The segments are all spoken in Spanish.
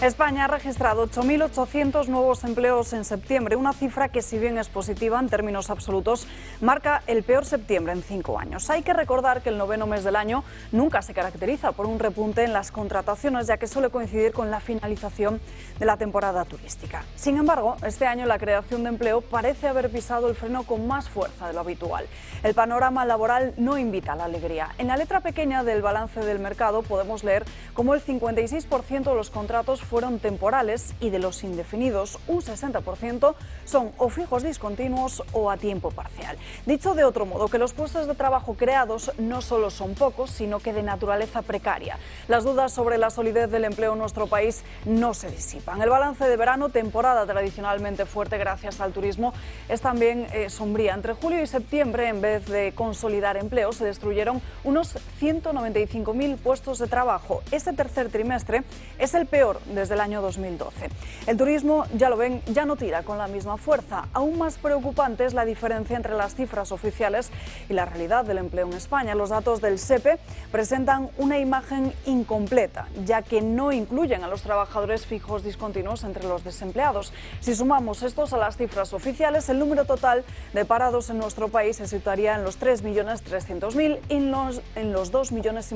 España ha registrado 8.800 nuevos empleos en septiembre, una cifra que, si bien es positiva en términos absolutos, marca el peor septiembre en 5 años. Hay que recordar que el noveno mes del año nunca se caracteriza por un repunte en las contrataciones, ya que suele coincidir con la finalización de la temporada turística. Sin embargo, este año la creación de empleo parece haber pisado el freno con más fuerza de lo habitual. El panorama laboral no invita a la alegría. En la letra pequeña del balance del mercado podemos leer cómo el 56% de los contratos fueron temporales y de los indefinidos un 60% son o fijos discontinuos o a tiempo parcial. Dicho de otro modo, que los puestos de trabajo creados no solo son pocos, sino que de naturaleza precaria. Las dudas sobre la solidez del empleo en nuestro país no se disipan. El balance de verano, temporada tradicionalmente fuerte gracias al turismo, es también sombría. Entre julio y septiembre, en vez de consolidar empleo, se destruyeron unos 195.000 puestos de trabajo. Este tercer trimestre es el peor desde el año 2012. El turismo, ya lo ven, ya no tira con la misma fuerza. Aún más preocupante es la diferencia entre las cifras oficiales y la realidad del empleo en España. Los datos del SEPE presentan una imagen incompleta, ya que no incluyen a los trabajadores fijos discontinuos entre los desempleados. Si sumamos estos a las cifras oficiales, el número total de parados en nuestro país se situaría en los 3.300.000 y en los 2,5 millones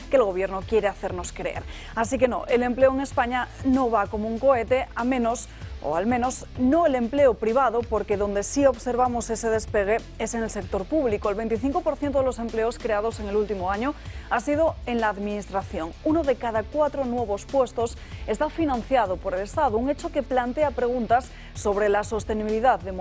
que el gobierno quiere hacernos creer. Así que no, el empleo en España no va como un cohete, a menos, o al menos no el empleo privado, porque donde sí observamos ese despegue es en el sector público. El 25% de los empleos creados en el último año ha sido en la administración. 1 de cada 4 nuevos puestos está financiado por el Estado, un hecho que plantea preguntas sobre la sostenibilidad de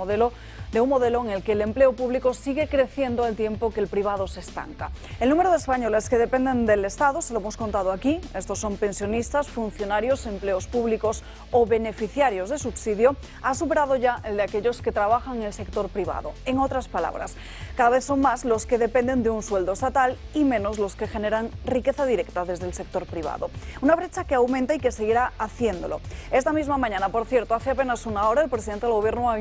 un modelo en el que el empleo público sigue creciendo al tiempo que el privado se estanca. El número de españoles que dependen del Estado, se lo hemos contado aquí, estos son pensionistas, funcionarios, empleos públicos o beneficiarios de subsidio, ha superado ya el de aquellos que trabajan en el sector privado. En otras palabras, cada vez son más los que dependen de un sueldo estatal y menos los que generan riqueza directa desde el sector privado. Una brecha que aumenta y que seguirá haciéndolo. Esta misma mañana, por cierto, hace apenas una hora, el presidente del Gobierno ha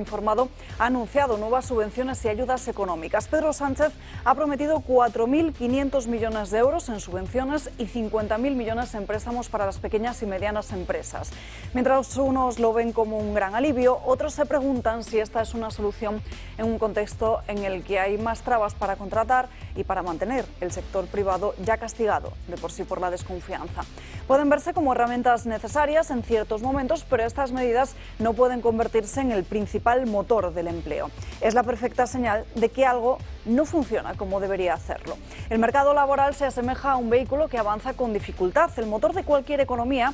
anunciado nuevas subvenciones y ayudas económicas. Pedro Sánchez ha prometido 4.500 millones de euros en subvenciones y 50.000 millones en préstamos para las pequeñas y medianas empresas. Mientras unos lo ven como un gran alivio, otros se preguntan si esta es una solución en un contexto en el que hay más trabas para contratar y para mantener el sector privado ya castigado de por sí por la desconfianza. Pueden verse como herramientas necesarias en ciertos momentos, pero estas medidas no pueden convertirse en el principal motor del empleo. Es la perfecta señal de que algo no funciona como debería hacerlo. El mercado laboral se asemeja a un vehículo que avanza con dificultad. El motor de cualquier economía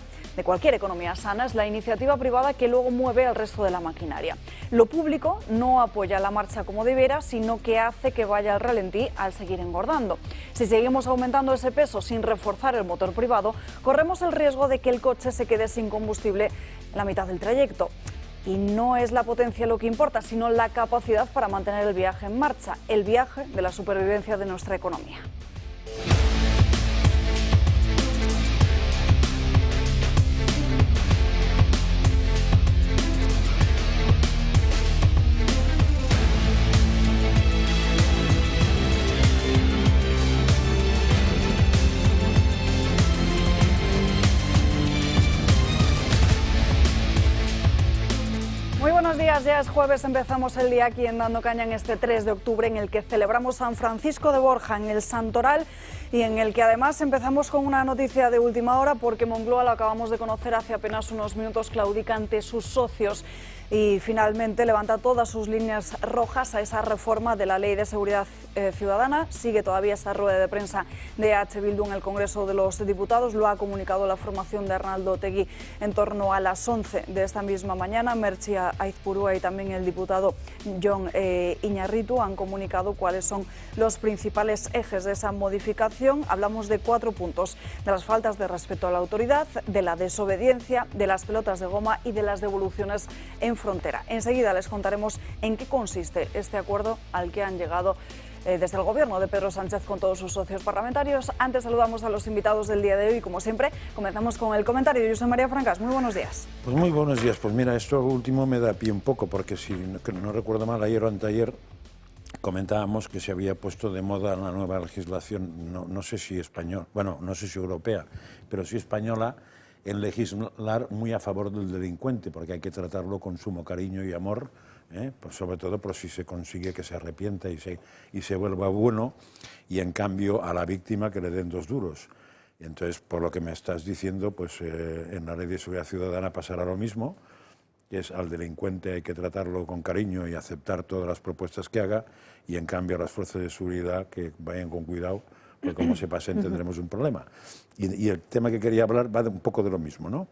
sana, es la iniciativa privada que luego mueve al resto de la maquinaria. Lo público no apoya la marcha como debiera, sino que hace que vaya al ralentí al seguir engordando. Si seguimos aumentando ese peso sin reforzar el motor privado, corremos el riesgo de que el coche se quede sin combustible en la mitad del trayecto. Y no es la potencia lo que importa, sino la capacidad para mantener el viaje en marcha, el viaje de la supervivencia de nuestra economía. Buenos días, ya es jueves, empezamos el día aquí en Dando Caña en este 3 de octubre en el que celebramos San Francisco de Borja en el Santoral y en el que además empezamos con una noticia de última hora porque Moncloa, lo acabamos de conocer hace apenas unos minutos, claudica ante sus socios y finalmente levanta todas sus líneas rojas a esa reforma de la Ley de Seguridad Ciudadana. Sigue todavía esa rueda de prensa de EH Bildu en el Congreso de los Diputados, lo ha comunicado la formación de Arnaldo Otegi en torno a las 11 de esta misma mañana. Mertxi Aizpurua y también el diputado Jon Iñarritu han comunicado cuáles son los principales ejes de esa modificación. Hablamos de 4 puntos: de las faltas de respeto a la autoridad, de la desobediencia, de las pelotas de goma y de las devoluciones en frontera. Enseguida les contaremos en qué consiste este acuerdo al que han llegado desde el gobierno de Pedro Sánchez con todos sus socios parlamentarios. Antes saludamos a los invitados del día de hoy. Como siempre, comenzamos con el comentario de Josep María Francas. Muy buenos días. Pues muy buenos días. Pues mira, esto último me da pie un poco, porque si no recuerdo mal, ayer o anteayer comentábamos que se había puesto de moda la nueva legislación, no sé si española, bueno, no sé si europea, pero sí española, en legislar muy a favor del delincuente, porque hay que tratarlo con sumo cariño y amor, pues sobre todo por si se consigue que se arrepienta y se vuelva bueno, y en cambio a la víctima que le den 2 duros. Y entonces, por lo que me estás diciendo, pues en la Ley de Seguridad Ciudadana pasará lo mismo, que es al delincuente hay que tratarlo con cariño y aceptar todas las propuestas que haga, y en cambio a las fuerzas de seguridad que vayan con cuidado, porque como se pasen tendremos un problema. Y el tema que quería hablar va un poco de lo mismo, ¿no?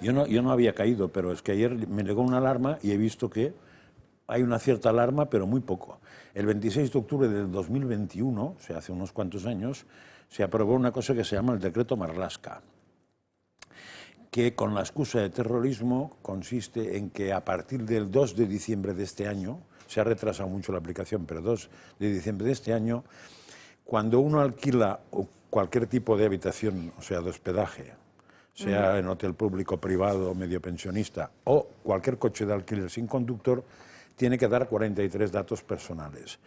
Yo no había caído, pero es que ayer me llegó una alarma y he visto que hay una cierta alarma, pero muy poco. El 26 de octubre del 2021, o sea, hace unos cuantos años, se aprobó una cosa que se llama el Decreto Marlaska, que con la excusa de terrorismo consiste en que a partir del 2 de diciembre de este año, se ha retrasado mucho la aplicación, pero 2 de diciembre de este año, cuando uno alquila cualquier tipo de habitación, o sea, de hospedaje, sea en hotel público, privado, medio pensionista, o cualquier coche de alquiler sin conductor, tiene que dar 43 datos personales.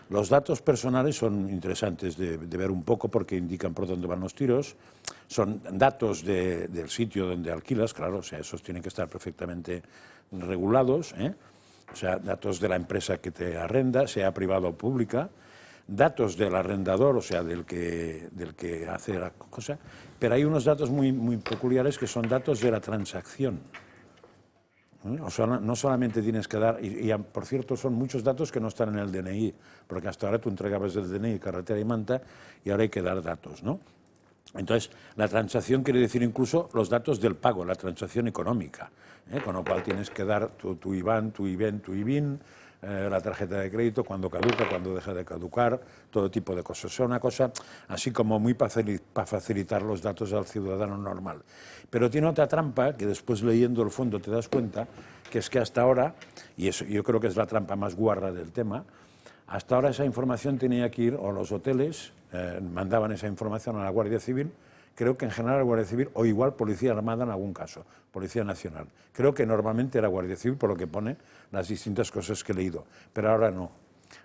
Los datos personales son interesantes de ver un poco porque indican por dónde van los tiros. Son datos del sitio donde alquilas, claro, o sea, esos tienen que estar perfectamente regulados, o sea, datos de la empresa que te arrenda, sea privada o pública, datos del arrendador, o sea, del que hace la cosa, pero hay unos datos muy peculiares que son datos de la transacción. O sea, no solamente tienes que dar, y por cierto son muchos datos que no están en el DNI, porque hasta ahora tú entregabas el DNI, carretera y manta, y ahora hay que dar datos, ¿no? Entonces, la transacción quiere decir incluso los datos del pago, la transacción económica, con lo cual tienes que dar tu IBAN, tu IBEN, tu IBIN, la tarjeta de crédito, cuando caduca, cuando deja de caducar, todo tipo de cosas. Es una cosa así como muy para facilitar los datos al ciudadano normal. Pero tiene otra trampa que después leyendo el fondo te das cuenta, que es que hasta ahora, y eso yo creo que es la trampa más guarra del tema, hasta ahora esa información tenía que ir, o los hoteles mandaban esa información a la Guardia Civil, creo que en general la Guardia Civil, o igual Policía Armada en algún caso, Policía Nacional. Creo que normalmente era Guardia Civil, por lo que pone las distintas cosas que he leído, pero ahora no.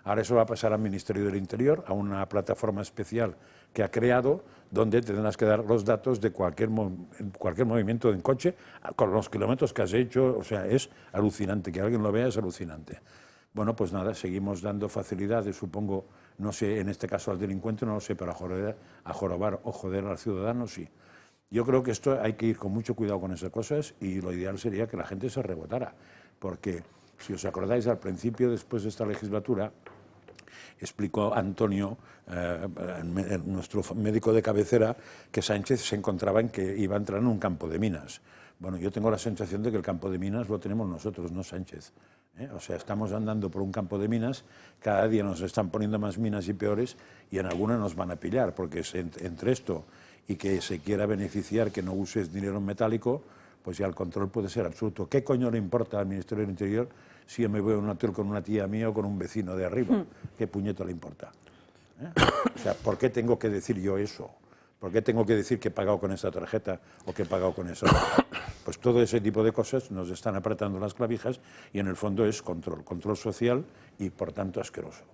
Ahora eso va a pasar al Ministerio del Interior, a una plataforma especial que ha creado, donde tendrás que dar los datos de cualquier movimiento en coche, con los kilómetros que has hecho, o sea, es alucinante, que alguien lo vea es alucinante. Bueno, pues nada, seguimos dando facilidades, supongo, no sé, en este caso al delincuente, no lo sé, pero a jorobar o joder al ciudadano, sí. Yo creo que esto hay que ir con mucho cuidado con esas cosas y lo ideal sería que la gente se rebotara, porque si os acordáis al principio, después de esta legislatura, explicó Antonio, nuestro médico de cabecera, que Sánchez se encontraba en que iba a entrar en un campo de minas. Bueno, yo tengo la sensación de que el campo de minas lo tenemos nosotros, no Sánchez. O sea, estamos andando por un campo de minas, cada día nos están poniendo más minas y peores, y en algunas nos van a pillar, porque entre esto y que se quiera beneficiar que no uses dinero metálico, pues ya el control puede ser absoluto. ¿Qué coño le importa al Ministerio del Interior si yo me voy a un hotel con una tía mía o con un vecino de arriba? ¿Qué puñeto le importa? O sea, ¿por qué tengo que decir yo eso? ¿Por qué tengo que decir que he pagado con esa tarjeta o que he pagado con esa otra? Pues todo ese tipo de cosas nos están apretando las clavijas y en el fondo es control social y por tanto asqueroso.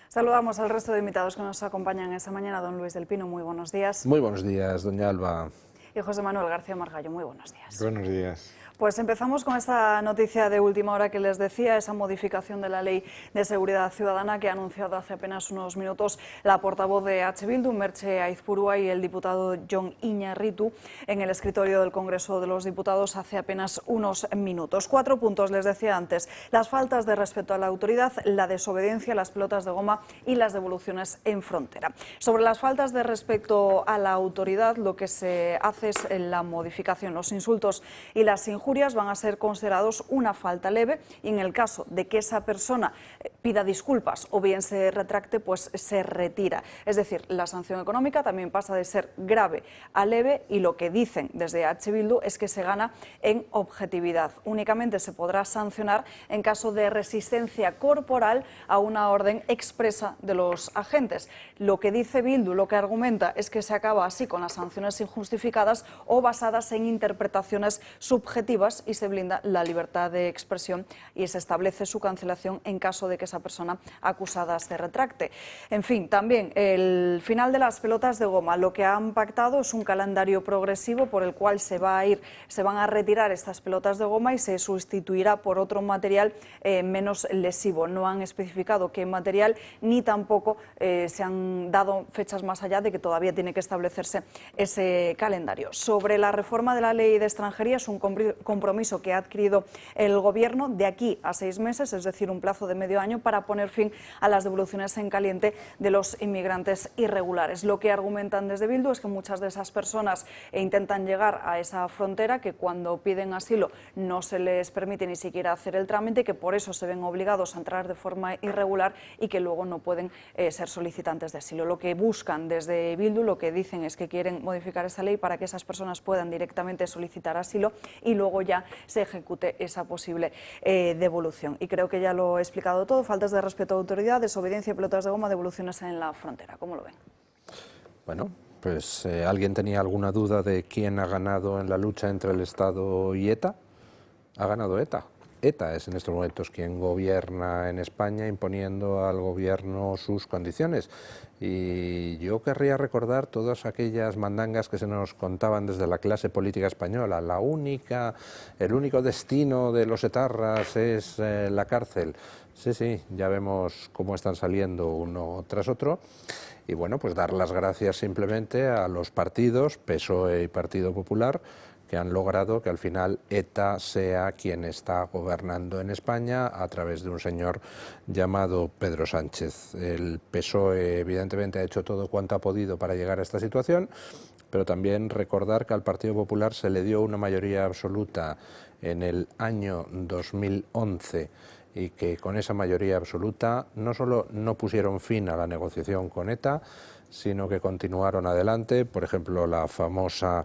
Saludamos al resto de invitados que nos acompañan esta mañana. Don Luis del Pino, muy buenos días. Muy buenos días, doña Alba. Y José Manuel García Margallo, muy buenos días. Buenos días. Pues empezamos con esta noticia de última hora que les decía, esa modificación de la Ley de Seguridad Ciudadana que ha anunciado hace apenas unos minutos la portavoz de H. Bildu, Merche Aizpurua, y el diputado Jon Iñarritu en el escritorio del Congreso de los Diputados hace apenas unos minutos. 4 puntos, les decía antes: las faltas de respeto a la autoridad, la desobediencia, las pelotas de goma y las devoluciones en frontera. Sobre las faltas de respeto a la autoridad, lo que se hace es la modificación. Los insultos y las injurias van a ser considerados una falta leve y en el caso de que esa persona pida disculpas o bien se retracte, pues se retira. Es decir, la sanción económica también pasa de ser grave a leve y lo que dicen desde H. Bildu es que se gana en objetividad. Únicamente se podrá sancionar en caso de resistencia corporal a una orden expresa de los agentes. Lo que dice Bildu, lo que argumenta, es que se acaba así con las sanciones injustificadas inventadas o basadas en interpretaciones subjetivas, y se blinda la libertad de expresión y se establece su cancelación en caso de que esa persona acusada se retracte. En fin, también el final de las pelotas de goma. Lo que han pactado es un calendario progresivo por el cual se van a retirar estas pelotas de goma y se sustituirá por otro material menos lesivo. No han especificado qué material, ni tampoco se han dado fechas más allá de que todavía tiene que establecerse ese calendario. Sobre la reforma de la ley de extranjería, es un compromiso que ha adquirido el Gobierno de aquí a 6 meses, es decir, un plazo de medio año, para poner fin a las devoluciones en caliente de los inmigrantes irregulares. Lo que argumentan desde Bildu es que muchas de esas personas intentan llegar a esa frontera, que cuando piden asilo no se les permite ni siquiera hacer el trámite, que por eso se ven obligados a entrar de forma irregular y que luego no pueden ser solicitantes de asilo. Lo que buscan desde Bildu, lo que dicen es que quieren modificar esta ley para que esas personas puedan directamente solicitar asilo y luego ya se ejecute esa posible devolución. Y creo que ya lo he explicado todo: faltas de respeto a autoridad, desobediencia, pelotas de goma, devoluciones en la frontera. ¿Cómo lo ven? Bueno, pues ¿alguien tenía alguna duda de quién ha ganado en la lucha entre el Estado y ETA? Ha ganado ETA. ETA es en estos momentos quien gobierna en España, imponiendo al gobierno sus condiciones. Y yo querría recordar todas aquellas mandangas que se nos contaban desde la clase política española. El único destino de los etarras es la cárcel. Sí, ya vemos cómo están saliendo uno tras otro. Y bueno, pues dar las gracias simplemente a los partidos, PSOE y Partido Popular, que han logrado que al final ETA sea quien está gobernando en España a través de un señor llamado Pedro Sánchez. El PSOE evidentemente ha hecho todo cuanto ha podido para llegar a esta situación, pero también recordar que al Partido Popular se le dio una mayoría absoluta en el año 2011 y que con esa mayoría absoluta no solo no pusieron fin a la negociación con ETA, sino que continuaron adelante. Por ejemplo, la famosa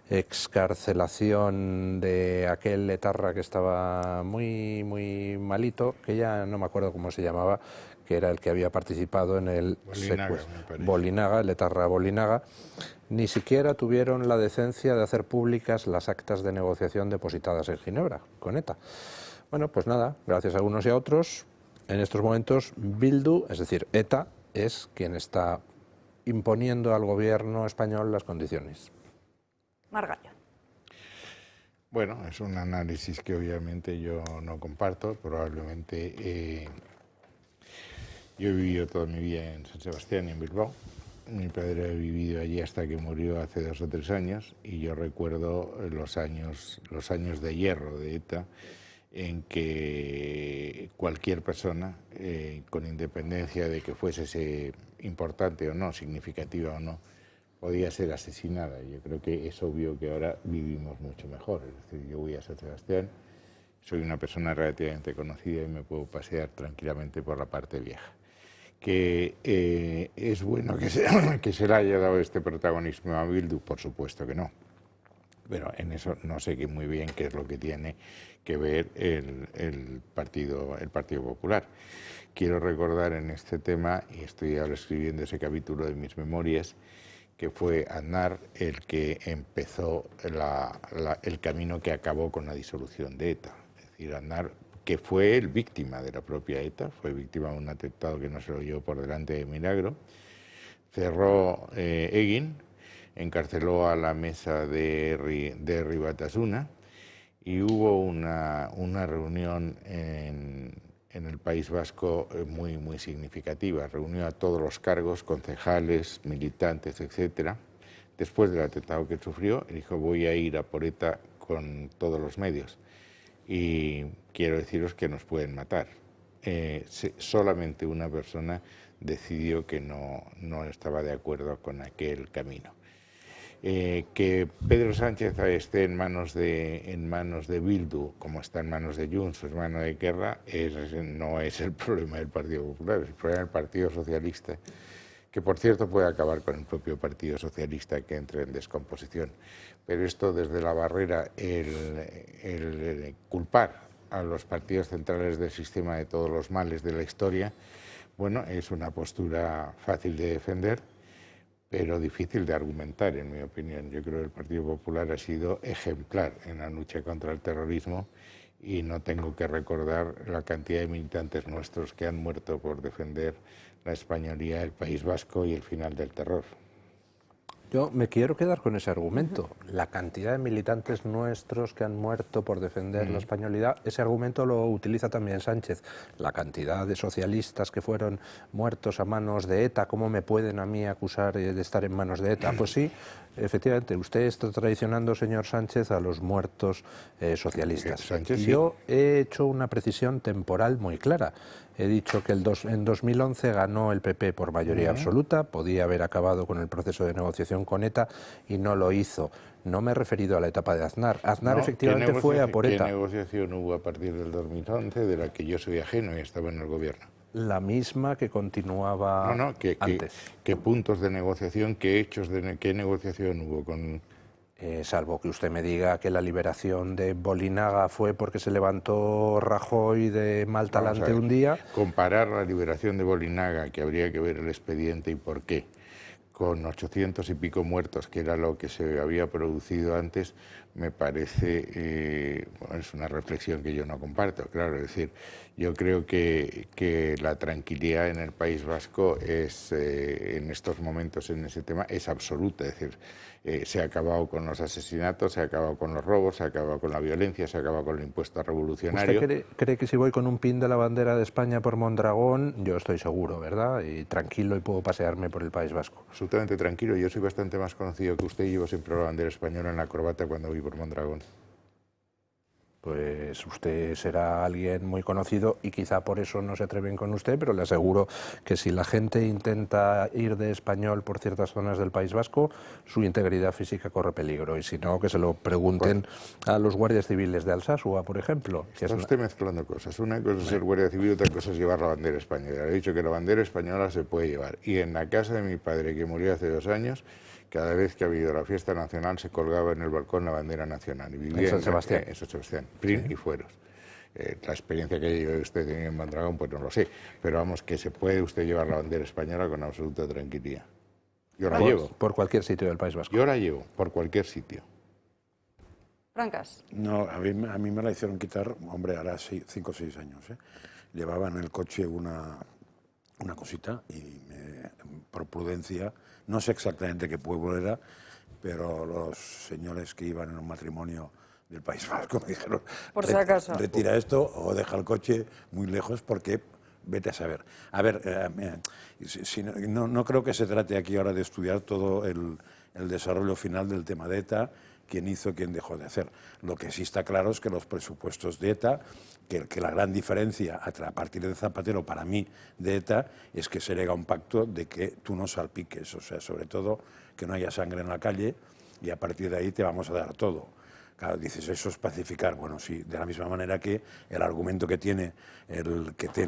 excarcelación de aquel etarra que estaba muy malito, que ya no me acuerdo cómo se llamaba, que era el que había participado en el Bolinaga, el etarra Bolinaga. Ni siquiera tuvieron la decencia de hacer públicas las actas de negociación depositadas en Ginebra con ETA. Bueno, pues nada, gracias a unos y a otros, en estos momentos Bildu, es decir, ETA, es quien está imponiendo al gobierno español las condiciones. Margallo. Bueno, es un análisis que obviamente yo no comparto. Probablemente yo he vivido toda mi vida en San Sebastián y en Bilbao. Mi padre ha vivido allí hasta que murió hace 2 o 3 años, y yo recuerdo los años de hierro de ETA, en que cualquier persona, con independencia de que fuese importante o no, significativa o no, podía ser asesinada. Yo creo que es obvio que ahora vivimos mucho mejor. Es decir, yo voy a San Sebastián, soy una persona relativamente conocida y me puedo pasear tranquilamente por la parte vieja. Que es bueno que se le haya dado este protagonismo a Bildu, por supuesto que no. Pero en eso no sé muy bien qué es lo que tiene que ver el Partido Popular. Quiero recordar en este tema, y estoy ahora escribiendo ese capítulo de mis memorias, que fue Aznar el que empezó el camino que acabó con la disolución de ETA. Es decir, Aznar, que fue el víctima de la propia ETA, fue víctima de un atentado que no se lo llevó por delante de milagro, cerró Egin, encarceló a la mesa de Herri Batasuna, y hubo una reunión en el País Vasco muy significativa. Reunió a todos los cargos, concejales, militantes, etcétera. Después del atentado que sufrió, dijo: voy a ir a por ETA con todos los medios. Y quiero deciros que nos pueden matar. Solamente una persona decidió que no estaba de acuerdo con aquel camino. Que Pedro Sánchez esté en manos de Bildu, como está en manos de Junts o en manos de Esquerra, no es el problema del Partido Popular, es el problema del Partido Socialista, que por cierto puede acabar con el propio Partido Socialista, que entre en descomposición. Pero esto, desde la barrera, el culpar a los partidos centrales del sistema de todos los males de la historia, bueno, es una postura fácil de defender, pero difícil de argumentar, en mi opinión. Yo creo que el Partido Popular ha sido ejemplar en la lucha contra el terrorismo y no tengo que recordar la cantidad de militantes nuestros que han muerto por defender la españolía, el País Vasco y el final del terror. Yo me quiero quedar con ese argumento. La cantidad de militantes nuestros que han muerto por defender la españolidad, ese argumento lo utiliza también Sánchez. La cantidad de socialistas que fueron muertos a manos de ETA, ¿cómo me pueden a mí acusar de estar en manos de ETA? Pues sí, efectivamente, usted está traicionando, señor Sánchez, a los muertos socialistas. Sánchez, y sí. yo he hecho una precisión temporal muy clara. He dicho que en 2011 ganó el PP por mayoría absoluta, podía haber acabado con el proceso de negociación con ETA y no lo hizo. No me he referido a la etapa de Aznar. Aznar No, efectivamente fue a por ETA. ¿Qué negociación hubo a partir del 2011 de la que yo soy ajeno y estaba en el gobierno? La misma que continuaba antes. ¿Qué puntos de negociación, qué hechos, qué negociación hubo con...? Salvo que usted me diga que la liberación de Bolinaga fue porque se levantó Rajoy de mal talante un día. Comparar la liberación de Bolinaga, que habría que ver el expediente y por qué, con 800 y pico muertos, que era lo que se había producido antes, me parece, es una reflexión que yo no comparto, claro. Es decir, yo creo que la tranquilidad en el País Vasco es, en estos momentos, en ese tema, es absoluta. Es decir, se ha acabado con los asesinatos, se ha acabado con los robos, se ha acabado con la violencia, se ha acabado con el impuesto revolucionario. ¿Usted cree que si voy con un pin de la bandera de España por Mondragón, yo estoy seguro, ¿verdad? Y tranquilo y puedo pasearme por el País Vasco. Absolutamente tranquilo. Yo soy bastante más conocido que usted y llevo siempre la bandera española en la corbata cuando voy por Mondragón. Pues usted será alguien muy conocido y quizá por eso no se atreven con usted, pero le aseguro que si la gente intenta ir de español por ciertas zonas del País Vasco, su integridad física corre peligro. Y si no, que se lo pregunten a los guardias civiles de Alsasua, por ejemplo. Está usted mezclando cosas. Una cosa es ser guardia civil, otra cosa es llevar la bandera española. He dicho que la bandera española se puede llevar. Y en la casa de mi padre, que murió hace 2 años, cada vez que ha habido la fiesta nacional se colgaba en el balcón la bandera nacional. Y vivía en San Sebastián. En San Sebastián, Prin y Fueros. La experiencia que usted tenía en Mondragón, pues no lo sé. Pero vamos, que se puede usted llevar la bandera española con absoluta tranquilidad. Yo la llevo. Por cualquier sitio del País Vasco. Yo la llevo, por cualquier sitio. Francas. No, a mí me la hicieron quitar, hombre, hará 5 o 6 años. Llevaba en el coche una cosita y por prudencia, no sé exactamente qué pueblo era, pero los señores que iban en un matrimonio del País Vasco me dijeron, por si acaso, retira esto o deja el coche muy lejos porque vete a saber. A ver, no creo que se trate aquí ahora de estudiar todo el desarrollo final del tema de ETA, quién hizo, quién dejó de hacer. Lo que sí está claro es que los presupuestos de ETA, que la gran diferencia a partir de Zapatero para mí de ETA es que se llega a un pacto de que tú no salpiques, o sea, sobre todo que no haya sangre en la calle y a partir de ahí te vamos a dar todo. Claro, dices, eso es pacificar. Bueno, sí, de la misma manera que el argumento que tiene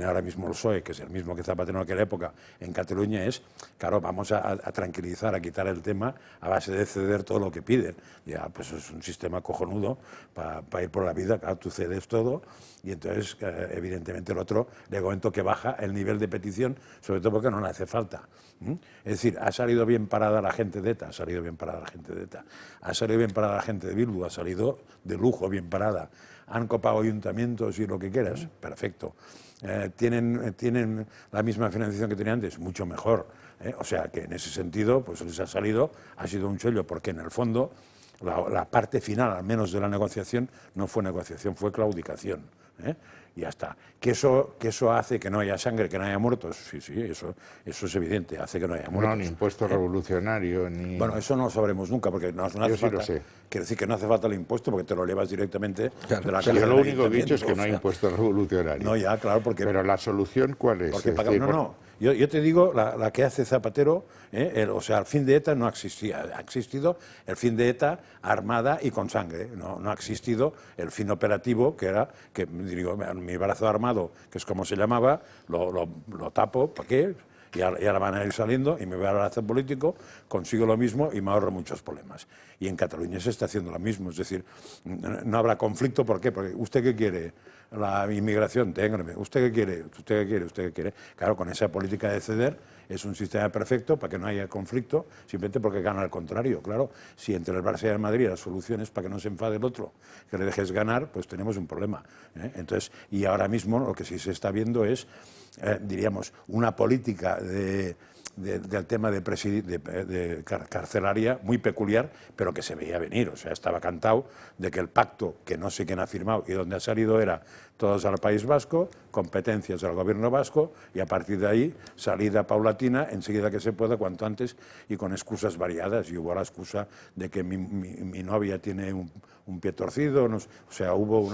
ahora mismo el PSOE, que es el mismo que Zapatero en aquella época en Cataluña, es, claro, vamos a tranquilizar, a quitar el tema a base de ceder todo lo que piden. Ya, pues es un sistema cojonudo para ir por la vida, claro, tú cedes todo y entonces, evidentemente, el otro le comento que baja el nivel de petición, sobre todo porque no le hace falta. Es decir, ha salido bien parada la gente de ETA, ha salido bien parada la gente de ETA, ha salido bien parada la gente de Bildu, ha salido de lujo bien parada, han copado ayuntamientos y lo que quieras, perfecto. ¿Tienen la misma financiación que tenían antes? Mucho mejor. O sea que en ese sentido pues les ha salido, ha sido un chollo, porque en el fondo la parte final, al menos de la negociación, no fue negociación, fue claudicación. Y ya está. ¿Que eso hace que no haya sangre, que no haya muertos? Sí, eso es evidente, hace que no haya muertos. No, ni impuesto revolucionario, ni... Bueno, eso no lo sabremos nunca, porque no hace falta... sí lo sé. Quiere decir que no hace falta el impuesto porque te lo llevas directamente de la Yo caja lo del único que he dicho es que no hay ayuntamiento, impuesto revolucionario. No, ya, claro, porque... Pero la solución, ¿cuál es? Porque yo te digo, la que hace Zapatero, o sea, el fin de ETA no existía. Ha existido el fin de ETA armada y con sangre. No ha existido el fin operativo, que era, que digo, mi brazo armado, que es como se llamaba, lo tapo, ¿para qué? Y ahora van a ir saliendo y me voy al brazo político, consigo lo mismo y me ahorro muchos problemas. Y en Cataluña se está haciendo lo mismo, es decir, no habrá conflicto, ¿por qué? Porque ¿usted qué quiere? La inmigración, téngame. ¿Usted qué quiere? ¿Usted qué quiere? ¿Usted qué quiere? Claro, con esa política de ceder, es un sistema perfecto para que no haya conflicto, simplemente porque gana al contrario. Claro, si entre el Barça y el Madrid la solución es para que no se enfade el otro, que le dejes ganar, pues tenemos un problema. Entonces, y ahora mismo lo que sí se está viendo es, diríamos, una política del tema de carcelaria muy peculiar, pero que se veía venir. O sea, estaba cantado de que el pacto, que no sé quién ha firmado y donde ha salido era todos al País Vasco, competencias al gobierno vasco y a partir de ahí salida paulatina, enseguida que se pueda, cuanto antes y con excusas variadas. Y hubo la excusa de que mi novia tiene un pie torcido, o sea,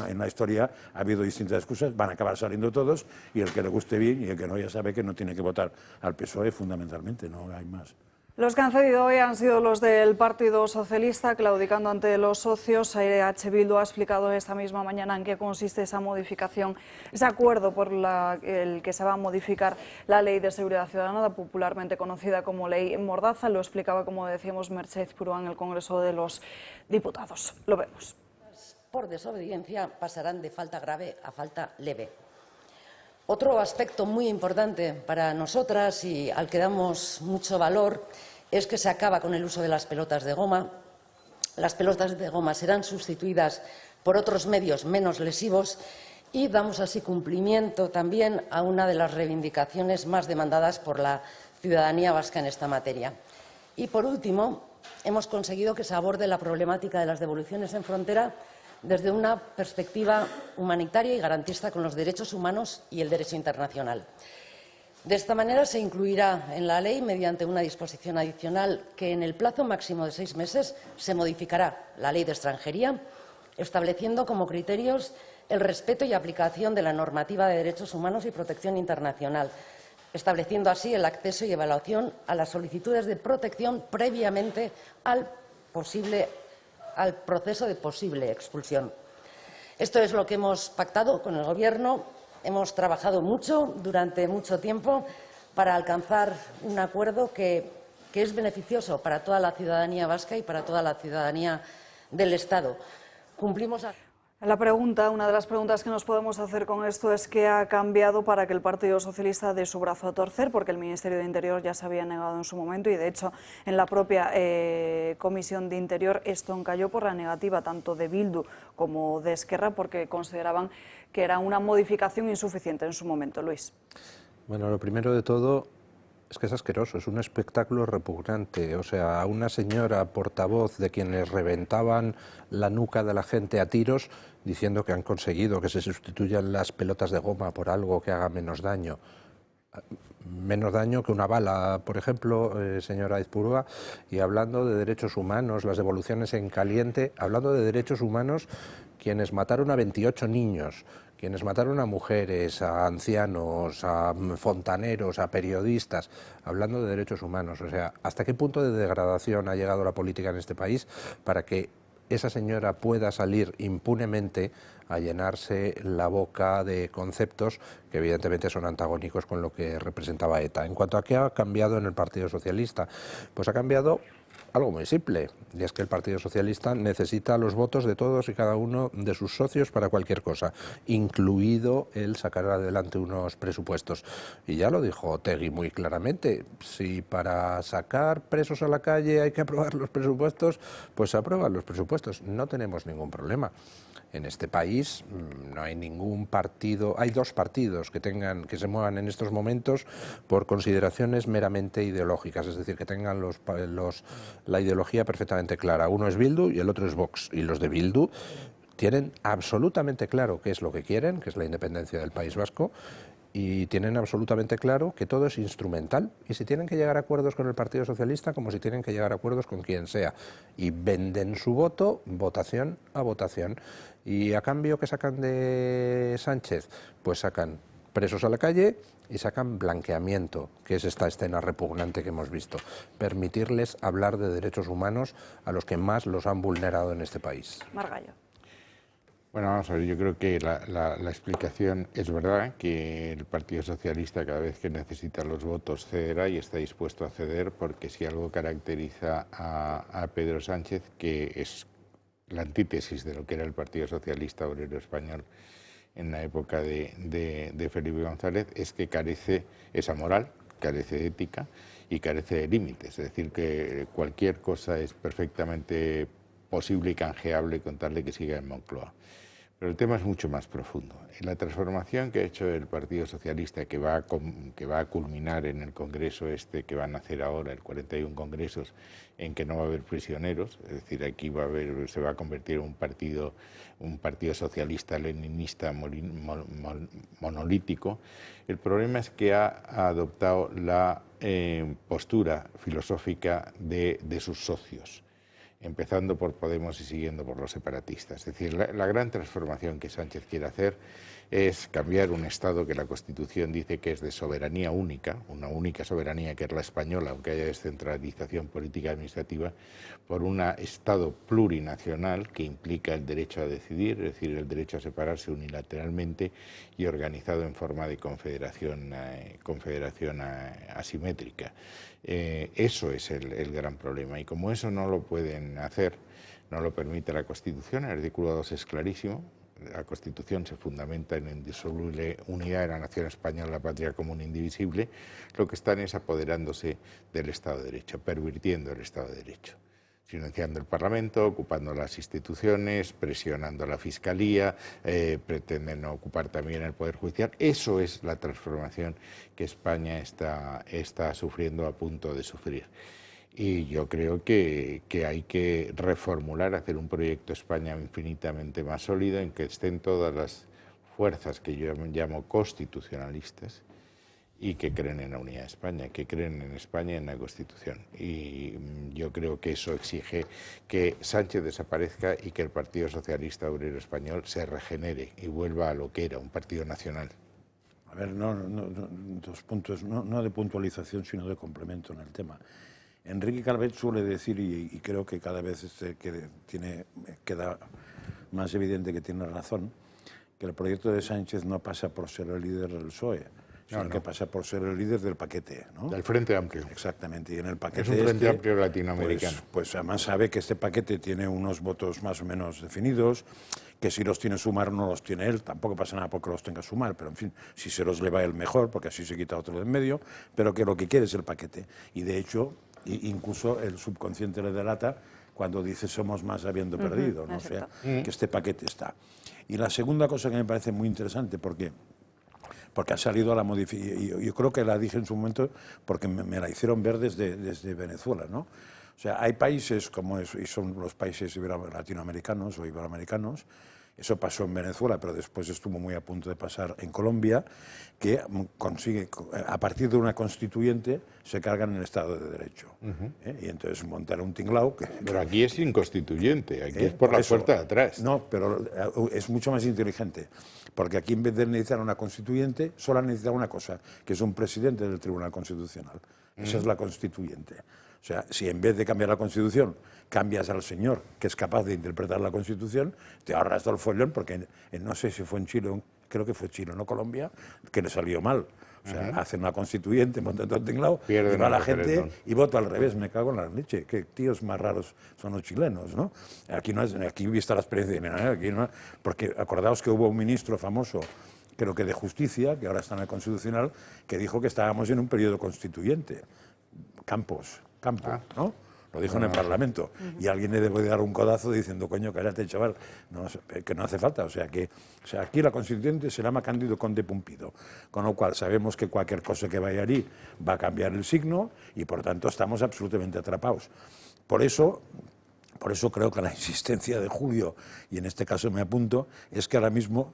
en la historia ha habido distintas excusas, van a acabar saliendo todos y el que le guste bien y el que no ya sabe que no tiene que votar al PSOE fundamentalmente, no hay más. Los que han cedido hoy han sido los del Partido Socialista, claudicando ante los socios. EH Bildu ha explicado esta misma mañana en qué consiste esa modificación, ese acuerdo por el que se va a modificar la Ley de Seguridad Ciudadana, popularmente conocida como Ley Mordaza. Lo explicaba, como decíamos, Mercedes Purúa en el Congreso de los Diputados. Lo vemos. Por desobediencia pasarán de falta grave a falta leve. Otro aspecto muy importante para nosotras y al que damos mucho valor es que se acaba con el uso de las pelotas de goma. Las pelotas de goma serán sustituidas por otros medios menos lesivos y damos así cumplimiento también a una de las reivindicaciones más demandadas por la ciudadanía vasca en esta materia. Y, por último, hemos conseguido que se aborde la problemática de las devoluciones en frontera desde una perspectiva humanitaria y garantista con los derechos humanos y el derecho internacional. De esta manera se incluirá en la ley, mediante una disposición adicional, que en el plazo máximo de 6 meses se modificará la Ley de Extranjería, estableciendo como criterios el respeto y aplicación de la normativa de derechos humanos y protección internacional, estableciendo así el acceso y evaluación a las solicitudes de protección previamente al proceso de posible expulsión. Esto es lo que hemos pactado con el Gobierno. Hemos trabajado mucho, durante mucho tiempo, para alcanzar un acuerdo que es beneficioso para toda la ciudadanía vasca y para toda la ciudadanía del Estado. Cumplimos. Una de las preguntas que nos podemos hacer con esto es qué ha cambiado para que el Partido Socialista dé su brazo a torcer, porque el Ministerio de Interior ya se había negado en su momento y, de hecho, en la propia Comisión de Interior esto encalló por la negativa tanto de Bildu como de Esquerra, porque consideraban que era una modificación insuficiente en su momento. Luis. Bueno, lo primero de todo es que es asqueroso, es un espectáculo repugnante. O sea, a una señora portavoz de quienes reventaban la nuca de la gente a tiros diciendo que han conseguido que se sustituyan las pelotas de goma por algo que haga menos daño. Menos daño que una bala, por ejemplo, señora Aizpurúa, y hablando de derechos humanos, las devoluciones en caliente, hablando de derechos humanos, quienes mataron a 28 niños, quienes mataron a mujeres, a ancianos, a fontaneros, a periodistas, hablando de derechos humanos. O sea, ¿hasta qué punto de degradación ha llegado la política en este país para que esa señora pueda salir impunemente a llenarse la boca de conceptos que evidentemente son antagónicos con lo que representaba ETA? En cuanto a qué ha cambiado en el Partido Socialista, pues ha cambiado algo muy simple, y es que el Partido Socialista necesita los votos de todos y cada uno de sus socios para cualquier cosa, incluido el sacar adelante unos presupuestos. Y ya lo dijo Otegi muy claramente, si para sacar presos a la calle hay que aprobar los presupuestos, pues se aprueban los presupuestos, no tenemos ningún problema. En este país no hay ningún partido, hay 2 partidos que se muevan en estos momentos por consideraciones meramente ideológicas, es decir, que tengan la ideología perfectamente clara. Uno es Bildu y el otro es Vox, y los de Bildu tienen absolutamente claro qué es lo que quieren, que es la independencia del País Vasco, y tienen absolutamente claro que todo es instrumental, y si tienen que llegar a acuerdos con el Partido Socialista, como si tienen que llegar a acuerdos con quien sea, y venden su voto votación a votación. ¿Y a cambio qué sacan de Sánchez? Pues sacan presos a la calle y sacan blanqueamiento, que es esta escena repugnante que hemos visto. Permitirles hablar de derechos humanos a los que más los han vulnerado en este país. Margallo. Bueno, vamos a ver, yo creo que la explicación es verdad, que el Partido Socialista cada vez que necesita los votos cederá y está dispuesto a ceder, porque si algo caracteriza a Pedro Sánchez, que es la antítesis de lo que era el Partido Socialista Obrero Español en la época de Felipe González, es que carece esa moral, carece de ética y carece de límites. Es decir, que cualquier cosa es perfectamente posible y canjeable con tal de que siga en Moncloa. Pero el tema es mucho más profundo. La transformación que ha hecho el Partido Socialista, que va a culminar en el Congreso que van a hacer ahora, el 41 congresos, en que no va a haber prisioneros, es decir, aquí se va a convertir en un partido socialista leninista monolítico. El problema es que ha adoptado la postura filosófica de sus socios, empezando por Podemos y siguiendo por los separatistas. Es decir, la gran transformación que Sánchez quiere hacer es cambiar un Estado que la Constitución dice que es de soberanía única, una única soberanía que es la española, aunque haya descentralización política y administrativa, por un Estado plurinacional que implica el derecho a decidir, es decir, el derecho a separarse unilateralmente y organizado en forma de confederación asimétrica. Eso es el gran problema, y como eso no lo pueden hacer, no lo permite la Constitución, el artículo 2 es clarísimo. La Constitución se fundamenta en la indisoluble unidad de la nación española, la patria común e indivisible. Lo que están es apoderándose del Estado de Derecho, pervirtiendo el Estado de Derecho, silenciando el Parlamento, ocupando las instituciones, presionando a la Fiscalía, pretenden ocupar también el Poder Judicial. Eso es la transformación que España está sufriendo, a punto de sufrir. Y yo creo que hay que reformular, hacer un proyecto España infinitamente más sólido, en que estén todas las fuerzas que yo llamo constitucionalistas y que creen en la unidad de España, que creen en España y en la Constitución. Y yo creo que eso exige que Sánchez desaparezca y que el Partido Socialista Obrero Español se regenere y vuelva a lo que era, un partido nacional. A ver, dos puntos, no de puntualización, sino de complemento en el tema. Enrique Calvet suele decir, y creo que cada vez queda más evidente que tiene razón, que el proyecto de Sánchez no pasa por ser el líder del PSOE, sino que pasa por ser el líder del paquete, ¿no? Del Frente Amplio. Exactamente, y en el paquete es un Frente Amplio latinoamericano. Pues además sabe que este paquete tiene unos votos más o menos definidos, que si los tiene Sumar no los tiene él, tampoco pasa nada porque los tenga Sumar, pero en fin, si se los le va él mejor, porque así se quita otro de en medio, pero que lo que quiere es el paquete. Y de hecho, incluso el subconsciente le delata cuando dice somos más habiendo perdido, ¿no? O sea, que este paquete está. Y la segunda cosa que me parece muy interesante, porque ha salido a la modificación, yo creo que la dije en su momento porque me la hicieron ver desde Venezuela, ¿no? O sea, hay países como eso, y son los países latinoamericanos o iberoamericanos, eso pasó en Venezuela, pero después estuvo muy a punto de pasar en Colombia, que consigue, a partir de una constituyente, se cargan el Estado de Derecho. Y entonces montar un tinglao... Pero aquí es inconstituyente, aquí es por la puerta de atrás. No, pero es mucho más inteligente, porque aquí en vez de necesitar una constituyente, solo necesita una cosa, que es un presidente del Tribunal Constitucional. Esa es la constituyente. O sea, si en vez de cambiar la Constitución cambias al señor que es capaz de interpretar la Constitución, te ahorras todo el follón, porque no sé si fue en Chile, creo que fue Chile, no Colombia, que le salió mal. O sea, hacen una constituyente, montan todo el tinglado, y va la gente y vota al revés. Me cago en la leche. Qué tíos más raros son los chilenos, ¿no? Aquí vista la experiencia, mira, aquí no, porque acordaos que hubo un ministro famoso, creo que de Justicia, que ahora está en el Constitucional, que dijo que estábamos en un periodo constituyente. Campo, ¿no? Lo dijo en el Parlamento. Y alguien le debe dar un codazo diciendo, coño, cállate, chaval, que no hace falta. O sea, aquí la constituyente se llama Cándido Conde Pumpido. Con lo cual sabemos que cualquier cosa que vaya allí va a cambiar el signo y, por tanto, estamos absolutamente atrapados. Por eso creo que la insistencia de Julio, y en este caso me apunto, es que ahora mismo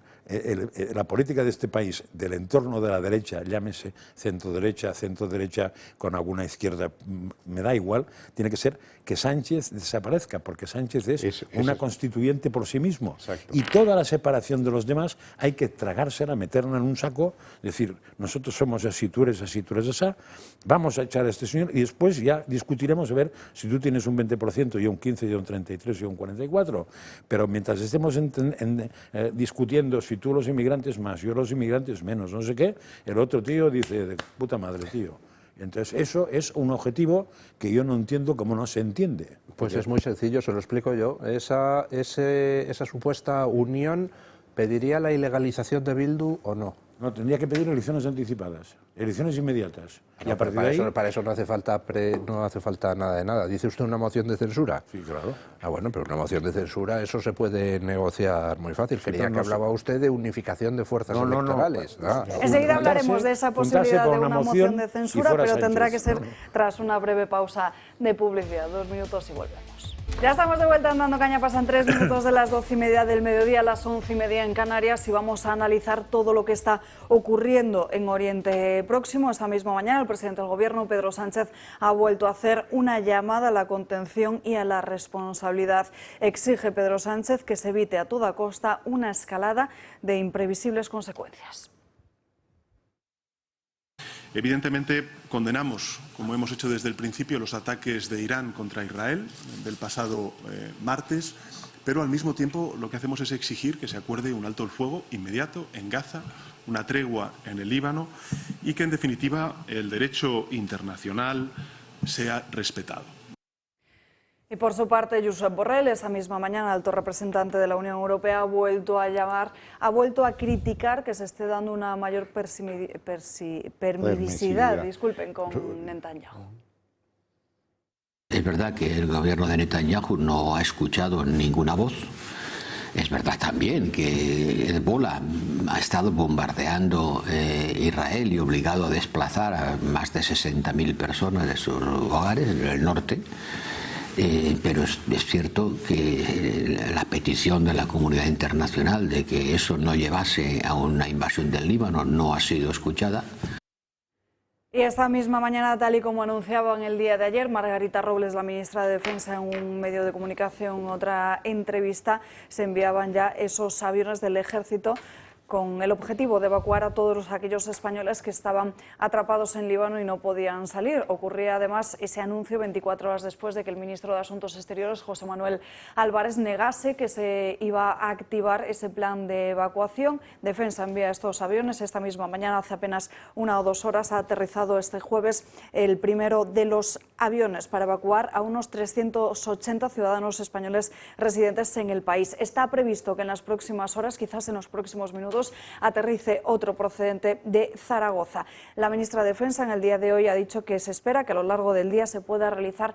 la política de este país, del entorno de la derecha, llámese centro-derecha con alguna izquierda, me da igual, tiene que ser que Sánchez desaparezca, porque Sánchez es una constituyente por sí mismo. Exacto. Y toda la separación de los demás hay que tragársela, meterla en un saco, decir, nosotros somos así, tú eres así, vamos a echar a este señor y después ya discutiremos a ver si tú tienes un 20%, yo un 15%, yo un 33%, yo un 44%. Pero mientras estemos discutiendo si tú los inmigrantes más, yo los inmigrantes menos, no sé qué, el otro tío dice, de puta madre, tío. Entonces, eso es un objetivo que yo no entiendo cómo no se entiende. Pues es muy sencillo, se lo explico yo. Esa supuesta unión pediría la ilegalización de Bildu o no. No, tendría que pedir elecciones anticipadas, elecciones inmediatas. Y a partir de ahí... Para eso no hace falta nada de nada. ¿Dice usted una moción de censura? Sí, claro. Ah, bueno, pero una moción de censura, eso se puede negociar muy fácil. Creía que hablaba usted de unificación de fuerzas electorales. Enseguida hablaremos de esa posibilidad de una moción de censura, pero tendrá que ser tras una breve pausa de publicidad. 2 minutos y volvemos. Ya estamos de vuelta en Dando Caña, pasan 3 minutos de las 12:30 del mediodía a las 11:30 en Canarias y vamos a analizar todo lo que está ocurriendo en Oriente Próximo. Esta misma mañana el presidente del Gobierno, Pedro Sánchez, ha vuelto a hacer una llamada a la contención y a la responsabilidad. Exige Pedro Sánchez que se evite a toda costa una escalada de imprevisibles consecuencias. Evidentemente condenamos, como hemos hecho desde el principio, los ataques de Irán contra Israel del pasado martes, pero al mismo tiempo lo que hacemos es exigir que se acuerde un alto el fuego inmediato en Gaza, una tregua en el Líbano y que, en definitiva, el derecho internacional sea respetado. Y por su parte, Josep Borrell, esa misma mañana, el alto representante de la Unión Europea, ha vuelto a criticar que se esté dando una mayor permisividad, disculpen, con Netanyahu. Es verdad que el gobierno de Netanyahu no ha escuchado ninguna voz. Es verdad también que Hezbollah ha estado bombardeando Israel y obligado a desplazar a más de 60.000 personas de sus hogares en el norte. Pero es cierto que la petición de la comunidad internacional de que eso no llevase a una invasión del Líbano no ha sido escuchada. Y esta misma mañana, tal y como anunciaba en el día de ayer, Margarita Robles, la ministra de Defensa, en un medio de comunicación, en otra entrevista, se enviaban ya esos aviones del ejército con el objetivo de evacuar a todos aquellos españoles que estaban atrapados en Líbano y no podían salir. Ocurría además ese anuncio 24 horas después de que el ministro de Asuntos Exteriores, José Manuel Álvarez, negase que se iba a activar ese plan de evacuación. Defensa envía estos aviones. Esta misma mañana, hace apenas 1 o 2 horas, ha aterrizado este jueves el primero de los aviones para evacuar a unos 380 ciudadanos españoles residentes en el país. Está previsto que en las próximas horas, quizás en los próximos minutos, aterrice otro procedente de Zaragoza. La ministra de Defensa en el día de hoy ha dicho que se espera que a lo largo del día se pueda realizar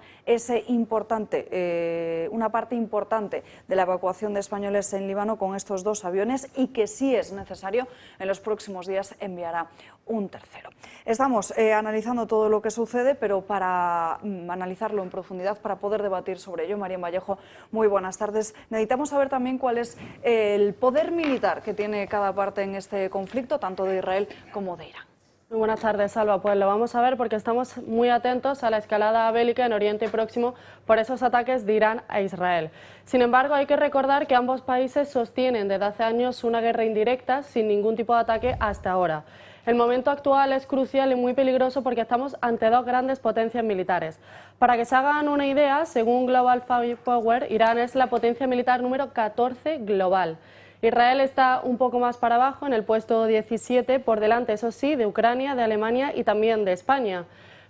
una parte importante de la evacuación de españoles en Líbano con estos 2 aviones y que, si es necesario, en los próximos días enviará un tercero. Estamos analizando todo lo que sucede, pero para analizarlo en profundidad, para poder debatir sobre ello, María Vallejo, muy buenas tardes. Necesitamos saber también cuál es el poder militar que tiene cada parte en este conflicto, tanto de Israel como de Irán. Muy buenas tardes, Salva. Pues lo vamos a ver porque estamos muy atentos a la escalada bélica en Oriente Próximo por esos ataques de Irán a Israel. Sin embargo, hay que recordar que ambos países sostienen desde hace años una guerra indirecta sin ningún tipo de ataque hasta ahora. El momento actual es crucial y muy peligroso porque estamos ante 2 grandes potencias militares. Para que se hagan una idea, según Global Firepower, Irán es la potencia militar número 14 global. Israel está un poco más para abajo, en el puesto 17, por delante, eso sí, de Ucrania, de Alemania y también de España.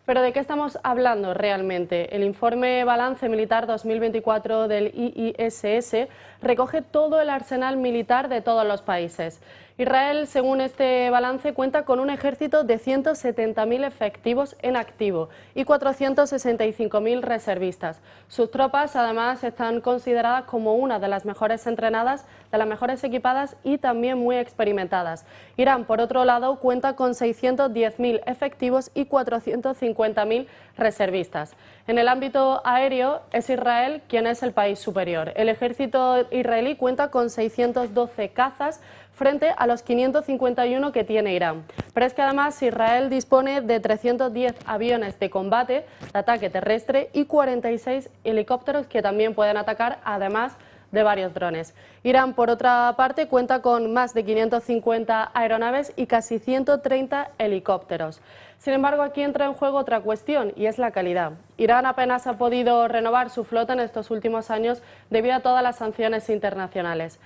Pero ¿de qué estamos hablando realmente? El informe Balance Militar 2024 del IISS recoge todo el arsenal militar de todos los países. Israel, según este balance, cuenta con un ejército de 170.000 efectivos en activo y 465.000 reservistas. Sus tropas, además, están consideradas como una de las mejores entrenadas, de las mejores equipadas y también muy experimentadas. Irán, por otro lado, cuenta con 610.000 efectivos y 450.000 reservistas. En el ámbito aéreo, es Israel quien es el país superior. El ejército israelí cuenta con 612 cazas frente a los 551 que tiene Irán. Pero es que además Israel dispone de 310 aviones de combate, de ataque terrestre y 46 helicópteros que también pueden atacar, además de varios drones. Irán, por otra parte, cuenta con más de 550 aeronaves y casi 130 helicópteros. Sin embargo, aquí entra en juego otra cuestión y es la calidad. Irán apenas ha podido renovar su flota en estos últimos años debido a todas las sanciones internacionales.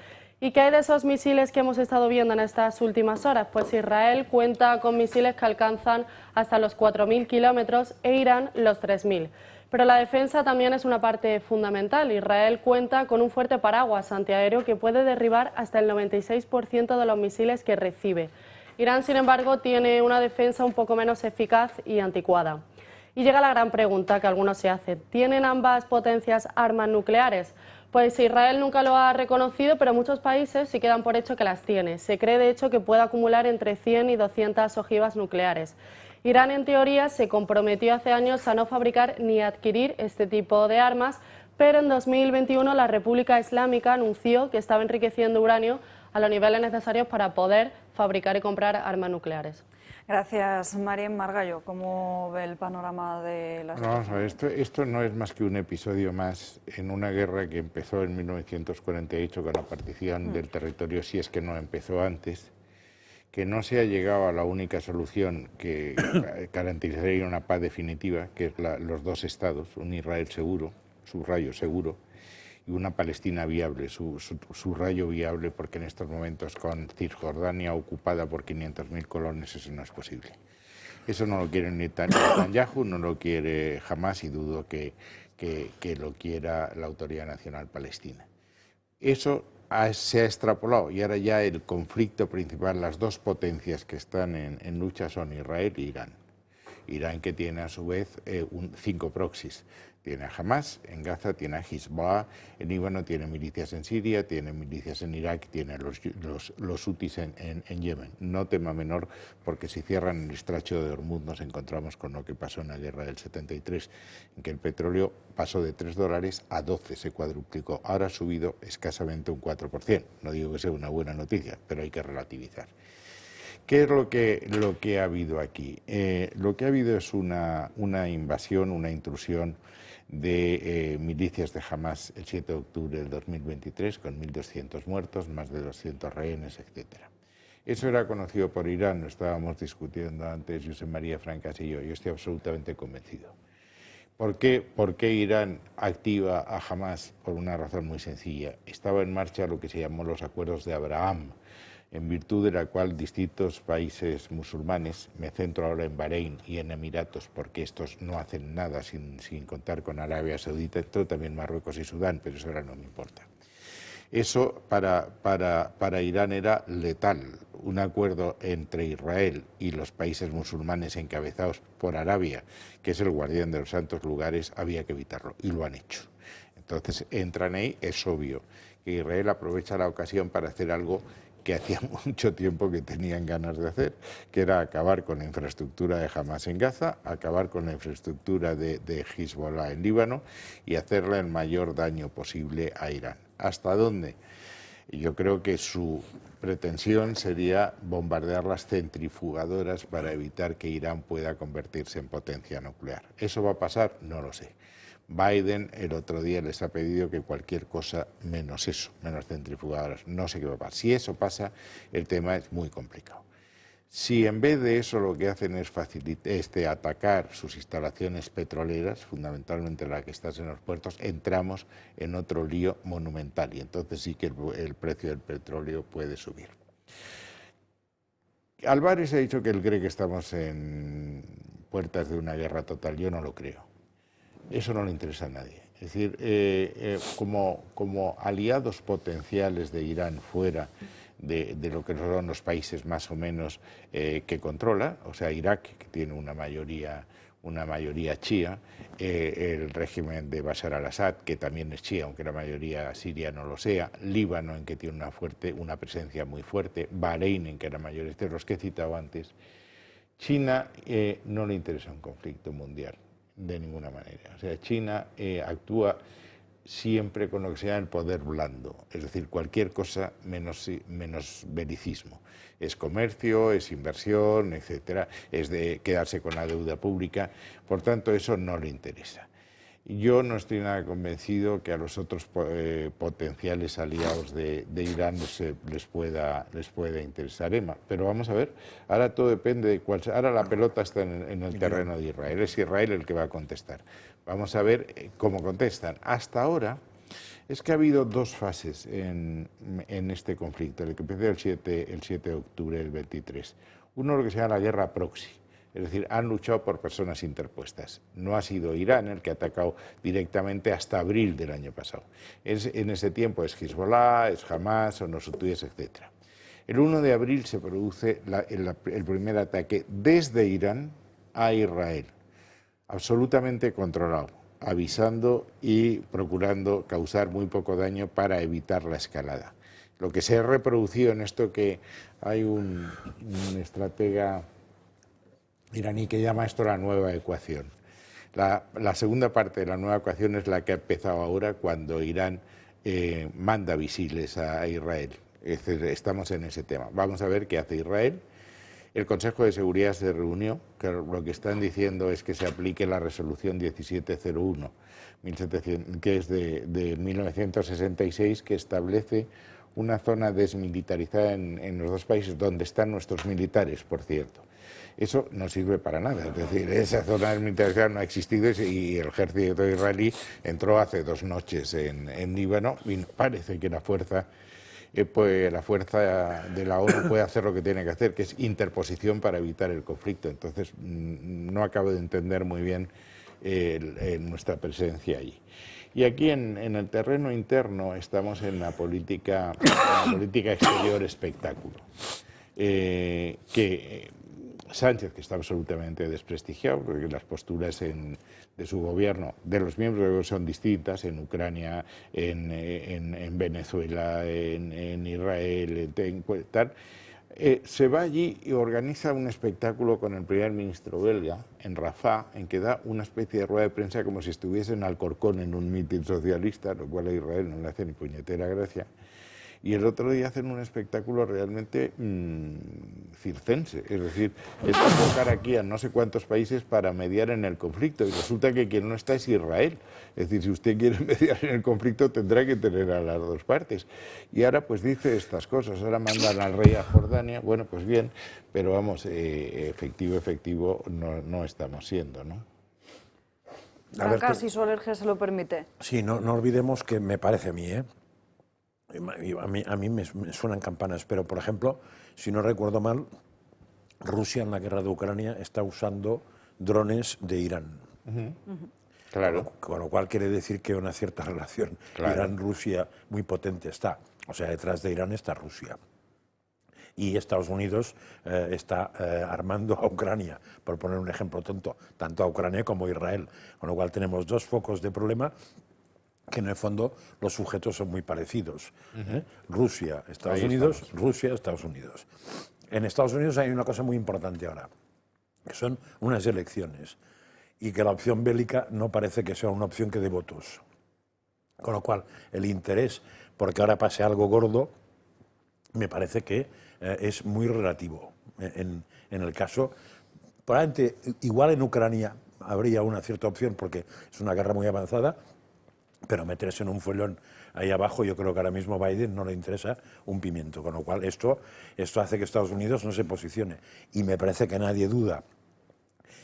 ¿Y qué hay de esos misiles que hemos estado viendo en estas últimas horas? Pues Israel cuenta con misiles que alcanzan hasta los 4.000 kilómetros e Irán los 3.000. Pero la defensa también es una parte fundamental. Israel cuenta con un fuerte paraguas antiaéreo que puede derribar hasta el 96% de los misiles que recibe. Irán, sin embargo, tiene una defensa un poco menos eficaz y anticuada. Y llega la gran pregunta que algunos se hacen. ¿Tienen ambas potencias armas nucleares? Pues Israel nunca lo ha reconocido, pero muchos países sí quedan por hecho que las tiene. Se cree, de hecho, que puede acumular entre 100 y 200 ojivas nucleares. Irán, en teoría, se comprometió hace años a no fabricar ni adquirir este tipo de armas, pero en 2021 la República Islámica anunció que estaba enriqueciendo uranio a los niveles necesarios para poder fabricar y comprar armas nucleares. Gracias, Mariem Margallo. ¿Cómo ve el panorama de la situación? Vamos a ver, esto no es más que un episodio más en una guerra que empezó en 1948 con la partición del territorio, si es que no empezó antes, que no se ha llegado a la única solución que garantizaría una paz definitiva, que es los dos estados, un Israel seguro, subrayo seguro, y una Palestina viable, subrayo viable, porque en estos momentos con Cisjordania ocupada por 500.000 colones eso no es posible. Eso no lo quiere Netanyahu, no lo quiere Hamas y dudo que lo quiera la Autoridad Nacional Palestina. Eso se ha extrapolado y ahora ya el conflicto principal, las dos potencias que están en lucha son Israel e Irán. Irán, que tiene a su vez 5 proxies. Tiene a Hamas en Gaza, tiene a Hezbollah en Líbano, tiene milicias en Siria, tiene milicias en Irak, tiene los hutis en Yemen. No tema menor, porque si cierran el estrecho de Hormuz nos encontramos con lo que pasó en la guerra del 73, en que el petróleo pasó de $3 a 12, se cuadruplicó. Ahora ha subido escasamente un 4%. No digo que sea una buena noticia, pero hay que relativizar. ¿Qué es lo que ha habido aquí? Lo que ha habido es una invasión, una intrusión de milicias de Hamas el 7 de octubre del 2023, con 1.200 muertos, más de 200 rehenes, etc. Eso era conocido por Irán, lo estábamos discutiendo antes Josep María Francas y yo estoy absolutamente convencido. ¿Por qué Irán activa a Hamas? Por una razón muy sencilla. Estaba en marcha lo que se llamó los Acuerdos de Abraham, en virtud de la cual distintos países musulmanes, me centro ahora en Bahrein y en Emiratos, porque estos no hacen nada sin contar con Arabia Saudita, entró también Marruecos y Sudán, pero eso ahora no me importa. Eso para Irán era letal. Un acuerdo entre Israel y los países musulmanes encabezados por Arabia, que es el guardián de los santos lugares, había que evitarlo, y lo han hecho. Entonces entran ahí, es obvio que Israel aprovecha la ocasión para hacer algo que hacía mucho tiempo que tenían ganas de hacer, que era acabar con la infraestructura de Hamas en Gaza, acabar con la infraestructura de Hezbollah en Líbano y hacerle el mayor daño posible a Irán. ¿Hasta dónde? Yo creo que su pretensión sería bombardear las centrifugadoras para evitar que Irán pueda convertirse en potencia nuclear. ¿Eso va a pasar? No lo sé. Biden el otro día les ha pedido que cualquier cosa menos eso, menos centrifugadoras. No sé qué va a pasar. Si eso pasa, el tema es muy complicado. Si en vez de eso lo que hacen es atacar sus instalaciones petroleras, fundamentalmente las que están en los puertos, entramos en otro lío monumental y entonces sí que el precio del petróleo puede subir. Álvarez ha dicho que él cree que estamos en puertas de una guerra total. Yo no lo creo. Eso no le interesa a nadie. Es decir, como aliados potenciales de Irán fuera de lo que son los países más o menos que controla, o sea, Irak, que tiene una mayoría chií, el régimen de Bashar al-Assad, que también es chií, aunque la mayoría siria no lo sea, Líbano, en que tiene una presencia muy fuerte, Bahrein, en que la mayoría de los que he citado antes. China no le interesa un conflicto mundial. De ninguna manera. O sea, China actúa siempre con lo que se llama el poder blando, es decir, cualquier cosa menos belicismo. Es comercio, es inversión, etcétera, es de quedarse con la deuda pública, por tanto eso no le interesa. Yo no estoy nada convencido que a los otros potenciales aliados de Irán les pueda interesar EMA, pero vamos a ver, ahora todo depende de cuál sea. Ahora la pelota está en el terreno de Israel, es Israel el que va a contestar. Vamos a ver cómo contestan. Hasta ahora es que ha habido dos fases en este conflicto, el que empezó el 7 de octubre del 23. Uno lo que se llama la guerra proxy. Es decir, han luchado por personas interpuestas. No ha sido Irán el que ha atacado directamente hasta abril del año pasado. En ese tiempo es Hezbollah, es Hamas, son los hutíes, etc. El 1 de abril se produce el primer ataque desde Irán a Israel, absolutamente controlado, avisando y procurando causar muy poco daño para evitar la escalada. Lo que se ha reproducido en esto, que hay un estratega iraní que llama esto la nueva ecuación. La segunda parte de la nueva ecuación es la que ha empezado ahora, cuando Irán manda misiles a Israel. Es decir, estamos en ese tema. Vamos a ver qué hace Israel. El Consejo de Seguridad se reunió, que lo que están diciendo es que se aplique la resolución 1701, que es de 1966, que establece una zona desmilitarizada en los dos países, donde están nuestros militares, por cierto. Eso no sirve para nada, es decir, esa zona desmilitarizada no ha existido, y el ejército israelí entró hace 2 noches en Líbano, y parece que la fuerza de la ONU puede hacer lo que tiene que hacer, que es interposición para evitar el conflicto. Entonces, no acabo de entender muy bien nuestra presencia allí. Y aquí, en el terreno interno, estamos en la política exterior espectáculo. Sánchez, que está absolutamente desprestigiado, porque las posturas de su gobierno, de los miembros, son distintas en Ucrania, en Venezuela, en Israel, tal. Se va allí y organiza un espectáculo con el primer ministro belga en Rafah, en que da una especie de rueda de prensa como si estuviese en Alcorcón en un mitin socialista, lo cual a Israel no le hace ni puñetera gracia. Y el otro día hacen un espectáculo realmente circense, es decir, es convocar aquí a no sé cuántos países para mediar en el conflicto, y resulta que quien no está es Israel. Es decir, si usted quiere mediar en el conflicto, tendrá que tener a las dos partes. Y ahora pues dice estas cosas, ahora mandan al rey a Jordania. Bueno, pues bien, pero vamos, efectivo no estamos siendo, ¿no? Acá, si su alergia se lo permite. Sí, no olvidemos que me parece a mí, a mí me suenan campanas, pero por ejemplo, si no recuerdo mal, Rusia en la guerra de Ucrania está usando drones de Irán. Claro. Con lo cual quiere decir que una cierta relación Irán-Rusia muy potente está. O sea, detrás de Irán está Rusia. Y Estados Unidos está armando a Ucrania, por poner un ejemplo tonto, tanto a Ucrania como a Israel. Con lo cual tenemos 2 focos de problema, que en el fondo los sujetos son muy parecidos. Rusia, Estados Unidos, Rusia, Estados Unidos. En Estados Unidos hay una cosa muy importante ahora, que son unas elecciones, y que la opción bélica no parece que sea una opción que dé votos. Con lo cual, el interés, porque ahora pase algo gordo, me parece que es muy relativo. En el caso, probablemente, igual en Ucrania habría una cierta opción, porque es una guerra muy avanzada, pero meterse en un follón ahí abajo, yo creo que ahora mismo a Biden no le interesa un pimiento, con lo cual esto hace que Estados Unidos no se posicione. Y me parece que nadie duda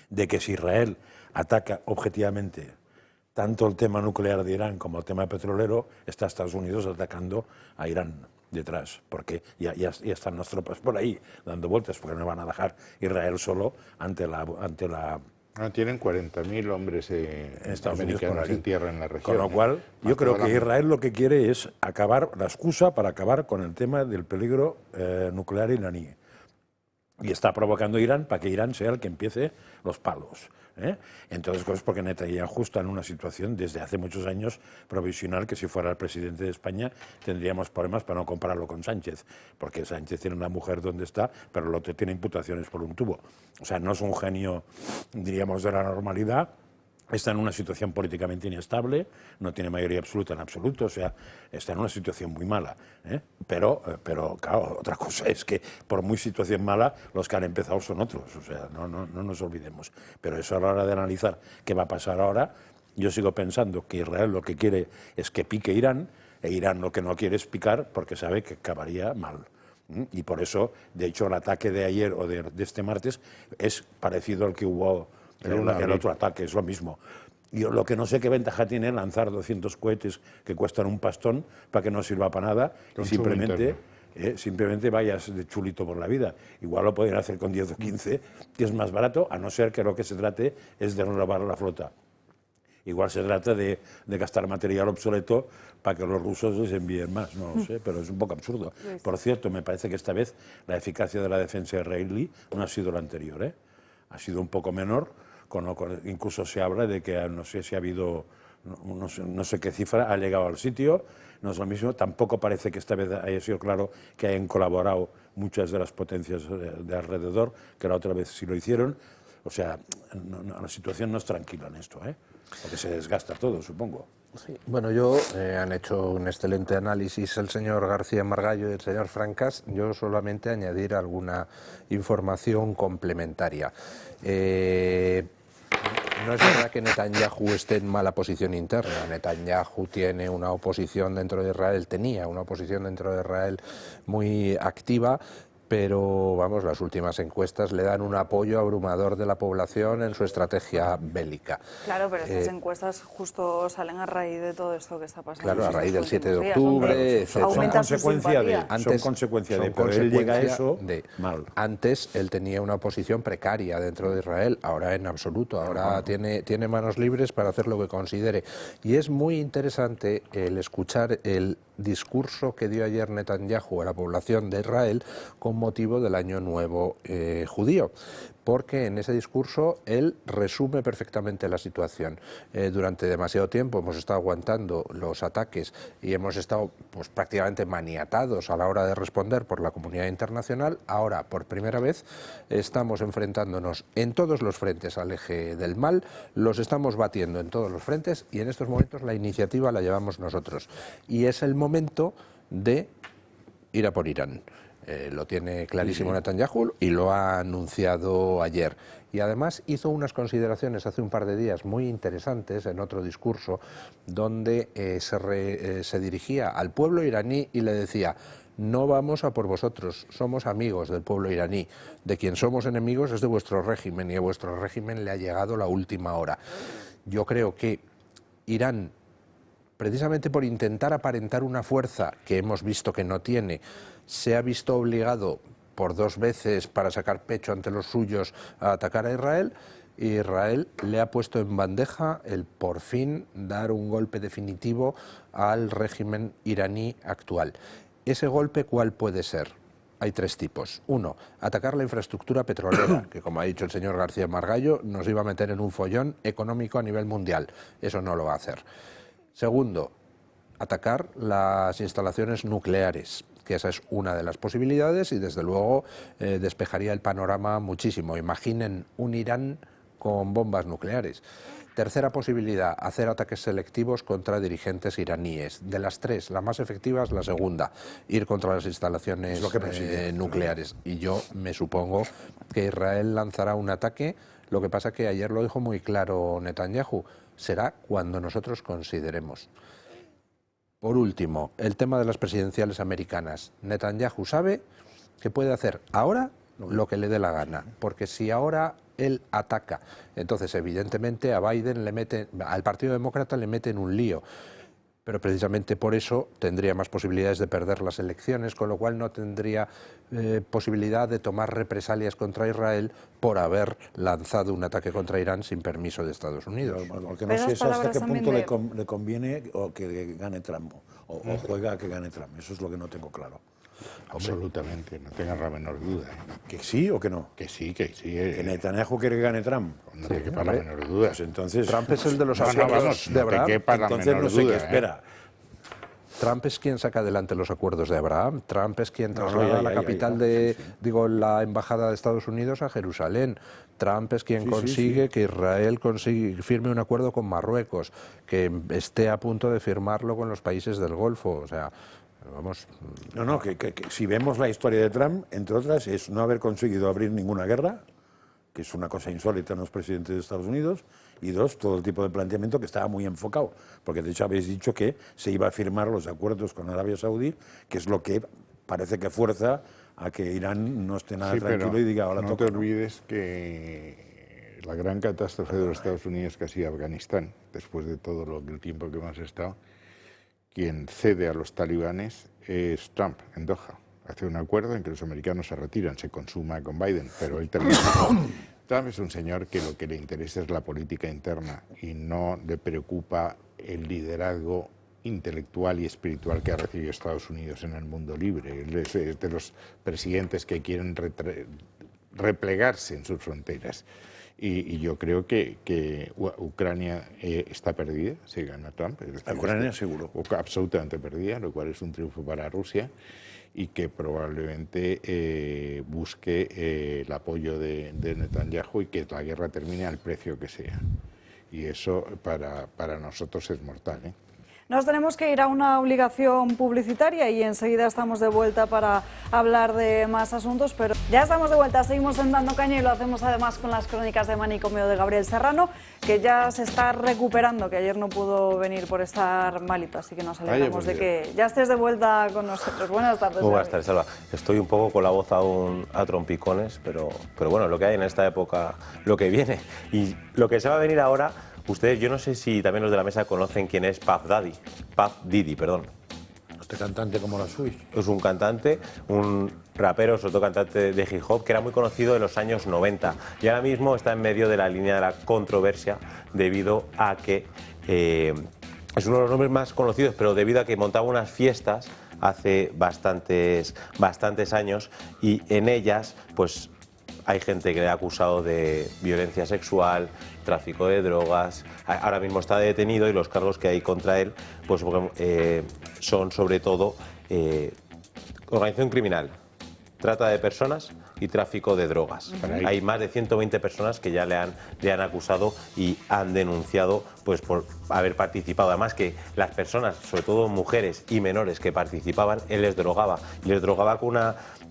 de que si Israel ataca objetivamente tanto el tema nuclear de Irán como el tema petrolero, está Estados Unidos atacando a Irán detrás, porque ya están las tropas por ahí dando vueltas, porque no van a dejar Israel solo ante la tienen 40.000 hombres americanos en tierra en la región. Con lo cual, yo creo que Israel lo que quiere es acabar, la excusa para acabar con el tema del peligro nuclear iraní. Y está provocando a Irán para que Irán sea el que empiece los palos. Entonces, pues porque Netanyahu está en una situación desde hace muchos años provisional, que si fuera el presidente de España tendríamos problemas para no compararlo con Sánchez, porque Sánchez tiene una mujer donde está, pero el otro tiene imputaciones por un tubo. O sea, no es un genio, diríamos, de la normalidad. Está en una situación políticamente inestable, no tiene mayoría absoluta en absoluto, o sea, está en una situación muy mala. Pero claro, otra cosa es que por muy situación mala, los que han empezado son otros, o sea, no nos olvidemos. Pero eso a la hora de analizar qué va a pasar ahora, yo sigo pensando que Israel lo que quiere es que pique Irán, e Irán lo que no quiere es picar porque sabe que acabaría mal. Y por eso, de hecho, el ataque de ayer o de este martes es parecido al que hubo el otro ataque, es lo mismo. Yo lo que no sé qué ventaja tiene lanzar 200 cohetes que cuestan un pastón para que no sirva para nada y simplemente vayas de chulito por la vida. Igual lo podrían hacer con 10 o 15, que es más barato, a no ser que lo que se trate es de renovar la flota. Igual se trata de gastar material obsoleto para que los rusos les envíen más, no lo sé, pero es un poco absurdo. Por cierto, me parece que esta vez la eficacia de la defensa israelí no ha sido la anterior, ¿eh? Ha sido un poco menor, incluso se habla de que no sé si ha habido, no sé qué cifra, ha llegado al sitio, no es lo mismo, tampoco parece que esta vez haya sido claro que hayan colaborado muchas de las potencias de alrededor, que la otra vez sí lo hicieron. O sea, la situación no es tranquila en esto, ¿eh? Porque se desgasta todo, supongo. Sí. Bueno, han hecho un excelente análisis el señor García Margallo y el señor Francas. Yo solamente añadir alguna información complementaria. No es verdad que Netanyahu esté en mala posición interna. Netanyahu tiene una oposición dentro de Israel, tenía una oposición dentro de Israel muy activa, pero vamos, las últimas encuestas le dan un apoyo abrumador de la población en su estrategia bélica. Claro, pero estas encuestas justo salen a raíz de todo esto que está pasando. Claro, a raíz del 7 de octubre, etcétera. Son consecuencia de, pero él llega a eso mal. Antes él tenía una posición precaria dentro de Israel, ahora en absoluto, ahora tiene manos libres para hacer lo que considere. Y es muy interesante el escuchar el discurso que dio ayer Netanyahu a la población de Israel con motivo del Año Nuevo judío, porque en ese discurso él resume perfectamente la situación. Durante demasiado tiempo hemos estado aguantando los ataques y hemos estado pues, prácticamente maniatados a la hora de responder por la comunidad internacional. Ahora, por primera vez, estamos enfrentándonos en todos los frentes al eje del mal, los estamos batiendo en todos los frentes y en estos momentos la iniciativa la llevamos nosotros. Y es el momento de ir a por Irán. Lo tiene clarísimo Netanyahu y lo ha anunciado ayer. Y además hizo unas consideraciones hace un par de días muy interesantes en otro discurso donde se dirigía al pueblo iraní y le decía: no vamos a por vosotros, somos amigos del pueblo iraní. De quien somos enemigos es de vuestro régimen y a vuestro régimen le ha llegado la última hora. Yo creo que Irán, precisamente por intentar aparentar una fuerza que hemos visto que no tiene, se ha visto obligado por 2 veces para sacar pecho ante los suyos a atacar a Israel. Israel le ha puesto en bandeja el por fin dar un golpe definitivo al régimen iraní actual. ¿Ese golpe cuál puede ser? Hay 3 tipos. 1, atacar la infraestructura petrolera, que como ha dicho el señor García Margallo, nos iba a meter en un follón económico a nivel mundial. Eso no lo va a hacer. Segundo, atacar las instalaciones nucleares, que esa es una de las posibilidades y desde luego despejaría el panorama muchísimo. Imaginen un Irán con bombas nucleares. Tercera posibilidad, hacer ataques selectivos contra dirigentes iraníes. De las 3, la más efectiva es la segunda, ir contra las instalaciones nucleares. Y yo me supongo que Israel lanzará un ataque. Lo que pasa que ayer lo dijo muy claro Netanyahu, será cuando nosotros consideremos. Por último, el tema de las presidenciales americanas. Netanyahu sabe que puede hacer ahora lo que le dé la gana, porque si ahora él ataca, entonces evidentemente a Biden al Partido Demócrata le meten un lío. Pero precisamente por eso tendría más posibilidades de perder las elecciones, con lo cual no tendría posibilidad de tomar represalias contra Israel por haber lanzado un ataque contra Irán sin permiso de Estados Unidos. Lo que no sé es hasta qué punto le conviene o que gane Trump, o juega a que gane Trump. Eso es lo que no tengo claro. Absolutamente, no tengas la menor duda. ¿Que sí o que no? Que sí, que sí. ¿Que Netanyahu quiere que gane Trump? No te quepa la menor duda. Pues entonces... Trump es el de los acuerdos de Abraham. Entonces no sé qué espera. Trump es quien saca adelante los acuerdos de Abraham. Trump es quien traslada la capital la embajada de Estados Unidos a Jerusalén. Trump es quien consigue que Israel firme un acuerdo con Marruecos, que esté a punto de firmarlo con los países del Golfo. O sea, vamos. No, que si vemos la historia de Trump, entre otras, es no haber conseguido abrir ninguna guerra, que es una cosa insólita en los presidentes de Estados Unidos, y 2, todo el tipo de planteamiento que estaba muy enfocado, porque de hecho habéis dicho que se iba a firmar los acuerdos con Arabia Saudí, que es lo que parece que fuerza a que Irán no esté nada tranquilo y diga ahora no te olvides que la gran catástrofe de los Estados Unidos que ha sido Afganistán, después de todo el tiempo que hemos estado, quien cede a los talibanes es Trump en Doha. Hace un acuerdo en que los americanos se retiran, se consuma con Biden, pero él termina Trump es un señor que lo que le interesa es la política interna y no le preocupa el liderazgo intelectual y espiritual que ha recibido Estados Unidos en el mundo libre. Él es de los presidentes que quieren replegarse en sus fronteras. Y yo creo que Ucrania está perdida, si gana Trump. Es decir, Ucrania seguro. Absolutamente perdida, lo cual es un triunfo para Rusia, y que probablemente busque el apoyo de Netanyahu y que la guerra termine al precio que sea. Y eso para nosotros es mortal, ¿eh? Nos tenemos que ir a una obligación publicitaria y enseguida estamos de vuelta para hablar de más asuntos, pero ya estamos de vuelta, seguimos en Dando Caña y lo hacemos además con las crónicas de Manicomio de Gabriel Serrano, que ya se está recuperando, que ayer no pudo venir por estar malito, así que nos alegramos de que ya estés de vuelta con nosotros. Buenas tardes. Muy buenas tardes, Salva. Estoy un poco con la voz aún a trompicones, pero bueno, lo que hay en esta época, lo que viene y lo que se va a venir ahora. Ustedes, yo no sé si también los de la mesa conocen quién es Puff Diddy, perdón. Este cantante como la suya. Es un cantante, un rapero, sobre todo cantante de hip hop, que era muy conocido en los años 90 y ahora mismo está en medio de la línea de la controversia debido a que es uno de los nombres más conocidos, pero debido a que montaba unas fiestas hace bastantes años y en ellas, pues, hay gente que le ha acusado de violencia sexual, tráfico de drogas. Ahora mismo está detenido y los cargos que hay contra él pues, son sobre todo organización criminal, trata de personas y tráfico de drogas. Hay más de 120 personas que ya le han acusado y han denunciado pues, por haber participado. Además que las personas, sobre todo mujeres y menores que participaban, él les drogaba. Y les drogaba con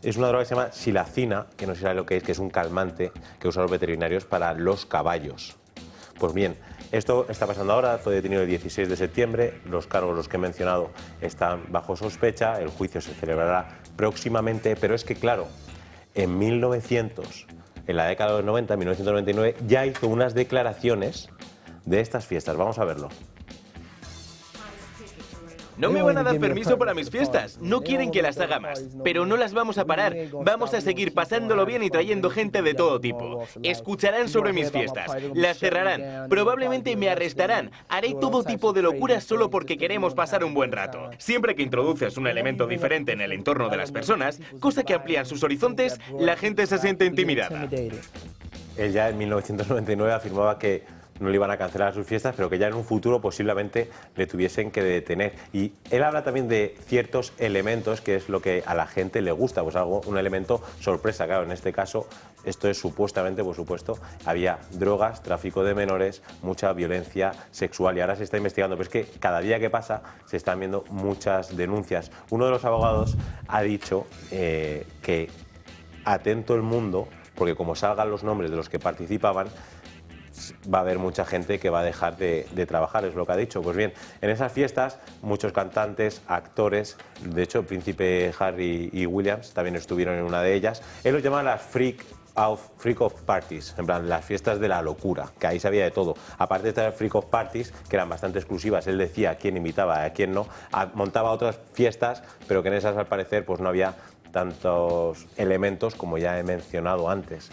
es una droga que se llama silacina, que no sé si sabe lo que es un calmante que usan los veterinarios para los caballos. Pues bien, esto está pasando ahora, fue detenido el 16 de septiembre, los cargos, los que he mencionado, están bajo sospecha, el juicio se celebrará próximamente, pero es que claro, en la década de los 90, en 1999, ya hizo unas declaraciones de estas fiestas. Vamos a verlo. No me van a dar permiso para mis fiestas, no quieren que las haga más, pero no las vamos a parar, vamos a seguir pasándolo bien y trayendo gente de todo tipo. Escucharán sobre mis fiestas, las cerrarán, probablemente me arrestarán, haré todo tipo de locuras solo porque queremos pasar un buen rato. Siempre que introduces un elemento diferente en el entorno de las personas, cosa que amplían sus horizontes, la gente se siente intimidada. Él ya en 1999 afirmaba que no le iban a cancelar sus fiestas, pero que ya en un futuro posiblemente le tuviesen que detener. Y él habla también de ciertos elementos, que es lo que a la gente le gusta, pues un elemento sorpresa. Claro, en este caso, esto es supuestamente, por supuesto, había drogas, tráfico de menores, mucha violencia sexual y ahora se está investigando. Pero es que cada día que pasa se están viendo muchas denuncias. Uno de los abogados ha dicho que atento el mundo, porque como salgan los nombres de los que participaban, va a haber mucha gente que va a dejar de trabajar, es lo que ha dicho. Pues bien, en esas fiestas muchos cantantes, actores, de hecho el príncipe Harry y Williams también estuvieron en una de ellas. Él los llama las freak of parties, en plan las fiestas de la locura, que ahí se había de todo. Aparte de estas freak of parties, que eran bastante exclusivas, él decía a quién invitaba, a quién no, montaba otras fiestas, pero que en esas al parecer pues no había tantos elementos como ya he mencionado antes.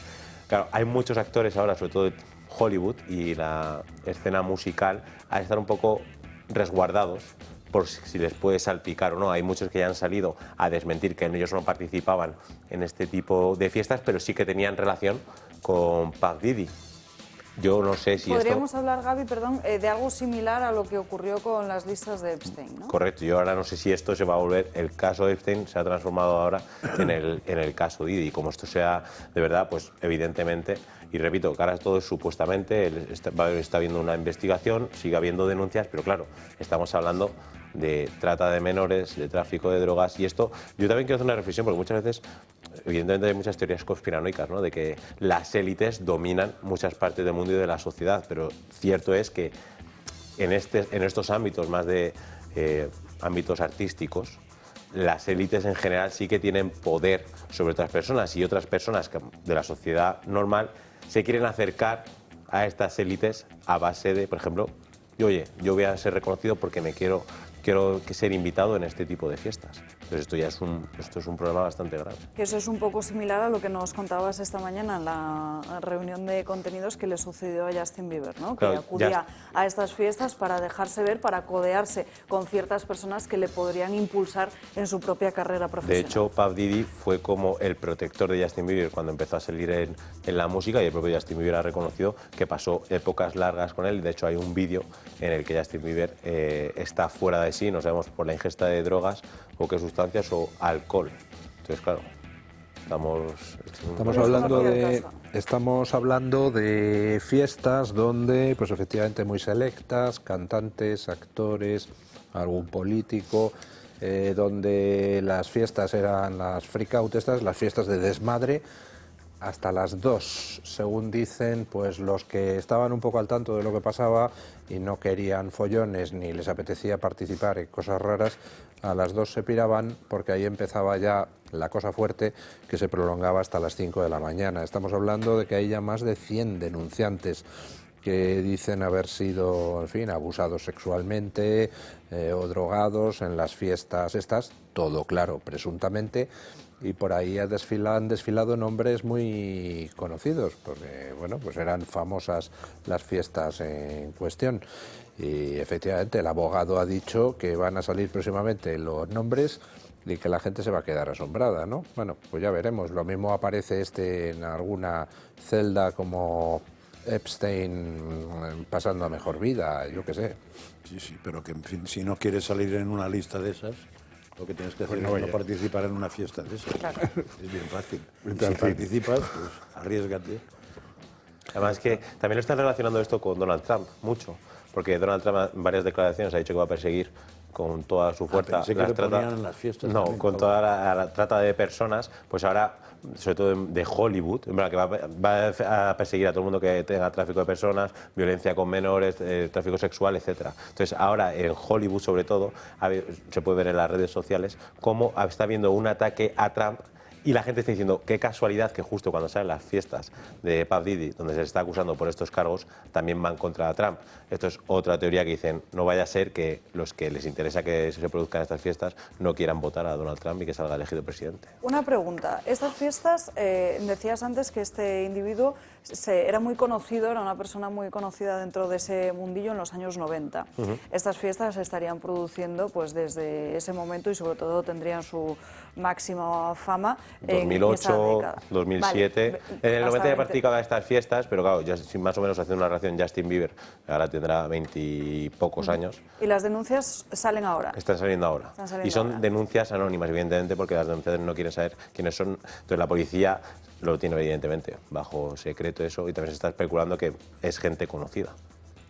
Claro, hay muchos actores ahora, sobre todo de Hollywood y la escena musical, a estar un poco resguardados por si les puede salpicar o no. Hay muchos que ya han salido a desmentir que ellos no participaban en este tipo de fiestas, pero sí que tenían relación con Puff Diddy. Yo no sé si Podríamos hablar, Gaby, perdón, de algo similar a lo que ocurrió con las listas de Epstein, ¿no? Correcto, yo ahora no sé si esto se va a volver, el caso de Epstein se ha transformado ahora en el caso Diddy. Como esto sea de verdad, pues evidentemente, y repito, que ahora todo es supuestamente, está habiendo una investigación, sigue habiendo denuncias, pero claro, estamos hablando de trata de menores, de tráfico de drogas, y esto, yo también quiero hacer una reflexión, porque muchas veces, evidentemente hay muchas teorías conspiranoicas, ¿no?, de que las élites dominan muchas partes del mundo y de la sociedad, pero cierto es que en estos ámbitos más de ámbitos artísticos, las élites en general sí que tienen poder sobre otras personas, y otras personas de la sociedad normal se quieren acercar a estas élites a base de, por ejemplo, oye, yo voy a ser reconocido porque quiero ser invitado en este tipo de fiestas. Entonces esto es un problema bastante grave. Que eso es un poco similar a lo que nos contabas esta mañana en la reunión de contenidos que le sucedió a Justin Bieber, ¿no? Que acudía a estas fiestas para dejarse ver, para codearse con ciertas personas que le podrían impulsar en su propia carrera profesional. De hecho, Puff Diddy fue como el protector de Justin Bieber cuando empezó a salir en la música, y el propio Justin Bieber ha reconocido que pasó épocas largas con él. De hecho, hay un vídeo en el que Justin Bieber está fuera de sí, no sabemos por la ingesta de drogas o qué sustancias o alcohol. Entonces, claro, estamos hablando de fiestas donde, pues efectivamente, muy selectas, cantantes, actores, algún político, donde las fiestas eran las freak out estas, las fiestas de desmadre, hasta las 2, según dicen, pues los que estaban un poco al tanto de lo que pasaba y no querían follones ni les apetecía participar en cosas raras, a las 2 se piraban, porque ahí empezaba ya la cosa fuerte, que se prolongaba hasta las 5 de la mañana. Estamos hablando de que hay ya más de 100 denunciantes que dicen haber sido, en fin, abusados sexualmente o drogados en las fiestas estas, todo claro, presuntamente, y por ahí han desfilado nombres muy conocidos, porque bueno, pues eran famosas las fiestas en cuestión. Y efectivamente el abogado ha dicho que van a salir próximamente los nombres y que la gente se va a quedar asombrada, ¿no? Bueno, pues ya veremos. Lo mismo aparece en alguna celda como Epstein pasando a mejor vida, yo qué sé. Sí, pero que en fin, si no quieres salir en una lista de esas, lo que tienes que hacer es no participar en una fiesta de esas. Claro. Es bien fácil. Si participas, pues arriésgate. Además que también lo están relacionando esto con Donald Trump, mucho, porque Donald Trump en varias declaraciones ha dicho que va a perseguir con toda su fuerza las fiestas. No, también, con toda la trata de personas, pues ahora, sobre todo de Hollywood, en verdad, que va a perseguir a todo el mundo que tenga tráfico de personas, violencia con menores, tráfico sexual, etcétera. Entonces ahora en Hollywood, sobre todo, se puede ver en las redes sociales cómo está habiendo un ataque a Trump. Y la gente está diciendo, qué casualidad que justo cuando salen las fiestas de Puff Diddy, donde se les está acusando por estos cargos, también van contra Trump. Esto es otra teoría que dicen, no vaya a ser que los que les interesa que se produzcan estas fiestas no quieran votar a Donald Trump y que salga elegido presidente. Una pregunta, estas fiestas, decías antes que este individuo era muy conocido, era una persona muy conocida dentro de ese mundillo en los años 90. Estas fiestas se estarían produciendo pues desde ese momento y sobre todo tendrían su máxima fama 2008, en 2007, vale, en el 90 ya practicaba estas fiestas, pero claro, ya más o menos haciendo una relación Justin Bieber, ahora tendrá 20 y pocos años. ¿Y las denuncias salen ahora? Están saliendo ahora. Y son denuncias anónimas, evidentemente, porque las denunciantes no quieren saber quiénes son. Entonces la policía lo tiene evidentemente bajo secreto eso, y también se está especulando que es gente conocida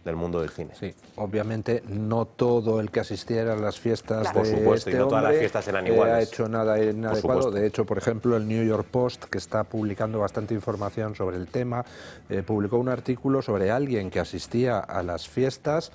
del mundo del cine. Sí, obviamente no todo el que asistiera a las fiestas por supuesto, y no todas las fiestas eran iguales. Ha hecho nada inadecuado. De hecho, por ejemplo, el New York Post, que está publicando bastante información sobre el tema, publicó un artículo sobre alguien que asistía a las fiestas,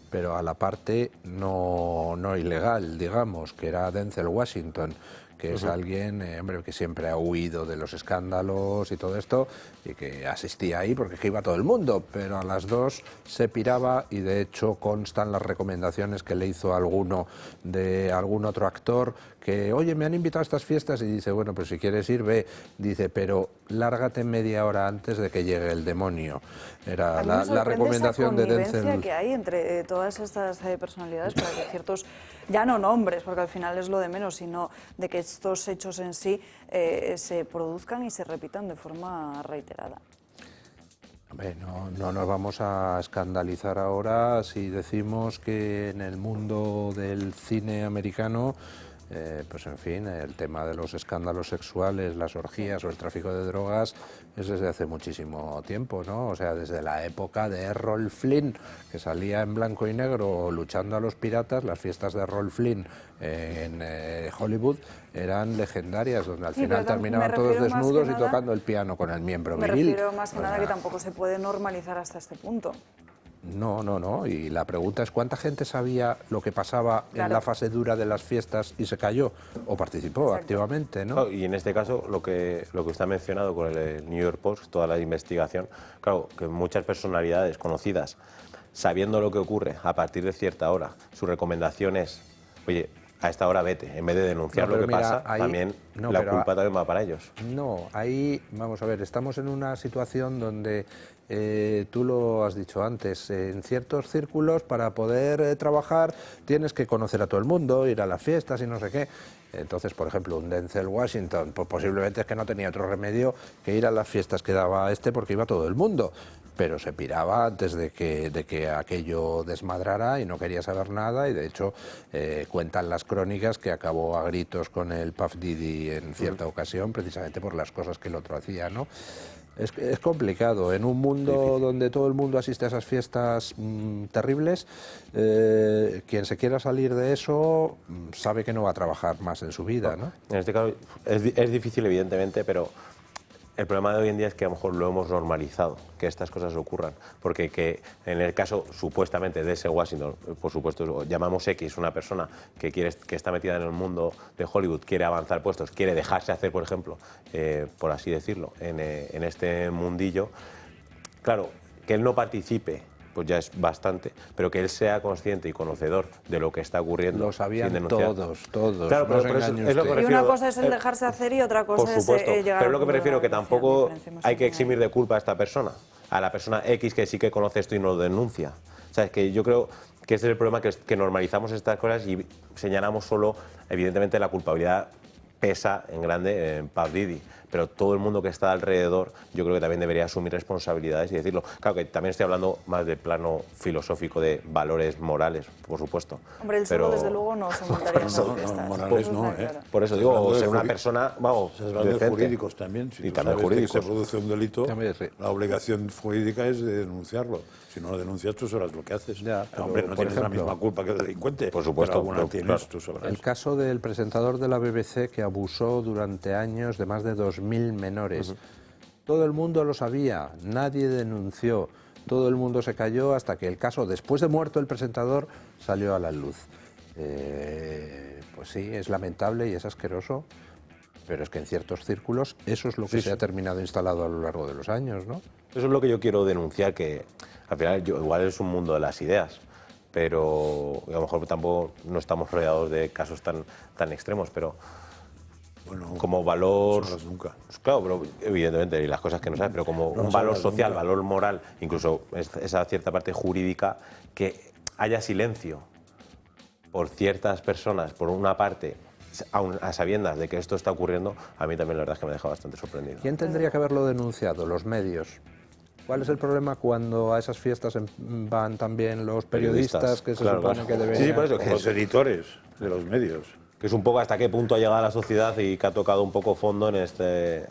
pero a la parte no ilegal, digamos, que era Denzel Washington, que es alguien, hombre, que siempre ha huido de los escándalos y todo esto, y que asistía ahí porque iba todo el mundo, pero a las 2 se piraba, y de hecho constan las recomendaciones que le hizo alguno de algún otro actor, que, oye, me han invitado a estas fiestas, y dice, bueno, pues si quieres ir, ve, dice, pero lárgate media hora antes de que llegue el demonio. Era la recomendación de Denzel. Que hay entre todas estas personalidades para que ciertos, ya no nombres, porque al final es lo de menos, sino de que estos hechos en sí se produzcan y se repitan de forma reiterada. No nos vamos a escandalizar ahora si decimos que en el mundo del cine americano, pues en fin, el tema de los escándalos sexuales, las orgías o el tráfico de drogas es desde hace muchísimo tiempo, ¿no? O sea, desde la época de Errol Flynn, que salía en blanco y negro luchando a los piratas. Las fiestas de Errol Flynn en Hollywood eran legendarias, donde al final terminaban todos desnudos y tocando el piano con el miembro viril. Me refiero más que nada que tampoco se puede normalizar hasta este punto. No, y la pregunta es ¿cuánta gente sabía lo que pasaba en la fase dura de las fiestas y se cayó o participó activamente, ¿no? Y en este caso, lo que usted ha mencionado con el New York Post, toda la investigación, claro, que muchas personalidades conocidas, sabiendo lo que ocurre a partir de cierta hora, su recomendación es, oye, a esta hora vete, en vez de denunciar lo que pasa, también la culpa también va para ellos. No, ahí, vamos a ver, estamos en una situación donde, tú lo has dicho antes, en ciertos círculos para poder trabajar tienes que conocer a todo el mundo, ir a las fiestas y no sé qué. Entonces, por ejemplo, un Denzel Washington, pues posiblemente es que no tenía otro remedio que ir a las fiestas que daba porque iba todo el mundo, pero se piraba antes de que aquello desmadrara y no quería saber nada, y de hecho cuentan las crónicas que acabó a gritos con el Puff Diddy en cierta ocasión, precisamente por las cosas que el otro hacía, ¿no? Es complicado, en un mundo donde todo el mundo asiste a esas fiestas terribles, quien se quiera salir de eso sabe que no va a trabajar más en su vida, ¿no? En este caso es difícil, evidentemente, pero el problema de hoy en día es que a lo mejor lo hemos normalizado, que estas cosas ocurran, porque que en el caso supuestamente de ese Washington, por supuesto, llamamos X, una persona que está metida en el mundo de Hollywood, quiere avanzar puestos, quiere dejarse hacer, por ejemplo, por así decirlo, en este mundillo, claro, que él no participe, pues ya es bastante, pero que él sea consciente y conocedor de lo que está ocurriendo. Lo sabían todos. Claro, pero es lo que refiero, y una cosa es el dejarse hacer y otra cosa por supuesto, es llegar pero es lo que me refiero, que tampoco hay que que eximir de culpa a esta persona, a la persona X que sí que conoce esto y no lo denuncia. O sea, es que yo creo que ese es el problema, que normalizamos estas cosas y señalamos solo, evidentemente, la culpabilidad pesa en grande en Puff Diddy, pero todo el mundo que está alrededor yo creo que también debería asumir responsabilidades y decirlo. Claro que también estoy hablando más del plano filosófico de valores morales, por supuesto. Hombre, él solo desde luego no se montaría en esas fiestas. Morales no, Por eso digo, o ser una persona, vamos, decente. Jurídicos también, si y tú también sabes jurídicos. que se produce un delito, sí. la obligación jurídica es de denunciarlo. Si no lo denuncias, tú sabrás lo que haces. Ya, pero, hombre, no tienes la misma culpa que el delincuente. Por supuesto, pero alguna tienes, tú sabrás. El caso del presentador de la BBC que abusó durante años de más de 2.000 menores. Todo el mundo lo sabía, nadie denunció, todo el mundo se cayó hasta que el caso, después de muerto el presentador, salió a la luz. Pues sí, es lamentable y es asqueroso, pero es que en ciertos círculos eso es lo que se ha terminado instalado a lo largo de los años, ¿no? Eso es lo que yo quiero denunciar, que al final igual es un mundo de las ideas, pero a lo mejor tampoco no estamos rodeados de casos tan extremos, pero bueno, como valor, nunca. Pues claro, pero evidentemente, y las cosas que no sabes, pero como un valor social, nunca. Valor moral, incluso esa cierta parte jurídica, que haya silencio por ciertas personas, por una parte, a sabiendas de que esto está ocurriendo, a mí también la verdad es que me deja bastante sorprendido. ¿Quién tendría que haberlo denunciado? Los medios. ¿Cuál es el problema cuando a esas fiestas van también los periodistas que se supone que deberían? Sí, por eso, los editores de los medios. Que es un poco hasta qué punto ha llegado la sociedad y que ha tocado un poco fondo en este...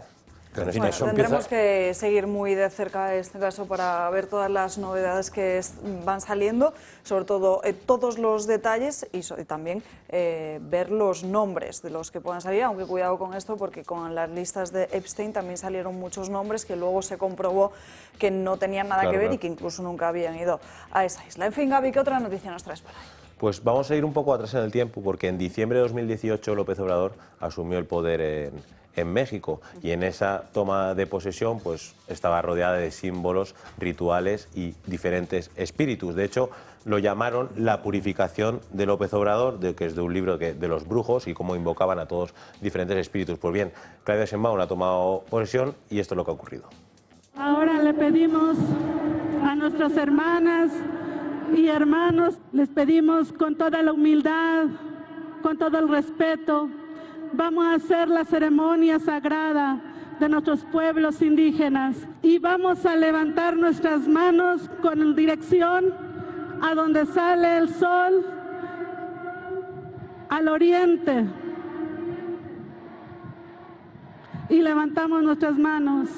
Bueno, tendremos que seguir muy de cerca este caso para ver todas las novedades que van saliendo, sobre todo todos los detalles y también ver los nombres de los que puedan salir, aunque cuidado con esto porque con las listas de Epstein también salieron muchos nombres que luego se comprobó que no tenían nada que ver y que incluso nunca habían ido a esa isla. En fin, Gaby, ¿qué otra noticia nos traes por ahí? Pues vamos a ir un poco atrás en el tiempo, porque en diciembre de 2018 López Obrador asumió el poder en México y en esa toma de posesión pues estaba rodeada de símbolos, rituales y diferentes espíritus. De hecho, lo llamaron la purificación de López Obrador, que es de un libro de los brujos y cómo invocaban a todos diferentes espíritus. Pues bien, Claudia Sheinbaum ha tomado posesión y esto es lo que ha ocurrido. Ahora le pedimos a nuestras hermanas y hermanos, les pedimos con toda la humildad, con todo el respeto, vamos a hacer la ceremonia sagrada de nuestros pueblos indígenas y vamos a levantar nuestras manos con dirección a donde sale el sol, al oriente, y levantamos nuestras manos.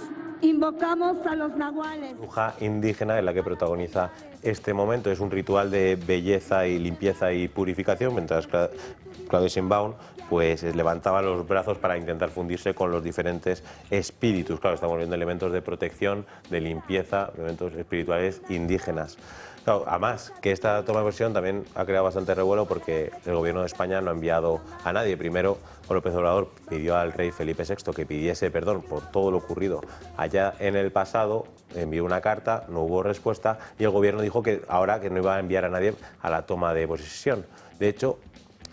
Invocamos a los nahuales. Bruja indígena es la que protagoniza este momento. Es un ritual de belleza y limpieza y purificación, mientras Claudia Sheinbaum pues levantaba los brazos para intentar fundirse con los diferentes espíritus. Claro, estamos viendo elementos de protección, de limpieza, elementos espirituales indígenas. Claro, además, que esta toma de posesión también ha creado bastante revuelo porque el gobierno de España no ha enviado a nadie. Primero, López Obrador pidió al rey Felipe VI que pidiese perdón por todo lo ocurrido allá en el pasado, envió una carta, no hubo respuesta y el gobierno dijo que ahora que no iba a enviar a nadie a la toma de posesión. De hecho,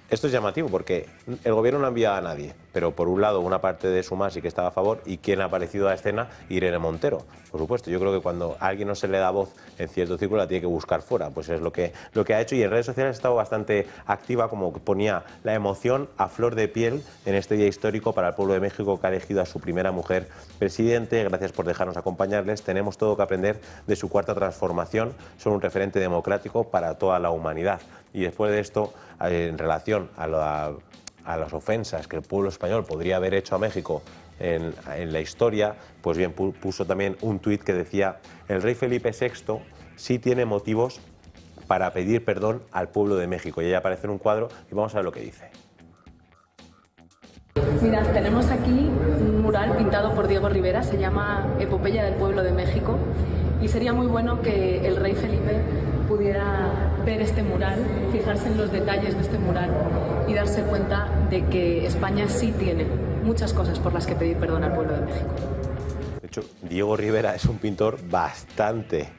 esto es llamativo porque el gobierno no ha enviado a nadie, pero por un lado una parte de Sumar sí que estaba a favor y quien ha aparecido a la escena, Irene Montero. Por supuesto, yo creo que cuando a alguien no se le da voz en cierto círculo la tiene que buscar fuera, pues es lo que ha hecho, y en redes sociales ha estado bastante activa, como ponía la emoción a flor de piel en este día histórico para el pueblo de México, que ha elegido a su primera mujer presidente. Gracias por dejarnos acompañarles, tenemos todo que aprender de su cuarta transformación, son un referente democrático para toda la humanidad. Y después de esto, en relación a las ofensas que el pueblo español podría haber hecho a México en la historia, pues bien, puso también un tuit que decía: el rey Felipe VI sí tiene motivos para pedir perdón al pueblo de México. Y ahí aparece en un cuadro y vamos a ver lo que dice. Mirad, tenemos aquí un mural pintado por Diego Rivera, se llama Epopeya del Pueblo de México, y sería muy bueno que el rey Felipe pudiera ver este mural, fijarse en los detalles de este mural y darse cuenta de que España sí tiene muchas cosas por las que pedir perdón al pueblo de México. De hecho, Diego Rivera es un pintor bastante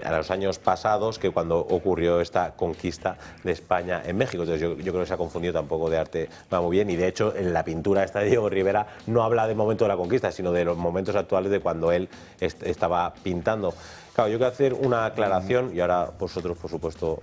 a los años pasados que cuando ocurrió esta conquista de España en México. Entonces yo creo que se ha confundido, tampoco de arte va muy bien, y de hecho en la pintura esta de Diego Rivera no habla del momento de la conquista, sino de los momentos actuales de cuando él estaba pintando. Claro, yo quiero hacer una aclaración y ahora vosotros, por supuesto,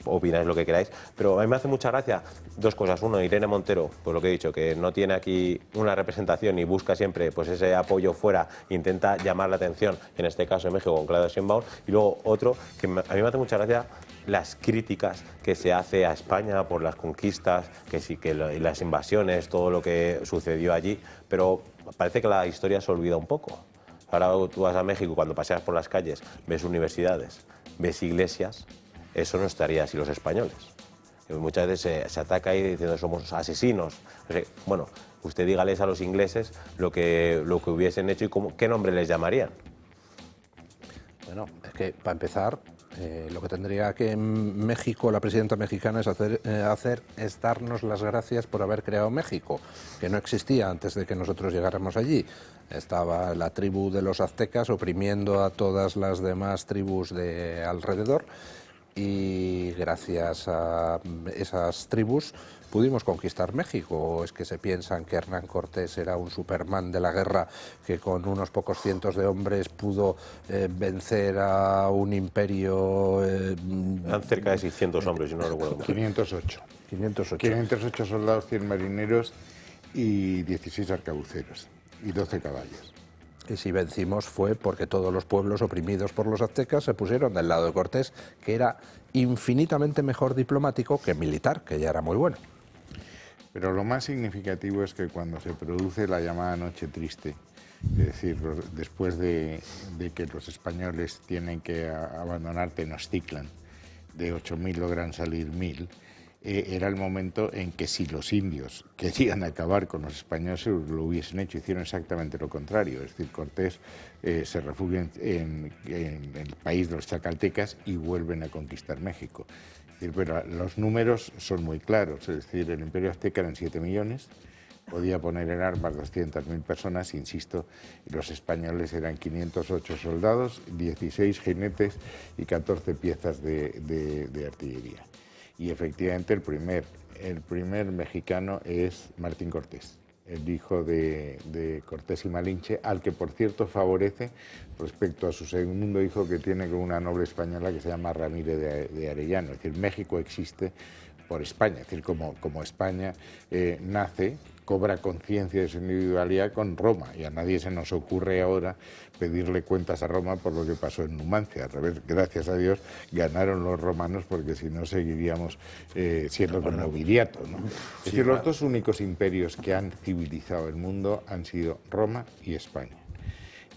opináis lo que queráis, pero a mí me hace mucha gracia dos cosas. Uno, Irene Montero, pues lo que he dicho, que no tiene aquí una representación y busca siempre pues ese apoyo fuera, intenta llamar la atención, en este caso en México con Claudia Sheinbaum. Y luego otro, que a mí me hace mucha gracia las críticas que se hace a España por las conquistas, que sí, que las invasiones, todo lo que sucedió allí, pero parece que la historia se olvida un poco. Ahora tú vas a México y cuando paseas por las calles ves universidades, ves iglesias, eso no estaría así los españoles. Muchas veces se ataca ahí diciendo somos asesinos. Bueno, usted dígales a los ingleses lo que hubiesen hecho y qué nombre les llamarían. Bueno, es que para empezar, lo que tendría que en México la presidenta mexicana es hacer es darnos las gracias por haber creado México, que no existía antes de que nosotros llegáramos allí. Estaba la tribu de los aztecas oprimiendo a todas las demás tribus de alrededor, y gracias a esas tribus pudimos conquistar México. ¿O es que se piensan que Hernán Cortés era un Superman de la guerra que con unos pocos cientos de hombres pudo vencer a un imperio? Eran cerca de 600 hombres, yo no recuerdo. 508. 508 soldados, 100 marineros y 16 arcabuceros y 12 caballos. Y si vencimos fue porque todos los pueblos oprimidos por los aztecas se pusieron del lado de Cortés, que era infinitamente mejor diplomático que militar, que ya era muy bueno. Pero lo más significativo es que cuando se produce la llamada Noche Triste, es decir, después de que los españoles tienen que abandonar Tenochtitlan, de 8.000 logran salir 1.000, era el momento en que si los indios querían acabar con los españoles lo hubiesen hecho, hicieron exactamente lo contrario. Es decir, Cortés se refugia en el país de los chacaltecas y vuelven a conquistar México. Es decir, pero los números son muy claros, es decir, el imperio azteca eran 7 millones, podía poner en armas 200.000 personas, insisto, y los españoles eran 508 soldados, 16 jinetes y 14 piezas de artillería. Y efectivamente el primer mexicano es Martín Cortés, el hijo de Cortés y Malinche, al que por cierto favorece respecto a su segundo hijo que tiene con una noble española que se llama Ramírez de Arellano. Es decir, México existe por España, es decir, como España nace, cobra conciencia de su individualidad con Roma, y a nadie se nos ocurre ahora pedirle cuentas a Roma por lo que pasó en Numancia. Al revés, gracias a Dios ganaron los romanos, porque si no seguiríamos siendo con nobiliato, ¿no? Es decir, los dos únicos imperios que han civilizado el mundo han sido Roma y España.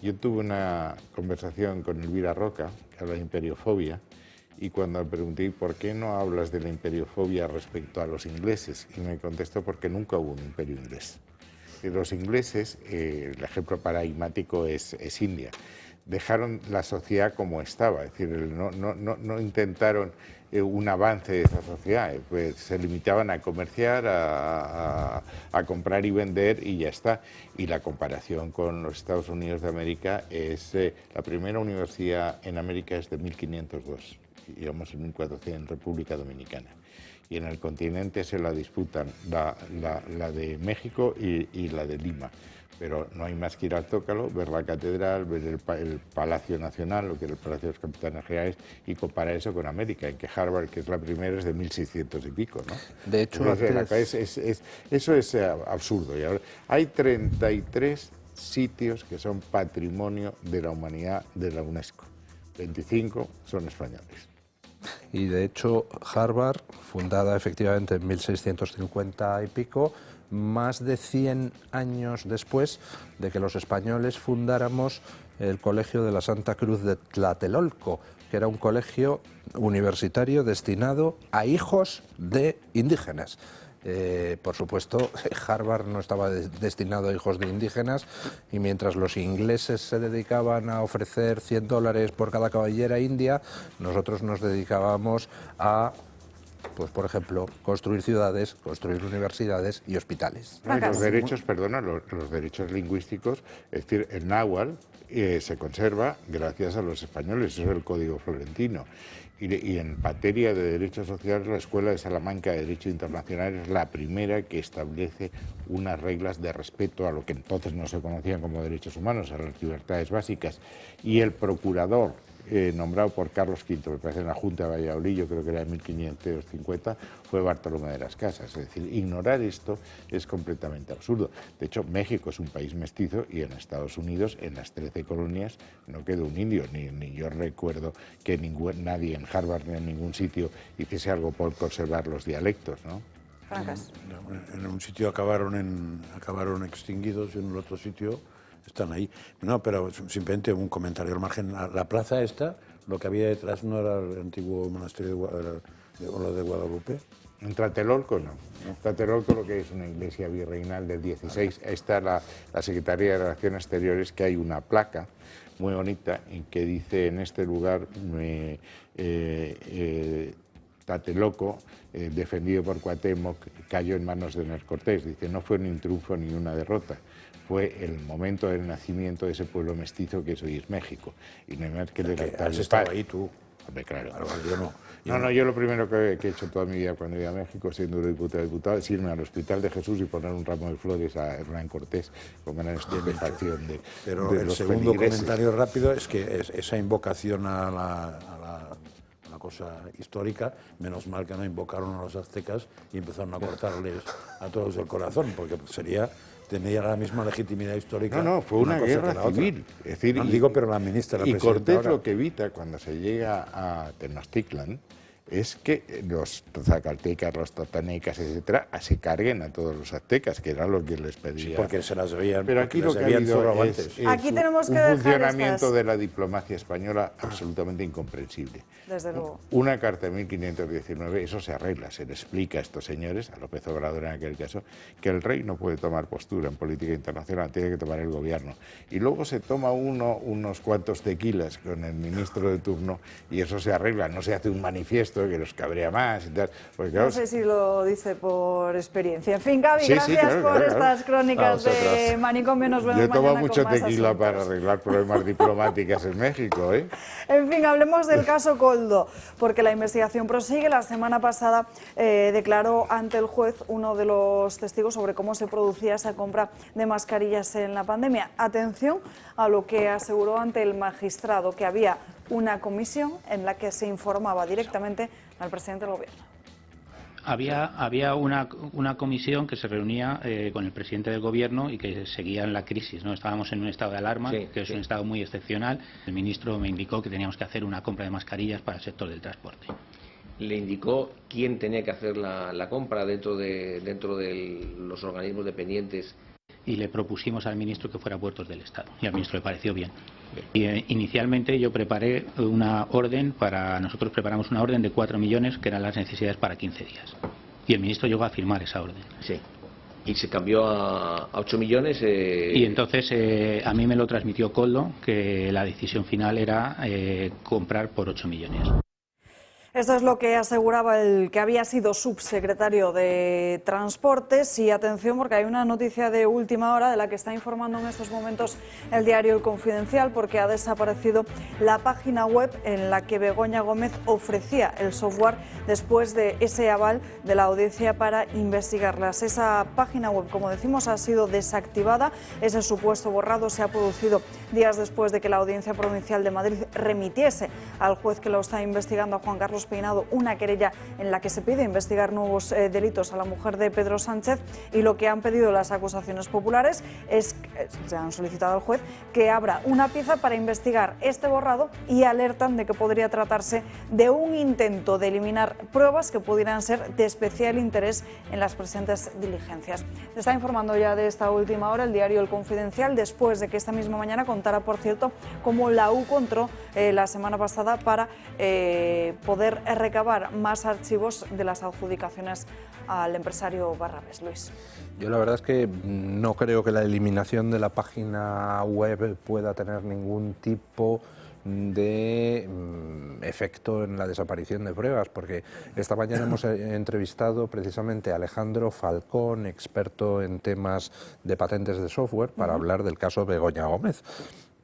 Yo tuve una conversación con Elvira Roca, que habla de imperiofobia, y cuando le pregunté ¿por qué no hablas de la imperiofobia respecto a los ingleses? Y me contestó porque nunca hubo un imperio inglés. Los ingleses, el ejemplo paradigmático es India, dejaron la sociedad como estaba, es decir, no intentaron un avance de esa sociedad, pues se limitaban a comerciar, a comprar y vender y ya está. Y la comparación con los Estados Unidos de América es, la primera universidad en América es de 1502. Íbamos en 1400 en República Dominicana. y en el continente se la disputan la de México y la de Lima. Pero no hay más que ir al Zócalo, ver la catedral, ver el Palacio Nacional, lo que era el Palacio de los Capitanes Generales, y comparar eso con América, en que Harvard, que es la primera, es de 1600 y pico, ¿no? De hecho, eso es absurdo. Y ahora, hay 33 sitios que son patrimonio de la humanidad de la UNESCO. 25 son españoles. Y de hecho, Harvard, fundada efectivamente en 1650 y pico, más de 100 años después de que los españoles fundáramos el Colegio de la Santa Cruz de Tlatelolco, que era un colegio universitario destinado a hijos de indígenas. Por supuesto, Harvard no estaba destinado a hijos de indígenas, y mientras los ingleses se dedicaban a ofrecer $100 por cada caballera india, nosotros nos dedicábamos a, pues por ejemplo, construir ciudades, construir universidades y hospitales. No, y los derechos, perdona, los derechos lingüísticos, es decir, el náhuatl se conserva gracias a los españoles, eso es el Código Florentino. Y en materia de derechos sociales, la Escuela de Salamanca de Derecho Internacional es la primera que establece unas reglas de respeto a lo que entonces no se conocían como derechos humanos, a las libertades básicas. Y el procurador nombrado por Carlos V, me parece, en la Junta de Valladolid, yo creo que era de 1550, fue Bartolomé de las Casas. Es decir, ignorar esto es completamente absurdo. De hecho, México es un país mestizo y en Estados Unidos, en las 13 colonias, no quedó un indio. Ni yo recuerdo que nadie en Harvard ni en ningún sitio hiciese algo por conservar los dialectos, ¿no? En un sitio acabaron extinguidos y en el otro sitio están ahí. No, pero simplemente un comentario al margen. La plaza esta, lo que había detrás no era el antiguo monasterio de Guadalupe. En Tlatelolco no. En Tlatelolco lo que es una iglesia virreinal del 16. Está la Secretaría de Relaciones Exteriores, que hay una placa muy bonita en que dice: en este lugar Tlatelolco, defendido por Cuauhtémoc, cayó en manos de Hernán Cortés. Dice, no fue ni un triunfo ni una derrota. Fue el momento del nacimiento de ese pueblo mestizo que hoy es México. Y no hay más que has estado ahí tú. Hombre, claro. Yo no. Yo lo primero que he hecho toda mi vida cuando iba a México, siendo eurodiputado, es irme al Hospital de Jesús y poner un ramo de flores a Hernán Cortés con gran estupefacción de Pero de el los segundo feligreses. comentario rápido es que esa invocación a la cosa histórica, menos mal que no invocaron a los aztecas y empezaron a cortarles a todos el corazón, porque tenía la misma legitimidad histórica. No, fue una guerra civil. Es decir, no, digo, pero la ministra, la y presidenta Cortés ahora, lo que evita cuando se llega a Tenochtitlan es que los zacaltecas, los totonecas, etcétera, se carguen a todos los aztecas, que era lo que les pedía. Sí, porque se las veían. Pero aquí lo que ha habido es Aquí tenemos que un dejar funcionamiento estas... de la diplomacia española absolutamente incomprensible. Desde luego. Una carta de 1519, eso se arregla, se le explica a estos señores, a López Obrador en aquel caso, que el rey no puede tomar postura en política internacional, tiene que tomar el gobierno. Y luego se toma unos cuantos tequilas con el ministro de turno y eso se arregla, no se hace un manifiesto que los cabrea más y tal. Porque, claro, No sé si lo dice por experiencia. En fin, Gaby, Sí, gracias claro, por claro. estas crónicas de Manicomio. Nos vemos yo he tomado mañana mucho con más tequila asuntos. para arreglar problemas diplomáticos en México, ¿eh? En fin, hablemos del caso Koldo, porque la investigación prosigue. La semana pasada declaró ante el juez uno de los testigos sobre cómo se producía esa compra de mascarillas en la pandemia. Atención a lo que aseguró ante el magistrado, que había una comisión en la que se informaba directamente al presidente del gobierno. Había una comisión que se reunía con el presidente del gobierno y que seguían la crisis, ¿no? Estábamos en un estado de alarma, que es un estado muy excepcional. El ministro me indicó que teníamos que hacer una compra de mascarillas para el sector del transporte. Le indicó quién tenía que hacer la compra dentro de los organismos dependientes. Y le propusimos al ministro que fuera a Puertos del Estado, y al ministro le pareció bien. Y, inicialmente yo preparé una orden nosotros preparamos una orden de 4 millones, que eran las necesidades para 15 días. Y el ministro llegó a firmar esa orden. Sí. Y se cambió a 8 millones. Y entonces a mí me lo transmitió Koldo, que la decisión final era comprar por 8 millones. Esto es lo que aseguraba el que había sido subsecretario de Transportes. Y atención, porque hay una noticia de última hora de la que está informando en estos momentos el diario El Confidencial, porque ha desaparecido la página web en la que Begoña Gómez ofrecía el software después de ese aval de la audiencia para investigarlas. Esa página web, como decimos, ha sido desactivada. Ese supuesto borrado se ha producido días después de que la Audiencia Provincial de Madrid remitiese al juez que lo está investigando, a Juan Carlos Peinado, una querella en la que se pide investigar nuevos delitos a la mujer de Pedro Sánchez. Y lo que han pedido las acusaciones populares es, se han solicitado al juez que abra una pieza para investigar este borrado, y alertan de que podría tratarse de un intento de eliminar pruebas que pudieran ser de especial interés en las presentes diligencias. Se está informando ya de esta última hora el diario El Confidencial, después de que esta misma mañana contara, por cierto, cómo la U encontró la semana pasada para poder recabar más archivos de las adjudicaciones al empresario Barrabés. Luis. Yo la verdad es que no creo que la eliminación de la página web pueda tener ningún tipo de efecto en la desaparición de pruebas, porque esta mañana hemos entrevistado precisamente a Alejandro Falcón, experto en temas de patentes de software, para hablar del caso Begoña Gómez.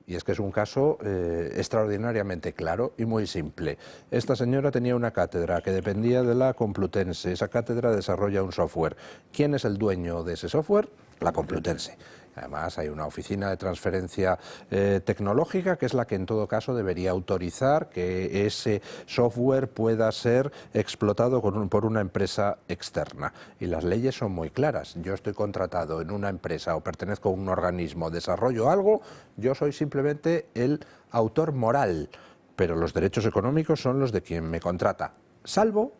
Y es que es un caso extraordinariamente claro y muy simple. Esta señora tenía una cátedra que dependía de la Complutense. Esa cátedra desarrolla un software. ¿Quién es el dueño de ese software? La Complutense. Además, hay una oficina de transferencia tecnológica que es la que en todo caso debería autorizar que ese software pueda ser explotado por una empresa externa. Y las leyes son muy claras. Yo estoy contratado en una empresa o pertenezco a un organismo, desarrollo algo, yo soy simplemente el autor moral, pero los derechos económicos son los de quien me contrata, salvo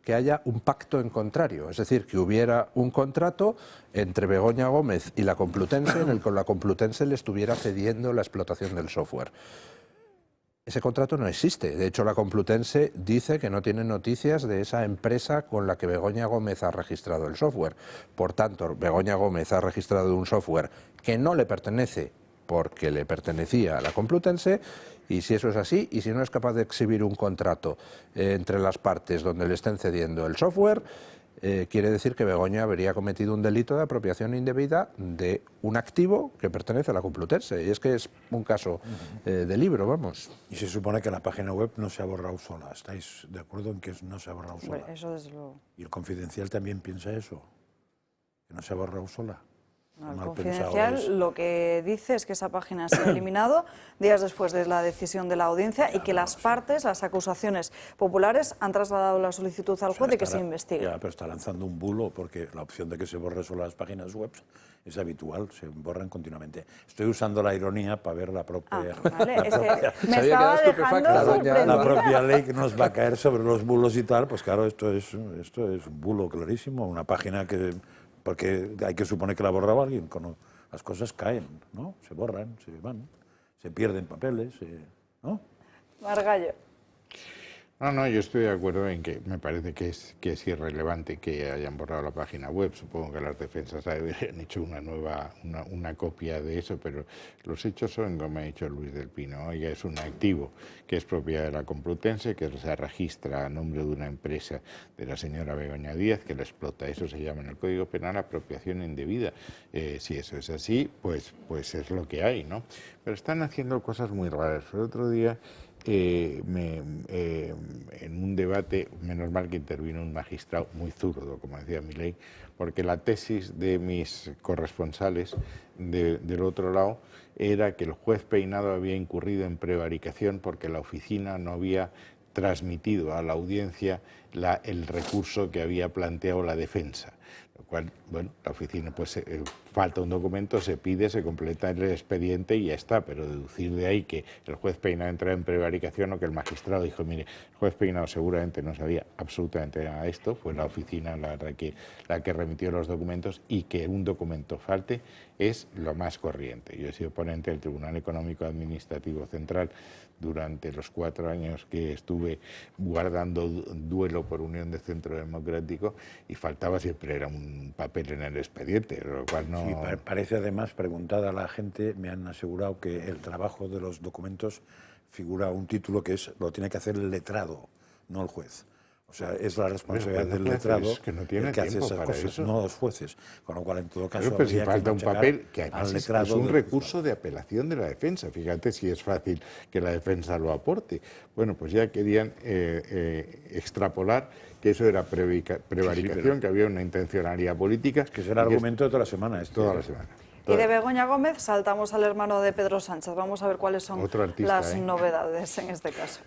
que haya un pacto en contrario, es decir, que hubiera un contrato entre Begoña Gómez y la Complutense en el que la Complutense le estuviera cediendo la explotación del software. Ese contrato no existe. De hecho, la Complutense dice que no tiene noticias de esa empresa con la que Begoña Gómez ha registrado el software. Por tanto, Begoña Gómez ha registrado un software que no le pertenece porque le pertenecía a la Complutense. Y si eso es así, y si no es capaz de exhibir un contrato entre las partes donde le estén cediendo el software, quiere decir que Begoña habría cometido un delito de apropiación indebida de un activo que pertenece a la Complutense. Y es que es un caso de libro, vamos. Y se supone que la página web no se ha borrado sola. ¿Estáis de acuerdo en que no se ha borrado sola? Bueno, eso desde luego. ¿Y el Confidencial también piensa eso? ¿Que no se ha borrado sola? No, el Confidencial lo que dice es que esa página se ha eliminado días después de la decisión de la audiencia y que las partes, las acusaciones populares, han trasladado la solicitud al juez de que se investigue. Ya, pero está lanzando un bulo, porque la opción de que se borre solo las páginas web es habitual, se borran continuamente. Estoy usando la ironía para ver la propia... Vale, es que me estaba dejando sorprendida. La propia ley que nos va a caer sobre los bulos y tal, pues claro, esto es un bulo clarísimo, una página que... Porque hay que suponer que la borraba alguien, cuando las cosas caen, ¿no? Se borran, se van, se pierden papeles, ¿no? Margallo. No, yo estoy de acuerdo en que me parece que es irrelevante que hayan borrado la página web. Supongo que las defensas han hecho una copia de eso, pero los hechos son, como ha dicho Luis del Pino, oiga, es un activo que es propiedad de la Complutense, que se registra a nombre de una empresa de la señora Begoña Díaz, que la explota. Eso se llama en el Código Penal apropiación indebida. Si eso es así, pues es lo que hay, ¿no? Pero están haciendo cosas muy raras. El otro día... en un debate, menos mal que intervino un magistrado muy zurdo, como decía Milei, porque la tesis de mis corresponsales del otro lado era que el juez Peinado había incurrido en prevaricación porque la oficina no había transmitido a la audiencia el recurso que había planteado la defensa. Lo cual, bueno, la oficina, pues falta un documento, se pide, se completa el expediente y ya está, pero deducir de ahí que el juez Peinado entra en prevaricación o que el magistrado dijo, mire, el juez Peinado seguramente no sabía absolutamente nada de esto, fue la oficina la que remitió los documentos, y que un documento falte es lo más corriente. Yo he sido ponente del Tribunal Económico Administrativo Central durante los 4 años que estuve guardando duelo por Unión de Centro Democrático, y faltaba siempre era un papel en el expediente, lo cual no Sí, parece además, preguntada a la gente, me han asegurado que el trabajo de los documentos figura un título que lo tiene que hacer el letrado, no el juez. O sea, es la responsabilidad del letrado que no tiene el que hace esas para cosas, eso. no los jueces. Con lo cual, en todo caso, Pero si habría falta que un papel, que además es un del recurso de apelación de la defensa. Fíjate si es fácil que la defensa lo aporte. Bueno, pues ya querían extrapolar que eso era prevaricación, que había una intencionalidad política. Que es el argumento de toda la semana. Toda la semana. Y de Begoña Gómez saltamos al hermano de Pedro Sánchez. Vamos a ver cuáles son las novedades en este caso.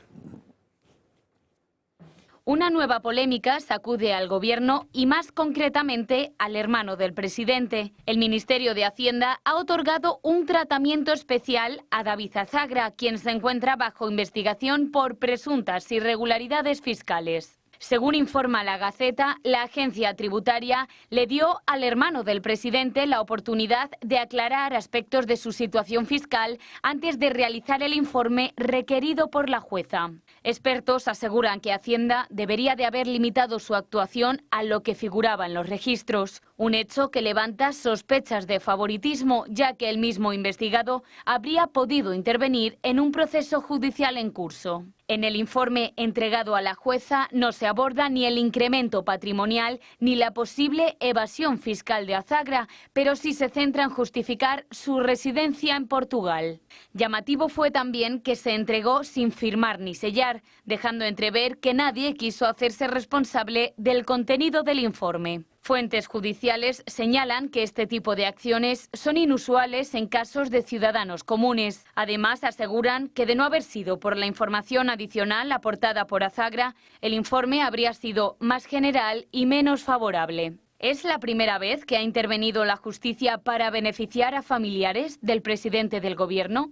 Una nueva polémica sacude al Gobierno y más concretamente al hermano del presidente. El Ministerio de Hacienda ha otorgado un tratamiento especial a David Azagra, quien se encuentra bajo investigación por presuntas irregularidades fiscales. Según informa La Gaceta, la agencia tributaria le dio al hermano del presidente la oportunidad de aclarar aspectos de su situación fiscal antes de realizar el informe requerido por la jueza. Expertos aseguran que Hacienda debería de haber limitado su actuación a lo que figuraba en los registros, un hecho que levanta sospechas de favoritismo, ya que el mismo investigado habría podido intervenir en un proceso judicial en curso. En el informe entregado a la jueza no se aborda ni el incremento patrimonial ni la posible evasión fiscal de Azagra, pero sí se centra en justificar su residencia en Portugal. Llamativo fue también que se entregó sin firmar ni sellar, dejando entrever que nadie quiso hacerse responsable del contenido del informe. Fuentes judiciales señalan que este tipo de acciones son inusuales en casos de ciudadanos comunes. Además, aseguran que de no haber sido por la información adicional aportada por Azagra, el informe habría sido más general y menos favorable. ¿Es la primera vez que ha intervenido la justicia para beneficiar a familiares del presidente del Gobierno?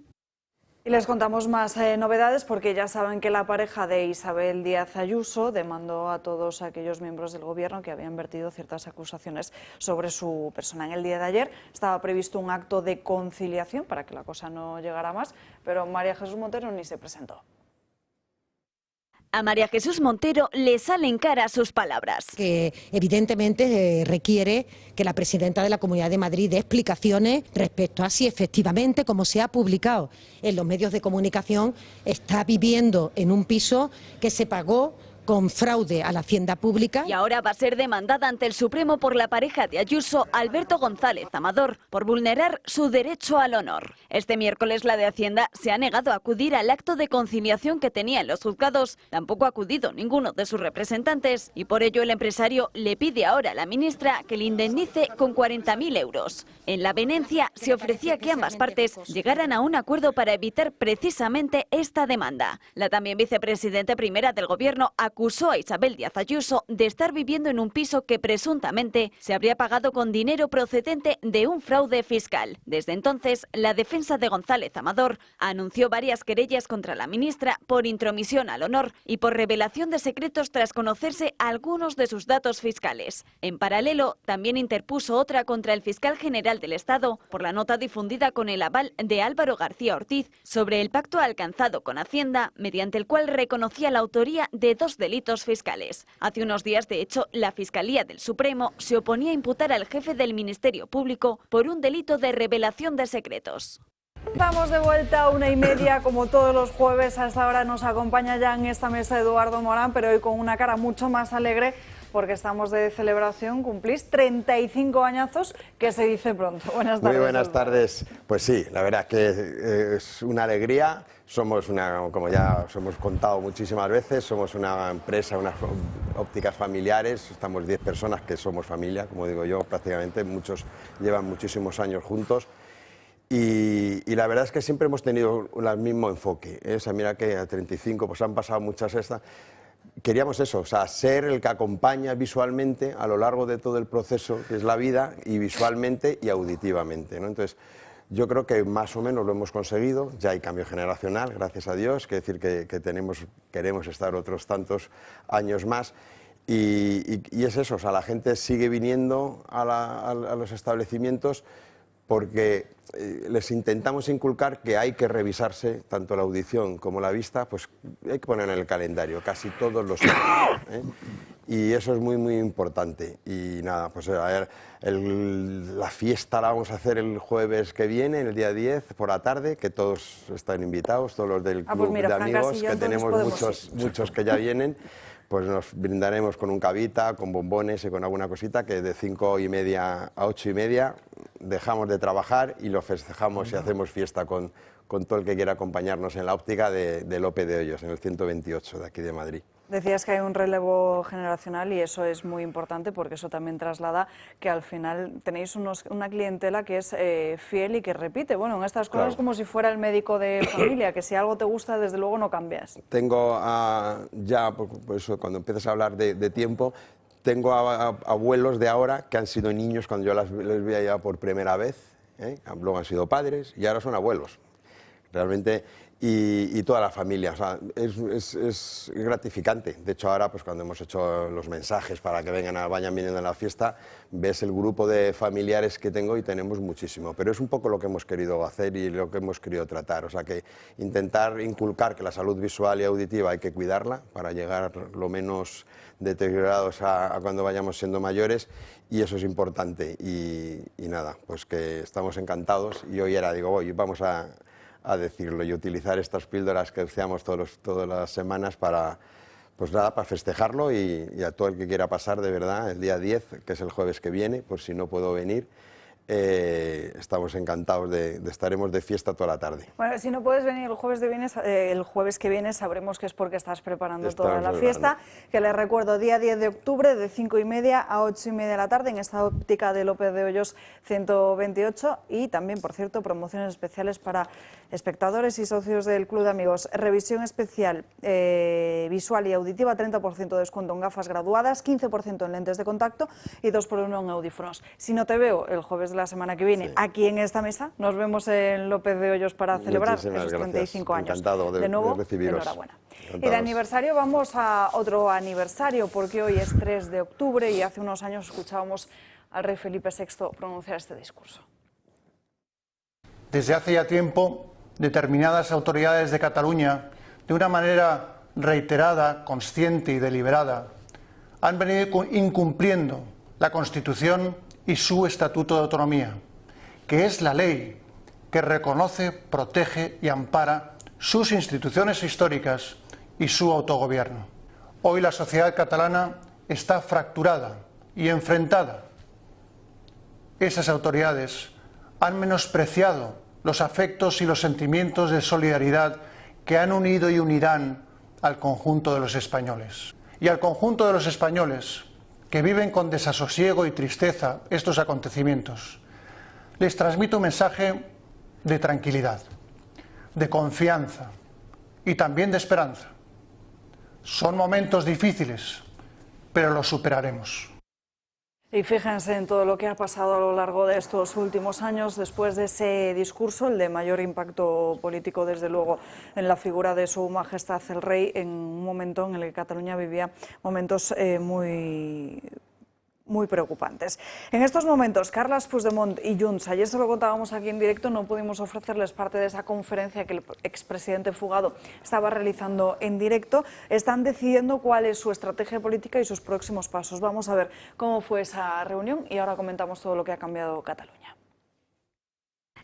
Y les contamos más novedades porque ya saben que la pareja de Isabel Díaz Ayuso demandó a todos aquellos miembros del Gobierno que habían vertido ciertas acusaciones sobre su persona. En el día de ayer estaba previsto un acto de conciliación para que la cosa no llegara más, pero María Jesús Montero ni se presentó. A María Jesús Montero le salen cara sus palabras. Que evidentemente requiere que la presidenta de la Comunidad de Madrid dé explicaciones respecto a si efectivamente, como se ha publicado en los medios de comunicación, está viviendo en un piso que se pagó con fraude a la hacienda pública. Y ahora va a ser demandada ante el Supremo por la pareja de Ayuso, Alberto González Amador, por vulnerar su derecho al honor. Este miércoles la de Hacienda se ha negado a acudir al acto de conciliación que tenía en los juzgados. Tampoco ha acudido ninguno de sus representantes y por ello el empresario le pide ahora a la ministra que le indemnice con 40.000 euros. En la venencia se ofrecía que ambas partes llegaran a un acuerdo para evitar precisamente esta demanda. La también vicepresidenta primera del Gobierno acusó a Isabel Díaz Ayuso de estar viviendo en un piso que presuntamente se habría pagado con dinero procedente de un fraude fiscal. Desde entonces, la defensa de González Amador anunció varias querellas contra la ministra por intromisión al honor y por revelación de secretos tras conocerse algunos de sus datos fiscales. En paralelo, también interpuso otra contra el fiscal general del Estado por la nota difundida con el aval de Álvaro García Ortiz sobre el pacto alcanzado con Hacienda, mediante el cual reconocía la autoría de dos delitos fiscales. Hace unos días, de hecho, la Fiscalía del Supremo se oponía a imputar al jefe del Ministerio Público por un delito de revelación de secretos. Estamos de vuelta a 1:30, como todos los jueves. Hasta ahora nos acompaña ya en esta mesa Eduardo Morán, pero hoy con una cara mucho más alegre porque estamos de celebración. Cumplís 35 añazos, que se dice pronto. Buenas tardes. Muy buenas tardes. Pues sí, la verdad que es una alegría. Somos como ya os hemos contado muchísimas veces, somos una empresa, unas ópticas familiares. Estamos 10 personas que somos familia, como digo yo, prácticamente. Muchos llevan muchísimos años juntos. Y la verdad es que siempre hemos tenido el mismo enfoque, ¿eh? O sea, mira que a 35 pues han pasado muchas estas. Queríamos eso, o sea, ser el que acompaña visualmente a lo largo de todo el proceso que es la vida, y visualmente y auditivamente, ¿no? Entonces, yo creo que más o menos lo hemos conseguido. Ya hay cambio generacional, gracias a Dios, que decir que queremos estar otros tantos años más. Y es eso, o sea, la gente sigue viniendo a los establecimientos porque les intentamos inculcar que hay que revisarse tanto la audición como la vista, pues hay que poner en el calendario casi todos los años, ¿eh? Y eso es muy, muy importante. Y nada, pues a ver, la fiesta la vamos a hacer el jueves que viene, el día 10, por la tarde, que todos están invitados, todos los del club de amigos, que tenemos muchos que ya vienen. Pues nos brindaremos con un cavita, con bombones y con alguna cosita, que de 5:30 a 8:30 dejamos de trabajar y lo festejamos y hacemos fiesta con todo el que quiera acompañarnos en la óptica de Lope de Hoyos, en el 128 de aquí de Madrid. Decías que hay un relevo generacional y eso es muy importante porque eso también traslada que al final tenéis una clientela que es fiel y que repite. Bueno, en estas cosas es como si fuera el médico de familia, que si algo te gusta, desde luego no cambias. Tengo ya, por eso cuando empiezas a hablar de tiempo, tengo abuelos de ahora que han sido niños cuando yo les veía ya por primera vez, luego han sido padres y ahora son abuelos. Realmente, y toda la familia, o sea, es gratificante. De hecho, ahora, pues cuando hemos hecho los mensajes para que vayan viniendo a la fiesta, ves el grupo de familiares que tengo y tenemos muchísimo. Pero es un poco lo que hemos querido hacer y lo que hemos querido tratar. O sea, que intentar inculcar que la salud visual y auditiva hay que cuidarla para llegar lo menos deteriorados a cuando vayamos siendo mayores, y eso es importante. Y nada, pues que estamos encantados y hoy vamos a decirlo y utilizar estas píldoras que decíamos todas las semanas para festejarlo y a todo el que quiera pasar, de verdad, el día 10, que es el jueves que viene, por si no puedo venir, estamos encantados estaremos de fiesta toda la tarde. Bueno, si no puedes venir el jueves que viene sabremos que es porque estás preparando toda la fiesta, que les recuerdo, día 10 de octubre de 5:30 a 8:30 de la tarde en esta óptica de López de Hoyos 128, y también, por cierto, promociones especiales para espectadores y socios del Club de Amigos. Revisión especial visual y auditiva, 30% de descuento en gafas graduadas, 15% en lentes de contacto y 2x1 en audífonos. Si no te veo el jueves de la semana que viene aquí en esta mesa, nos vemos en López de Hoyos para celebrar esos 35 años. Encantado de nuevo, recibiros. Enhorabuena. Y de aniversario vamos a otro aniversario, porque hoy es 3 de octubre y hace unos años escuchábamos al rey Felipe VI pronunciar este discurso. Desde hace ya tiempo, determinadas autoridades de Cataluña, de una manera reiterada, consciente y deliberada, han venido incumpliendo la Constitución y su Estatuto de Autonomía, que es la ley que reconoce, protege y ampara sus instituciones históricas y su autogobierno. Hoy la sociedad catalana está fracturada y enfrentada. Esas autoridades han menospreciado los afectos y los sentimientos de solidaridad que han unido y unirán al conjunto de los españoles. Y al conjunto de los españoles que viven con desasosiego y tristeza estos acontecimientos, les transmito un mensaje de tranquilidad, de confianza y también de esperanza. Son momentos difíciles, pero los superaremos. Y fíjense en todo lo que ha pasado a lo largo de estos últimos años después de ese discurso, el de mayor impacto político, desde luego, en la figura de Su Majestad el Rey, en un momento en el que Cataluña vivía momentos muy preocupantes. En estos momentos, Carles Puigdemont y Junts, ayer se lo contábamos aquí en directo, no pudimos ofrecerles parte de esa conferencia que el expresidente fugado estaba realizando en directo, están decidiendo cuál es su estrategia política y sus próximos pasos. Vamos a ver cómo fue esa reunión y ahora comentamos todo lo que ha cambiado Cataluña.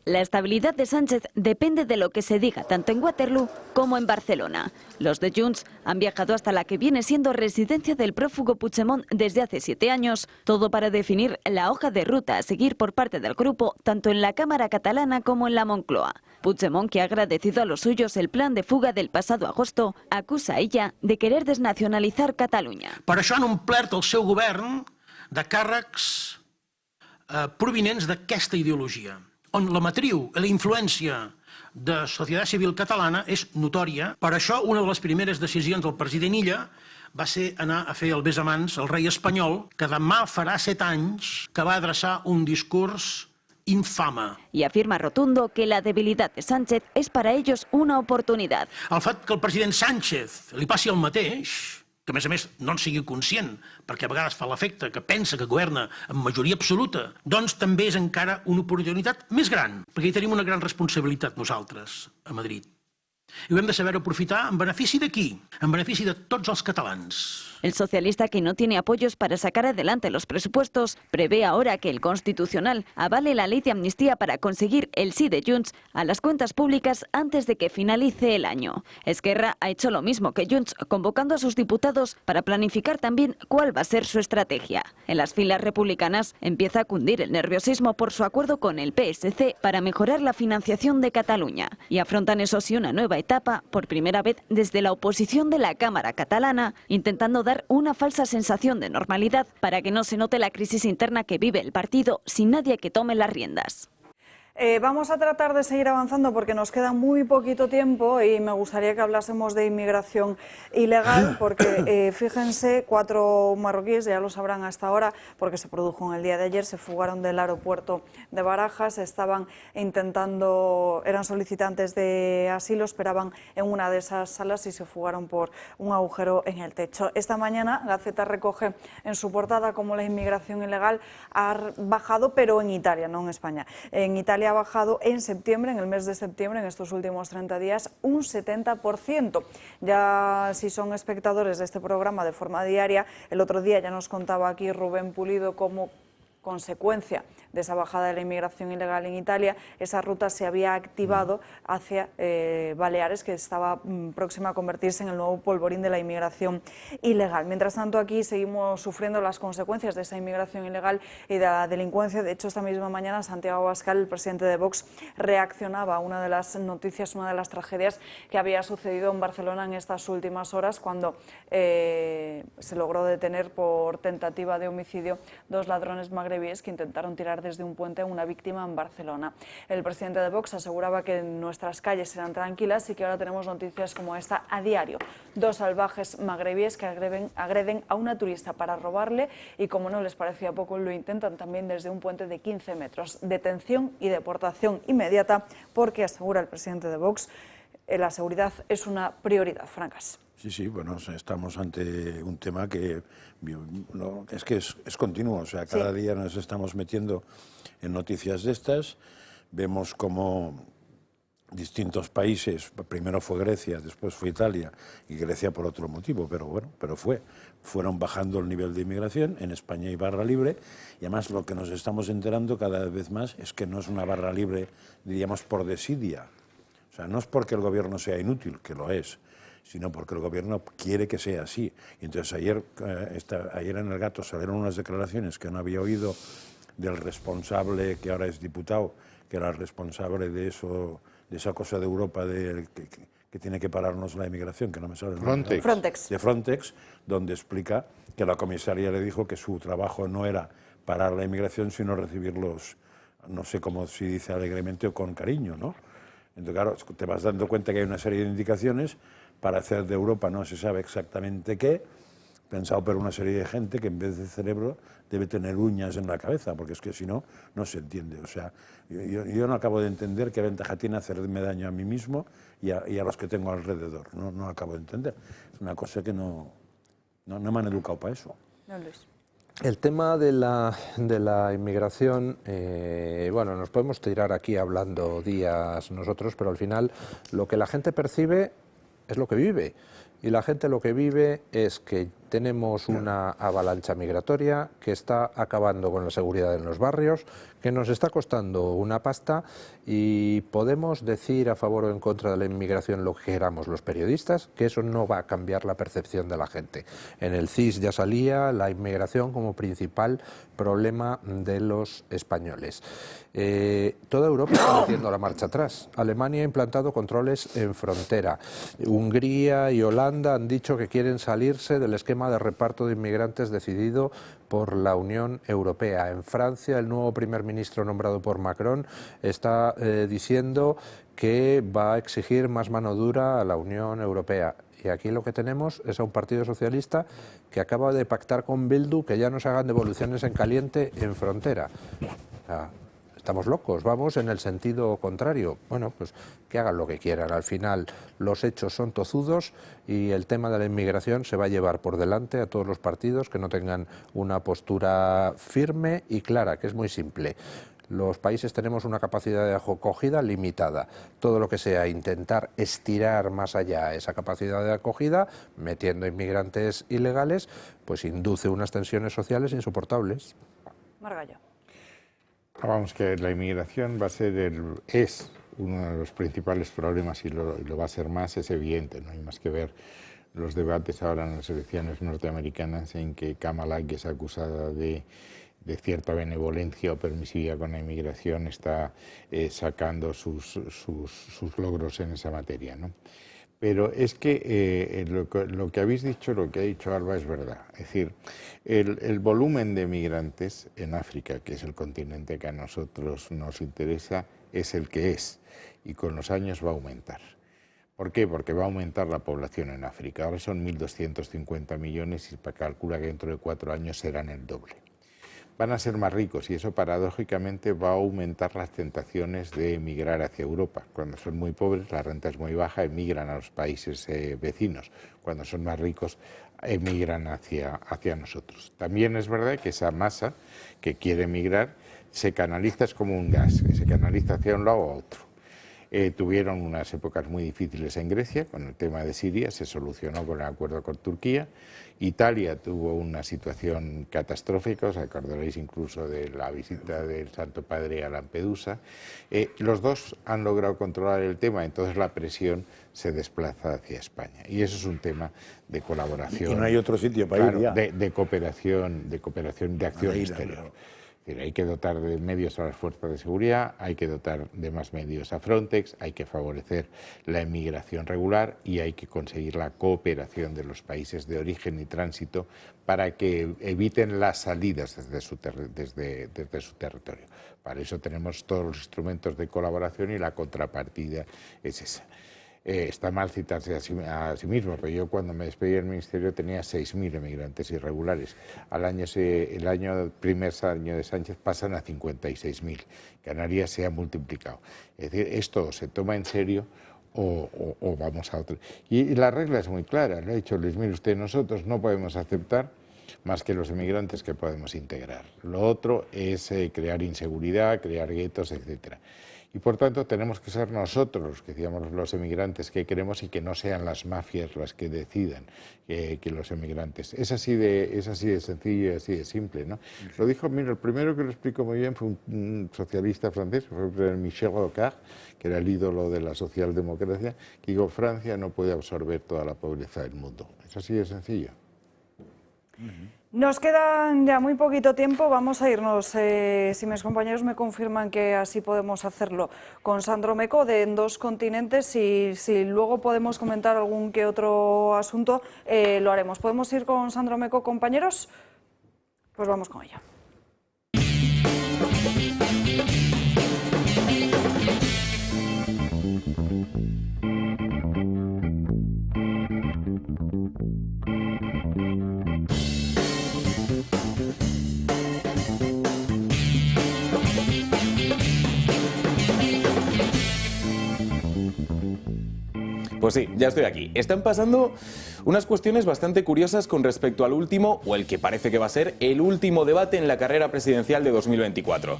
La estabilidad de Sánchez depende de lo que se diga tanto en Waterloo como en Barcelona. Los de Junts han viajado hasta la que viene siendo residencia del prófugo Puigdemont desde hace 7 años, todo para definir la hoja de ruta a seguir por parte del grupo, tanto en la Cámara catalana como en la Moncloa. Puigdemont, que ha agradecido a los suyos el plan de fuga del pasado agosto, acusa a ella de querer desnacionalizar Catalunya. Per això han omplert el seu govern de càrrecs provinents d'aquesta ideologia, on la matriu i la influència de la societat civil catalana és notòria. Per això, una de les primeres decisions del president Illa va ser anar a fer el besamans al rei espanyol, que demà farà 7 anys que va adreçar un discurs infame. Y afirma rotundo que la debilidad de Sánchez es para ellos una oportunidad. El fet que el president Sánchez li passi el mateix, que a més no en sigui conscient, perquè a vegades fa l'efecte que pensa que governa amb majoria absoluta, doncs també és encara una oportunitat més gran, perquè hi tenim una gran responsabilitat nosaltres, a Madrid. I ho hem de saber aprofitar en benefici de qui? En benefici de tots els catalans. El socialista, que no tiene apoyos para sacar adelante los presupuestos, prevé ahora que el Constitucional avale la ley de amnistía para conseguir el sí de Junts a las cuentas públicas antes de que finalice el año. Esquerra ha hecho lo mismo que Junts, convocando a sus diputados para planificar también cuál va a ser su estrategia. En las filas republicanas empieza a cundir el nerviosismo por su acuerdo con el PSC para mejorar la financiación de Cataluña, y afrontan eso sí una nueva etapa, por primera vez desde la oposición de la Cámara catalana, intentando dar una falsa sensación de normalidad para que no se note la crisis interna que vive el partido sin nadie que tome las riendas. Vamos a tratar de seguir avanzando porque nos queda muy poquito tiempo y me gustaría que hablásemos de inmigración ilegal porque fíjense, 4 marroquíes, ya lo sabrán hasta ahora porque se produjo en el día de ayer, se fugaron del aeropuerto de Barajas, estaban intentando, eran solicitantes de asilo, esperaban en una de esas salas y se fugaron por un agujero en el techo. Esta mañana Gaceta recoge en su portada cómo la inmigración ilegal ha bajado, pero en Italia, no en España. En Italia ha bajado en septiembre, en el mes de septiembre, en estos últimos 30 días, un 70%. Ya si son espectadores de este programa de forma diaria, el otro día ya nos contaba aquí Rubén Pulido cómo, consecuencia de esa bajada de la inmigración ilegal en Italia, esa ruta se había activado hacia Baleares, que estaba próxima a convertirse en el nuevo polvorín de la inmigración ilegal. Mientras tanto, aquí seguimos sufriendo las consecuencias de esa inmigración ilegal y de la delincuencia. De hecho, esta misma mañana Santiago Abascal, el presidente de Vox, reaccionaba a una de las noticias, una de las tragedias que había sucedido en Barcelona en estas últimas horas, cuando se logró detener por tentativa de homicidio 2 ladrones magrebíes que intentaron tirar desde un puente a una víctima en Barcelona. El presidente de Vox aseguraba que nuestras calles eran tranquilas y que ahora tenemos noticias como esta a diario. 2 salvajes magrebíes que agreden a una turista para robarle y, como no les parecía poco, lo intentan también desde un puente de 15 metros. Detención y deportación inmediata porque, asegura el presidente de Vox, la seguridad es una prioridad. Francas. Sí, bueno, estamos ante un tema que es continuo, o sea, cada día nos estamos metiendo en noticias de estas, vemos como distintos países, primero fue Grecia, después fue Italia, y Grecia por otro motivo, pero fueron bajando el nivel de inmigración. En España hay barra libre, y además lo que nos estamos enterando cada vez más es que no es una barra libre, diríamos, por desidia, o sea, no es porque el gobierno sea inútil, que lo es, sino porque el gobierno quiere que sea así. Y entonces ayer en El Gato salieron unas declaraciones que no había oído del responsable, que ahora es diputado, que era el responsable de eso, de esa cosa de Europa que tiene que pararnos la inmigración, que no me sale el nombre. Frontex. De Frontex, donde explica que la comisaria le dijo que su trabajo no era parar la inmigración, sino recibirlos, no sé cómo se dice alegremente o con cariño, ¿no? Entonces, claro, te vas dando cuenta que hay una serie de indicaciones para hacer de Europa no se sabe exactamente qué, pensado por una serie de gente que en vez de cerebro debe tener uñas en la cabeza, porque es que si no, no se entiende. O sea, yo no acabo de entender qué ventaja tiene hacerme daño a mí mismo y a los que tengo alrededor. No acabo de entender. Es una cosa que no me han educado para eso. No, Luis. El tema de la inmigración, bueno, nos podemos tirar aquí hablando días nosotros, pero al final lo que la gente percibe es lo que vive. Y la gente lo que vive es que tenemos una avalancha migratoria que está acabando con la seguridad en los barrios, que nos está costando una pasta, y podemos decir a favor o en contra de la inmigración lo que queramos los periodistas, que eso no va a cambiar la percepción de la gente. En el CIS ya salía la inmigración como principal problema de los españoles. Toda Europa está haciendo la marcha atrás. Alemania ha implantado controles en frontera. Hungría y Holanda han dicho que quieren salirse del esquema de reparto de inmigrantes decidido por la Unión Europea. En Francia, el nuevo primer ministro nombrado por Macron está diciendo que va a exigir más mano dura a la Unión Europea. Y aquí lo que tenemos es a un partido socialista que acaba de pactar con Bildu que ya no se hagan devoluciones en caliente en frontera. O sea, estamos locos, vamos en el sentido contrario. Bueno, pues que hagan lo que quieran. Al final los hechos son tozudos y el tema de la inmigración se va a llevar por delante a todos los partidos que no tengan una postura firme y clara, que es muy simple. Los países tenemos una capacidad de acogida limitada. Todo lo que sea intentar estirar más allá esa capacidad de acogida, metiendo inmigrantes ilegales, pues induce unas tensiones sociales insoportables. Margallo. Vamos, que la inmigración va a ser es uno de los principales problemas y lo va a ser más, es evidente, no hay más que ver los debates ahora en las elecciones norteamericanas en que Kamala, que es acusada de cierta benevolencia o permisividad con la inmigración, está sacando sus logros en esa materia, ¿no? Pero es que lo que habéis dicho, lo que ha dicho Alba es verdad. Es decir, el volumen de migrantes en África, que es el continente que a nosotros nos interesa, es el que es y con los años va a aumentar. ¿Por qué? Porque va a aumentar la población en África. Ahora son 1.250 millones y se calcula que dentro de 4 años serán el doble. Van a ser más ricos y eso paradójicamente va a aumentar las tentaciones de emigrar hacia Europa. Cuando son muy pobres, la renta es muy baja, emigran a los países vecinos. Cuando son más ricos, emigran hacia nosotros. También es verdad que esa masa que quiere emigrar se canaliza, es como un gas, que se canaliza hacia un lado o a otro. Tuvieron unas épocas muy difíciles en Grecia, con el tema de Siria, se solucionó con el acuerdo con Turquía. Italia tuvo una situación catastrófica, os acordaréis incluso de la visita del Santo Padre a Lampedusa. Los dos han logrado controlar el tema, entonces la presión se desplaza hacia España. Y eso es un tema de colaboración. Y no hay otro sitio para ir ya. De cooperación, de acción exterior. Hay que dotar de medios a las fuerzas de seguridad, hay que dotar de más medios a Frontex, hay que favorecer la inmigración regular y hay que conseguir la cooperación de los países de origen y tránsito para que eviten las salidas desde su territorio. Para eso tenemos todos los instrumentos de colaboración y la contrapartida es esa. Está mal citarse a sí mismo, pero yo cuando me despedí del Ministerio tenía 6.000 emigrantes irregulares. El primer año de Sánchez pasan a 56.000. Canarias se ha multiplicado. Es decir, esto se toma en serio o vamos a otro. Y la regla es muy clara, lo ha dicho Luis, mire usted, nosotros no podemos aceptar más que los emigrantes que podemos integrar. Lo otro es crear inseguridad, crear guetos, etcétera. Y por tanto tenemos que ser nosotros, que digamos los emigrantes que queremos y que no sean las mafias las que decidan que los emigrantes. Es así de sencillo y así de simple, ¿no? Lo dijo, mira, el primero que lo explicó muy bien fue un socialista francés, fue Michel Rocard, que era el ídolo de la socialdemocracia, que dijo, Francia no puede absorber toda la pobreza del mundo. Es así de sencillo. Nos quedan ya muy poquito tiempo, vamos a irnos, si mis compañeros me confirman que así podemos hacerlo, con Sandro Meco de En Dos Continentes, y si luego podemos comentar algún que otro asunto, lo haremos. ¿Podemos ir con Sandro Meco, compañeros? Pues vamos con ella. Pues sí, ya estoy aquí. Están pasando unas cuestiones bastante curiosas con respecto al último, o el que parece que va a ser, el último debate en la carrera presidencial de 2024.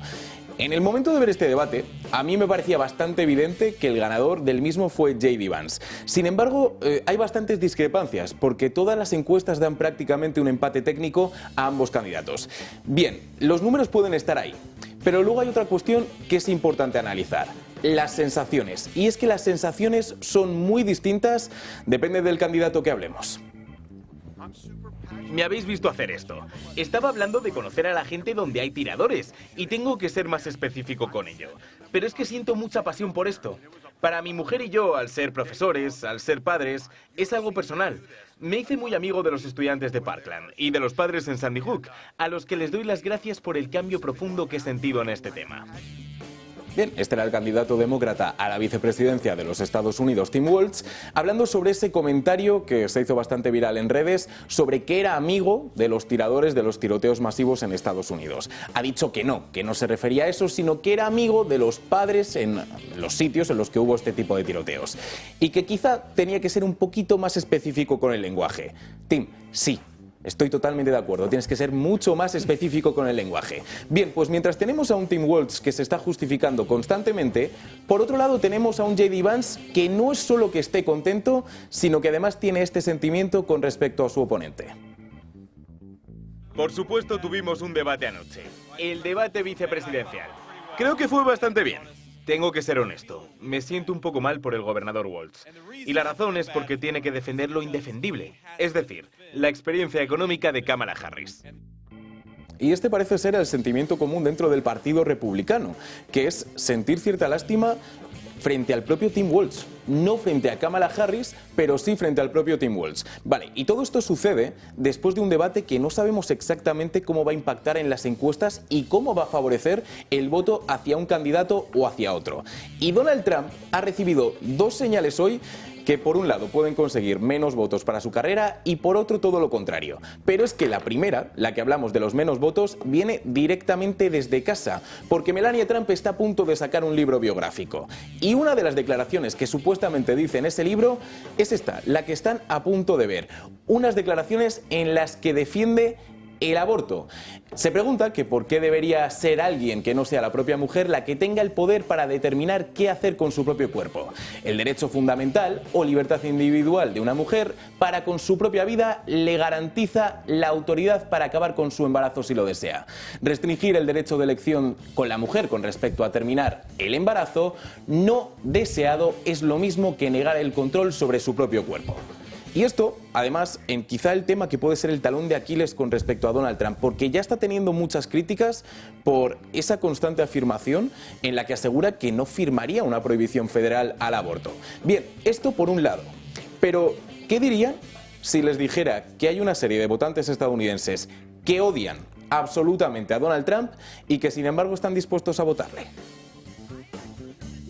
En el momento de ver este debate, a mí me parecía bastante evidente que el ganador del mismo fue J.D. Vance. Sin embargo, hay bastantes discrepancias, porque todas las encuestas dan prácticamente un empate técnico a ambos candidatos. Bien, los números pueden estar ahí, pero luego hay otra cuestión que es importante analizar. Las sensaciones. Y es que las sensaciones son muy distintas, depende del candidato que hablemos. Me habéis visto hacer esto. Estaba hablando de conocer a la gente donde hay tiradores, y tengo que ser más específico con ello. Pero es que siento mucha pasión por esto. Para mi mujer y yo, al ser profesores, al ser padres, es algo personal. Me hice muy amigo de los estudiantes de Parkland y de los padres en Sandy Hook, a los que les doy las gracias por el cambio profundo que he sentido en este tema. Bien, este era el candidato demócrata a la vicepresidencia de los Estados Unidos, Tim Walz, hablando sobre ese comentario que se hizo bastante viral en redes sobre que era amigo de los tiradores de los tiroteos masivos en Estados Unidos. Ha dicho que no se refería a eso, sino que era amigo de los padres en los sitios en los que hubo este tipo de tiroteos. Y que quizá tenía que ser un poquito más específico con el lenguaje. Tim, sí, Estoy totalmente de acuerdo, tienes que ser mucho más específico con el lenguaje. Bien, pues mientras tenemos a un Tim Walz que se está justificando constantemente, por otro lado tenemos a un J.D. Vance que no es solo que esté contento, sino que además tiene este sentimiento con respecto a su oponente. Por supuesto tuvimos un debate anoche, el debate vicepresidencial. Creo que fue bastante bien. Tengo que ser honesto, me siento un poco mal por el gobernador Walz. Y la razón es porque tiene que defender lo indefendible, es decir, la experiencia económica de Kamala Harris. Y este parece ser el sentimiento común dentro del Partido Republicano, que es sentir cierta lástima frente al propio Tim Walz. No frente a Kamala Harris, pero sí frente al propio Tim Walz. Vale, y todo esto sucede después de un debate que no sabemos exactamente cómo va a impactar en las encuestas y cómo va a favorecer el voto hacia un candidato o hacia otro. Y Donald Trump ha recibido dos señales hoy que por un lado pueden conseguir menos votos para su carrera y por otro todo lo contrario. Pero es que la primera, la que hablamos de los menos votos, viene directamente desde casa, porque Melania Trump está a punto de sacar un libro biográfico. Y una de las declaraciones que supuestamente dice en ese libro es esta, la que están a punto de ver. Unas declaraciones en las que defiende el aborto. Se pregunta que por qué debería ser alguien que no sea la propia mujer la que tenga el poder para determinar qué hacer con su propio cuerpo. El derecho fundamental o libertad individual de una mujer para con su propia vida le garantiza la autoridad para acabar con su embarazo si lo desea. Restringir el derecho de elección con la mujer con respecto a terminar el embarazo no deseado es lo mismo que negar el control sobre su propio cuerpo. Y esto, además, en quizá el tema que puede ser el talón de Aquiles con respecto a Donald Trump, porque ya está teniendo muchas críticas por esa constante afirmación en la que asegura que no firmaría una prohibición federal al aborto. Bien, esto por un lado. Pero, ¿qué dirían si les dijera que hay una serie de votantes estadounidenses que odian absolutamente a Donald Trump y que sin embargo están dispuestos a votarle?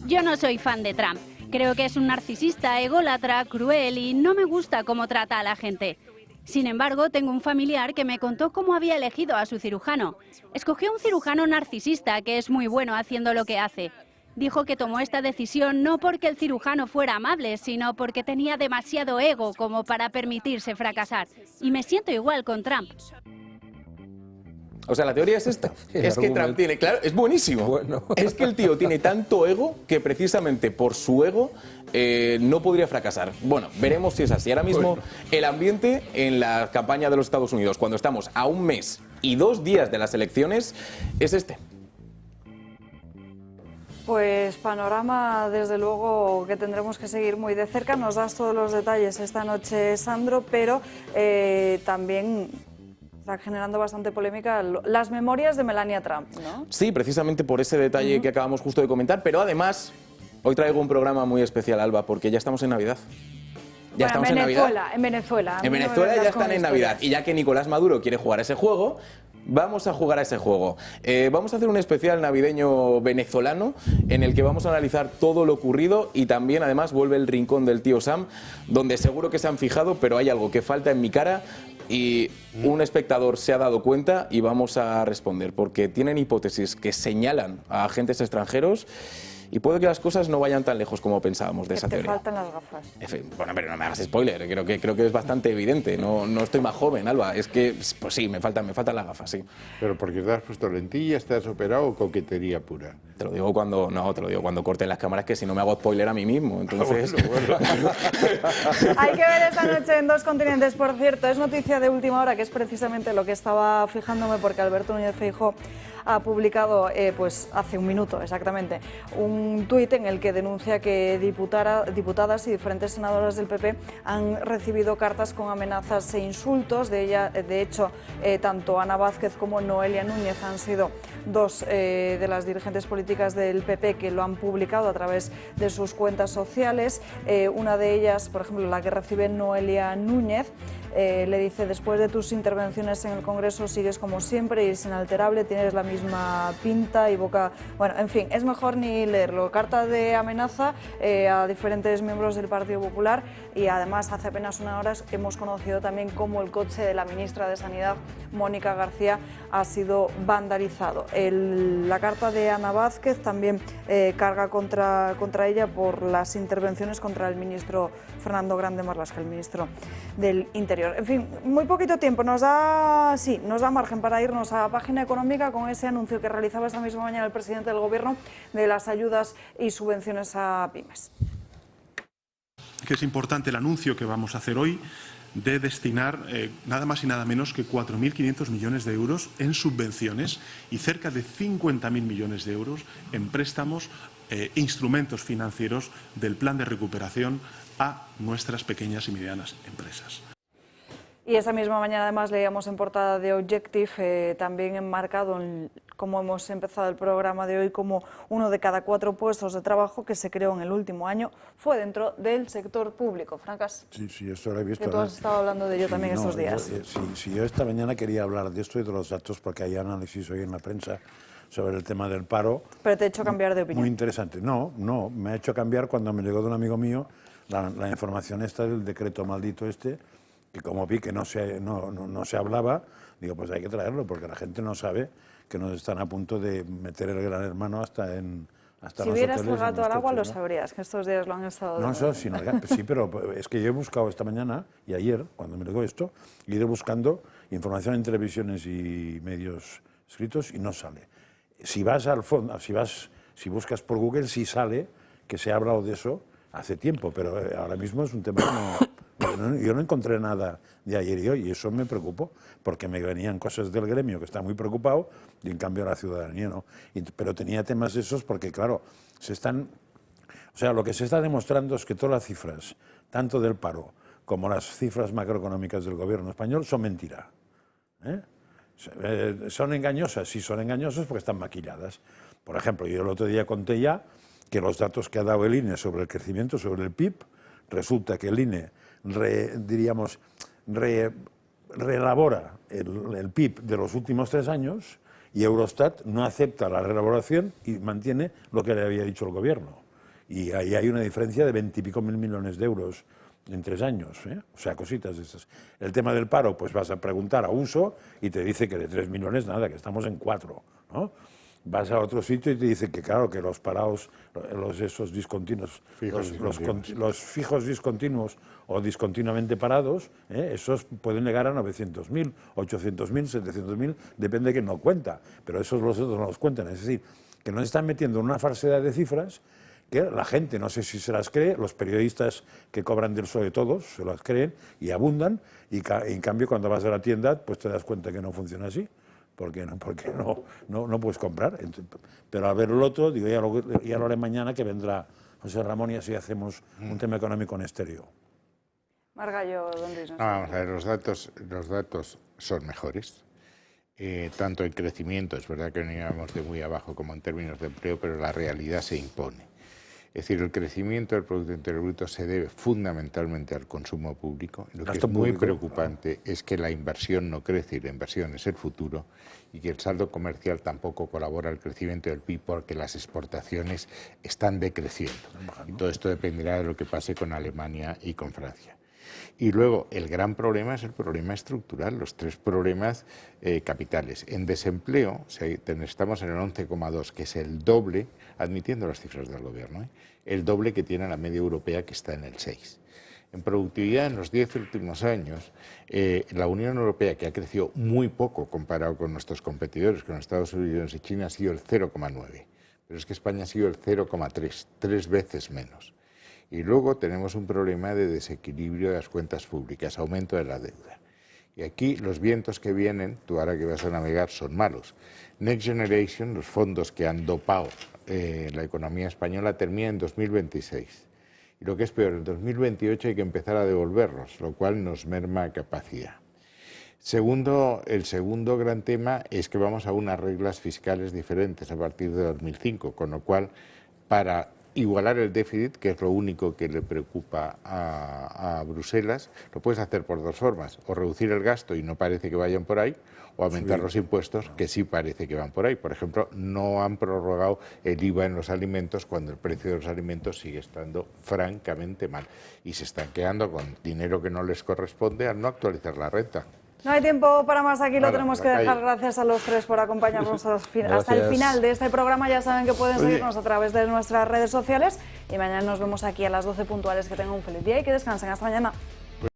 Yo no soy fan de Trump. Creo que es un narcisista, ególatra, cruel y no me gusta cómo trata a la gente. Sin embargo, tengo un familiar que me contó cómo había elegido a su cirujano. Escogió un cirujano narcisista que es muy bueno haciendo lo que hace. Dijo que tomó esta decisión no porque el cirujano fuera amable, sino porque tenía demasiado ego como para permitirse fracasar. Y me siento igual con Trump. O sea, la teoría es esta. Es que Trump tiene, claro, es buenísimo. Bueno. Es que el tío tiene tanto ego que precisamente por su ego no podría fracasar. Bueno, veremos si es así. Ahora mismo el ambiente en la campaña de los Estados Unidos, cuando estamos a 1 mes y 2 días de las elecciones, es este. Pues panorama, desde luego, que tendremos que seguir muy de cerca. Nos das todos los detalles esta noche, Sandro, pero también está generando bastante polémica las memorias de Melania Trump, ¿no? Sí, precisamente por ese detalle que acabamos justo de comentar, pero además hoy traigo un programa muy especial, Alba, porque ya estamos en Navidad. Ya estamos en Navidad. En Venezuela. En Venezuela ya están en Navidad. Y ya que Nicolás Maduro quiere jugar ese juego, vamos a jugar a ese juego. Vamos a hacer un especial navideño venezolano en el que vamos a analizar todo lo ocurrido y también, además, vuelve el rincón del tío Sam, donde seguro que se han fijado, pero hay algo que falta en mi cara y un espectador se ha dado cuenta y vamos a responder, porque tienen hipótesis que señalan a agentes extranjeros y puede que las cosas no vayan tan lejos como pensábamos de esa teoría. Te faltan las gafas. Bueno, pero no me hagas spoiler, creo que es bastante evidente. No estoy más joven, Alba. Es que, pues sí, me faltan las gafas, sí. ¿Pero porque te has puesto lentillas, te has operado o coquetería pura? Te lo digo cuando corten las cámaras, que si no me hago spoiler a mí mismo. Entonces... Bueno. Hay que ver esta noche en 2 continentes, por cierto. Es noticia de última hora, que es precisamente lo que estaba fijándome, porque Alberto Núñez Feijóo ha publicado, pues hace 1 minuto exactamente, un tuit en el que denuncia que diputadas y diferentes senadoras del PP han recibido cartas con amenazas e insultos. De hecho, tanto Ana Vázquez como Noelia Núñez han sido 2 de las dirigentes políticas del PP que lo han publicado a través de sus cuentas sociales. Una de ellas, por ejemplo, la que recibe Noelia Núñez, le dice: después de tus intervenciones en el Congreso sigues como siempre y es inalterable, tienes la misma pinta y boca... Bueno, en fin, es mejor ni leerlo. Carta de amenaza a diferentes miembros del Partido Popular y además hace apenas unas horas hemos conocido también cómo el coche de la ministra de Sanidad, Mónica García, ha sido vandalizado. La carta de Ana Vázquez también carga contra ella por las intervenciones contra el ministro Fernando Grande Marlaska, el ministro del Interior. En fin, muy poquito tiempo, nos da margen para irnos a la página económica con ese anuncio que realizaba esta misma mañana el presidente del Gobierno de las ayudas y subvenciones a pymes. Que es importante el anuncio que vamos a hacer hoy de destinar nada más y nada menos que 4.500 millones de euros en subvenciones y cerca de 50.000 millones de euros en préstamos instrumentos financieros del plan de recuperación a nuestras pequeñas y medianas empresas. Y esa misma mañana además leíamos en portada de Objective, también enmarcado como hemos empezado el programa de hoy, como 1 de cada 4 puestos de trabajo que se creó en el último año fue dentro del sector público. Francas, sí, esto lo he visto. Que tú has estado hablando de ello también estos días. Yo esta mañana quería hablar de esto y de los datos porque hay análisis hoy en la prensa sobre el tema del paro. Pero te ha hecho cambiar de opinión. Muy interesante. No, me ha hecho cambiar cuando me llegó de un amigo mío la información esta del decreto maldito este, que como vi que no se hablaba, digo, pues hay que traerlo porque la gente no sabe que nos están a punto de meter el gran hermano hasta si vieras el gato al agua, lo sabrías, que estos días lo han estado... Sí, pero es que yo he buscado esta mañana y ayer, cuando me llegó esto, he ido buscando información en televisiones y medios escritos y no sale. Si vas al fondo, si buscas por Google, sí sale que se ha hablado de eso hace tiempo, pero ahora mismo es un tema que yo no encontré nada de ayer y hoy, y eso me preocupó, porque me venían cosas del gremio que está muy preocupado, y en cambio la ciudadanía no. Pero tenía temas de esos porque, claro, lo que se está demostrando es que todas las cifras, tanto del paro como las cifras macroeconómicas del gobierno español, son mentira. ¿Son engañosas? Sí, son engañosas porque están maquilladas. Por ejemplo, yo el otro día conté ya que los datos que ha dado el INE sobre el crecimiento, sobre el PIB, resulta que el INE reelabora el PIB de los últimos 3 años y Eurostat no acepta la reelaboración y mantiene lo que le había dicho el gobierno. Y ahí hay una diferencia de 20 y pico mil millones de euros en 3 años, o sea, cositas de esas. El tema del paro, pues vas a preguntar a Uso y te dice que de 3 millones nada, que estamos en 4, ¿no? Vas a otro sitio y te dice que claro, que los parados, esos discontinuos, los fijos discontinuos o discontinuamente parados, esos pueden llegar a 900.000, 800.000, 700.000, depende de quién no cuenta, pero esos los otros no los cuentan. Es decir, que nos están metiendo en una falsedad de cifras que la gente no sé si se las cree, los periodistas que cobran del PSOE todos se las creen y abundan, y en cambio cuando vas a la tienda pues te das cuenta que no funciona así. Porque no puedes comprar. Pero a ver el otro, digo, ya lo haré mañana, que vendrá José Ramón y así hacemos un tema económico en estéreo. Margallo, ¿dónde Luis? Vamos a ver, los datos son mejores. Tanto en crecimiento, es verdad que veníamos de muy abajo como en términos de empleo, pero la realidad se impone. Es decir, el crecimiento del Producto Interior Bruto se debe fundamentalmente al consumo público. Lo que es muy preocupante es que la inversión no crece y la inversión es el futuro y que el saldo comercial tampoco colabora al crecimiento del PIB porque las exportaciones están decreciendo. Y todo esto dependerá de lo que pase con Alemania y con Francia. Y luego el gran problema es el problema estructural, los 3 problemas capitales. En desempleo estamos en el 11,2, que es el doble, admitiendo las cifras del gobierno, el doble que tiene la media europea, que está en el 6. En productividad, en los 10 últimos años, la Unión Europea, que ha crecido muy poco comparado con nuestros competidores, con Estados Unidos y China, ha sido el 0,9. Pero es que España ha sido el 0,3, 3 veces menos. Y luego tenemos un problema de desequilibrio de las cuentas públicas, aumento de la deuda. Y aquí los vientos que vienen, tú ahora que vas a navegar, son malos. Next Generation, los fondos que han dopado la economía española, terminan en 2026. Y lo que es peor, en 2028 hay que empezar a devolverlos, lo cual nos merma capacidad. El segundo gran tema es que vamos a unas reglas fiscales diferentes a partir de 2005, con lo cual, para igualar el déficit, que es lo único que le preocupa a Bruselas. Lo puedes hacer por dos formas, o reducir el gasto y no parece que vayan por ahí, o aumentar los impuestos, que sí parece que van por ahí. Por ejemplo, no han prorrogado el IVA en los alimentos cuando el precio de los alimentos sigue estando francamente mal. Y se están quedando con dinero que no les corresponde al no actualizar la renta. No hay tiempo para más, aquí lo tenemos que dejar. Gracias a los tres por acompañarnos hasta el final de este programa. Ya saben que pueden seguirnos a través de nuestras redes sociales y mañana nos vemos aquí a las 12 puntuales. Que tengan un feliz día y que descansen. Hasta mañana.